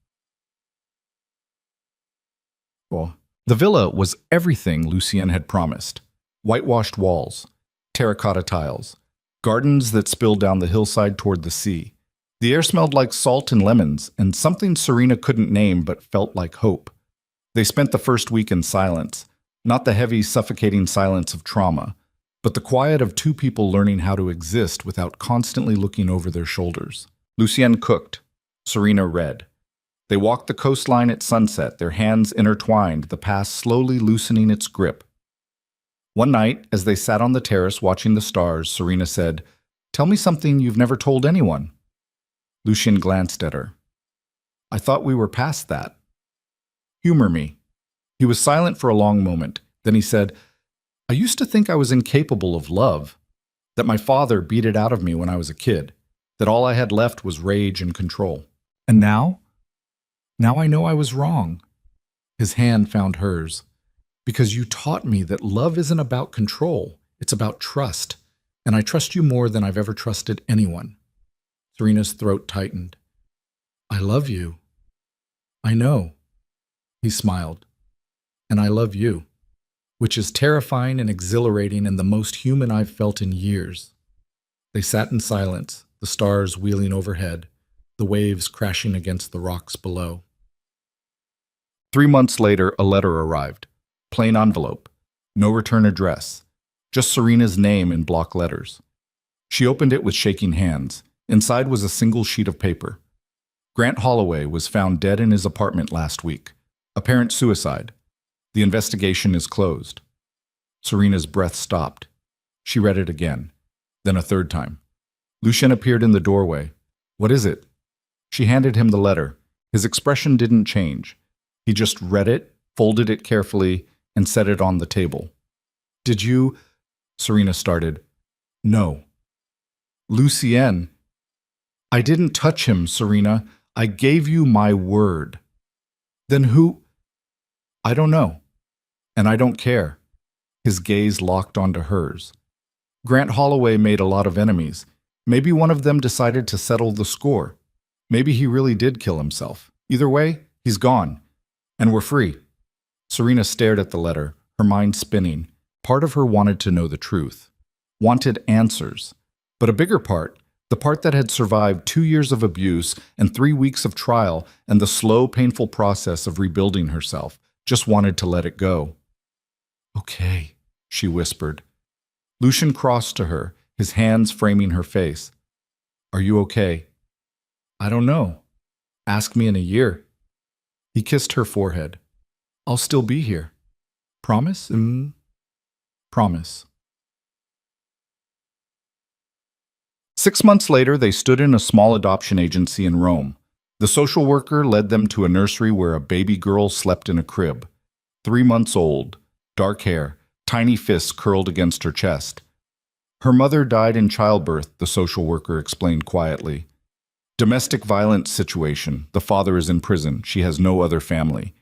Well, the villa was everything Lucien had promised. Whitewashed walls, terracotta tiles, gardens that spilled down the hillside toward the sea. The air smelled like salt and lemons, and something Serena couldn't name but felt like hope. They spent the first week in silence, not the heavy, suffocating silence of trauma, but the quiet of two people learning how to exist without constantly looking over their shoulders. Lucien cooked. Serena read. They walked the coastline at sunset, their hands intertwined, the past slowly loosening its grip. One night, as they sat on the terrace watching the stars, Serena said, "Tell me something you've never told anyone." Lucien glanced at her. "I thought we were past that." "Humor me." He was silent for a long moment. Then he said, "I used to think I was incapable of love, that my father beat it out of me when I was a kid, that all I had left was rage and control. And now? Now I know I was wrong." His hand found hers. "Because you taught me that love isn't about control, it's about trust, and I trust you more than I've ever trusted anyone." Serena's throat tightened. "I love you." "I know." He smiled. "And I love you, which is terrifying and exhilarating and the most human I've felt in years." They sat in silence, the stars wheeling overhead, the waves crashing against the rocks below. 3 months later, a letter arrived. Plain envelope. No return address. Just Serena's name in block letters. She opened it with shaking hands. Inside was a single sheet of paper. Grant Holloway was found dead in his apartment last week. Apparent suicide. The investigation is closed. Serena's breath stopped. She read it again, then a third time. Lucien appeared in the doorway. "What is it?" She handed him the letter. His expression didn't change. He just read it, folded it carefully, and set it on the table. "Did you—" Serena started. "No." "Lucien." "I didn't touch him, Serena. I gave you my word." Then who? I don't know. And I don't care. His gaze locked onto hers. Grant Holloway made a lot of enemies. Maybe one of them decided to settle the score. Maybe he really did kill himself. Either way, he's gone. And we're free. Serena stared at the letter, her mind spinning. Part of her wanted to know the truth. Wanted answers. But a bigger part, the part that had survived 2 years of abuse and 3 weeks of trial and the slow, painful process of rebuilding herself, just wanted to let it go. Okay, she whispered. Lucian crossed to her, his hands framing her face. Are you okay? I don't know. Ask me in a year. He kissed her forehead. I'll still be here. Promise? Promise. 6 months later, they stood in a small adoption agency in Rome. The social worker led them to a nursery where a baby girl slept in a crib. 3 months old, dark hair, tiny fists curled against her chest. Her mother died in childbirth, the social worker explained quietly. Domestic violence situation. The father is in prison. She has no other family.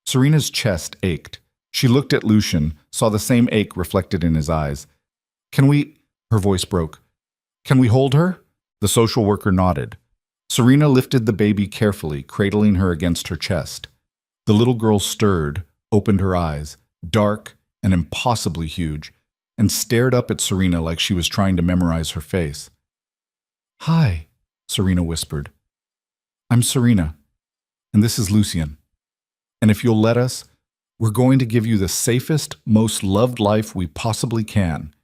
Serena's chest ached. She looked at Lucian, saw the same ache reflected in his eyes. Can we? Her voice broke. Can we hold her? The social worker nodded. Serena lifted the baby carefully, cradling her against her chest. The little girl stirred, opened her eyes, dark and impossibly huge, and stared up at Serena like she was trying to memorize her face. Hi, Serena whispered. I'm Serena, and this is Lucian. And if you'll let us, we're going to give you the safest, most loved life we possibly can.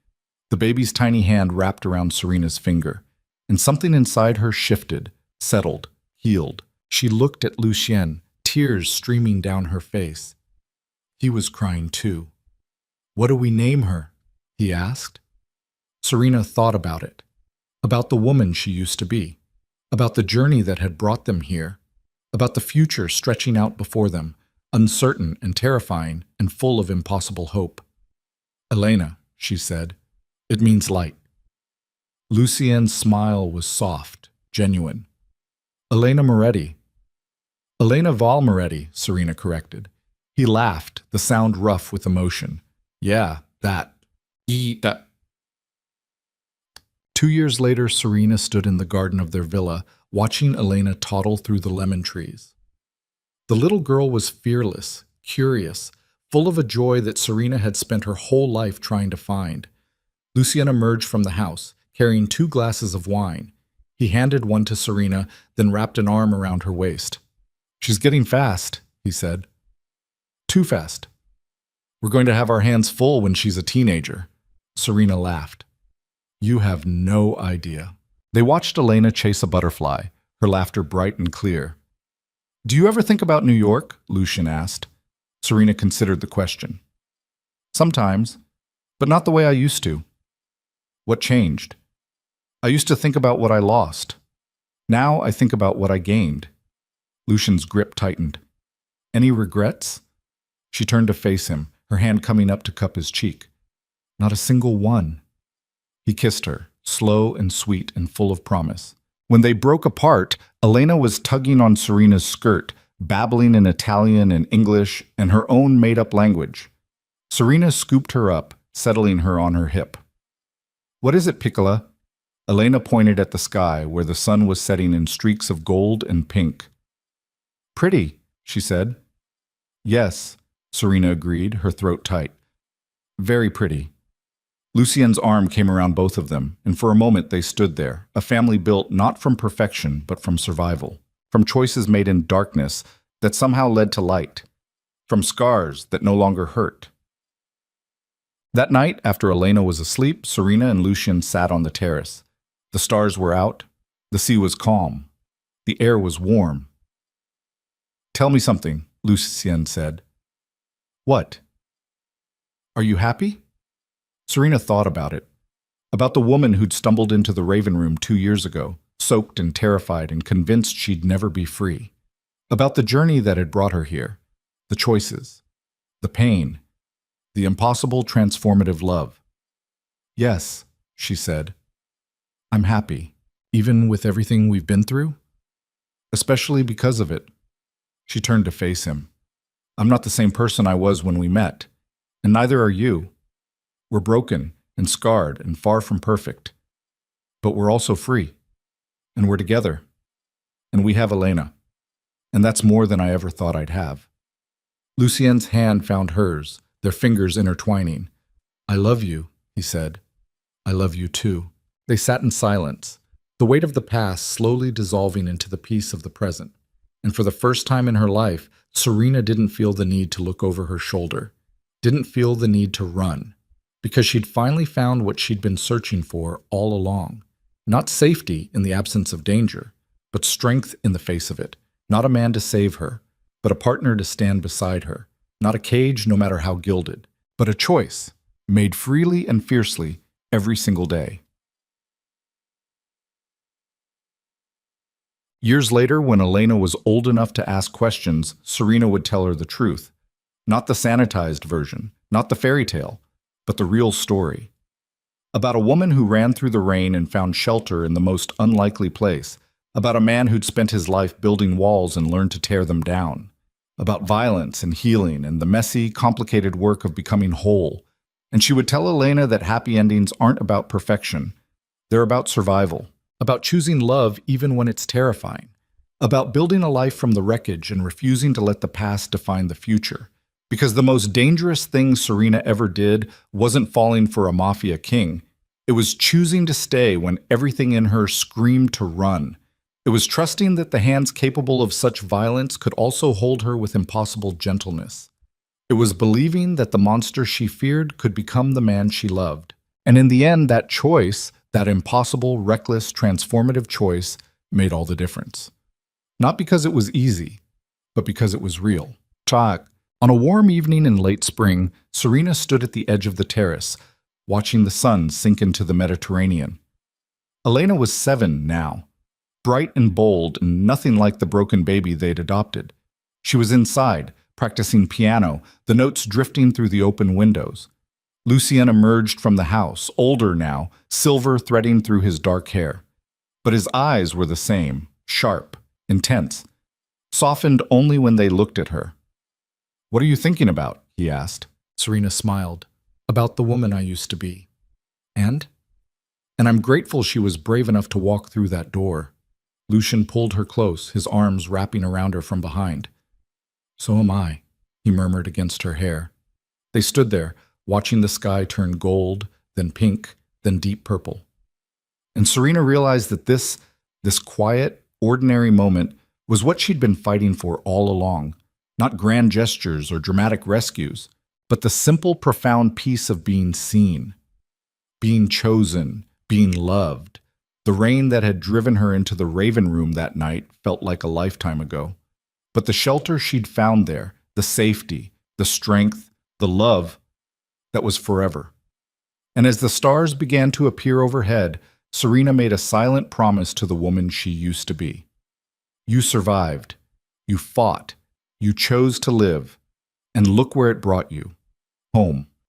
The baby's tiny hand wrapped around Serena's finger, and something inside her shifted, settled, healed. She looked at Lucien, tears streaming down her face. He was crying too. What do we name her? He asked. Serena thought about it, about the woman she used to be, about the journey that had brought them here, about the future stretching out before them, uncertain and terrifying and full of impossible hope. Elena, she said. It means light. Lucien's smile was soft, genuine. Elena Moretti. Elena Val Moretti, Serena corrected. He laughed, the sound rough with emotion. Yeah, that. That. 2 years later, Serena stood in the garden of their villa, watching Elena toddle through the lemon trees. The little girl was fearless, curious, full of a joy that Serena had spent her whole life trying to find. Lucien emerged from the house, carrying 2 glasses of wine. He handed one to Serena, then wrapped an arm around her waist. She's getting fast, he said. Too fast. We're going to have our hands full when she's a teenager. Serena laughed. You have no idea. They watched Elena chase a butterfly, her laughter bright and clear. Do you ever think about New York? Lucien asked. Serena considered the question. Sometimes, but not the way I used to. What changed? I used to think about what I lost. Now I think about what I gained. Lucian's grip tightened. Any regrets? She turned to face him, her hand coming up to cup his cheek. Not a single one. He kissed her, slow and sweet and full of promise. When they broke apart, Elena was tugging on Serena's skirt, babbling in Italian and English and her own made-up language. Serena scooped her up, settling her on her hip. What is it, Piccola? Elena pointed at the sky, where the sun was setting in streaks of gold and pink. Pretty, she said. Yes, Serena agreed, her throat tight. Very pretty. Lucien's arm came around both of them, and for a moment they stood there, a family built not from perfection, but from survival, from choices made in darkness that somehow led to light, from scars that no longer hurt. That night, after Elena was asleep, Serena and Lucien sat on the terrace. The stars were out, the sea was calm, the air was warm. Tell me something, Lucien said. What? Are you happy? Serena thought about it, about the woman who'd stumbled into the Raven Room 2 years ago, soaked and terrified and convinced she'd never be free, about the journey that had brought her here, the choices, the pain, the impossible transformative love. Yes, she said. I'm happy, even with everything we've been through, especially because of it. She turned to face him. I'm not the same person I was when we met, and neither are you. We're broken and scarred and far from perfect. But we're also free, and we're together. And we have Elena. And that's more than I ever thought I'd have. Lucien's hand found hers, their fingers intertwining. I love you, he said. I love you too. They sat in silence, the weight of the past slowly dissolving into the peace of the present. And for the first time in her life, Serena didn't feel the need to look over her shoulder, didn't feel the need to run, because she'd finally found what she'd been searching for all along. Not safety in the absence of danger, but strength in the face of it. Not a man to save her, but a partner to stand beside her. Not a cage, no matter how gilded, but a choice, made freely and fiercely every single day. Years later, when Elena was old enough to ask questions, Serena would tell her the truth. Not the sanitized version, not the fairy tale, but the real story. About a woman who ran through the rain and found shelter in the most unlikely place. About a man who'd spent his life building walls and learned to tear them down. About violence and healing and the messy, complicated work of becoming whole. And she would tell Elena that happy endings aren't about perfection. They're about survival. About choosing love even when it's terrifying. About building a life from the wreckage and refusing to let the past define the future. Because the most dangerous thing Serena ever did wasn't falling for a Mafia king. It was choosing to stay when everything in her screamed to run. It was trusting that the hands capable of such violence could also hold her with impossible gentleness. It was believing that the monster she feared could become the man she loved. And in the end, that choice, that impossible, reckless, transformative choice, made all the difference. Not because it was easy, but because it was real. On a warm evening in late spring, Serena stood at the edge of the terrace, watching the sun sink into the Mediterranean. Elena was 7 now. Bright and bold, and nothing like the broken baby they'd adopted. She was inside, practicing piano, the notes drifting through the open windows. Lucien emerged from the house, older now, silver threading through his dark hair. But his eyes were the same, sharp, intense, softened only when they looked at her. What are you thinking about? He asked. Serena smiled. About the woman I used to be. And I'm grateful she was brave enough to walk through that door. Lucien pulled her close, his arms wrapping around her from behind. So am I, he murmured against her hair. They stood there, watching the sky turn gold, then pink, then deep purple. And Serena realized that this quiet, ordinary moment was what she'd been fighting for all along. Not grand gestures or dramatic rescues, but the simple, profound peace of being seen, being chosen, being loved. The rain that had driven her into the Raven Room that night felt like a lifetime ago. But the shelter she'd found there, the safety, the strength, the love, that was forever. And as the stars began to appear overhead, Serena made a silent promise to the woman she used to be. You survived. You fought. You chose to live. And look where it brought you. Home.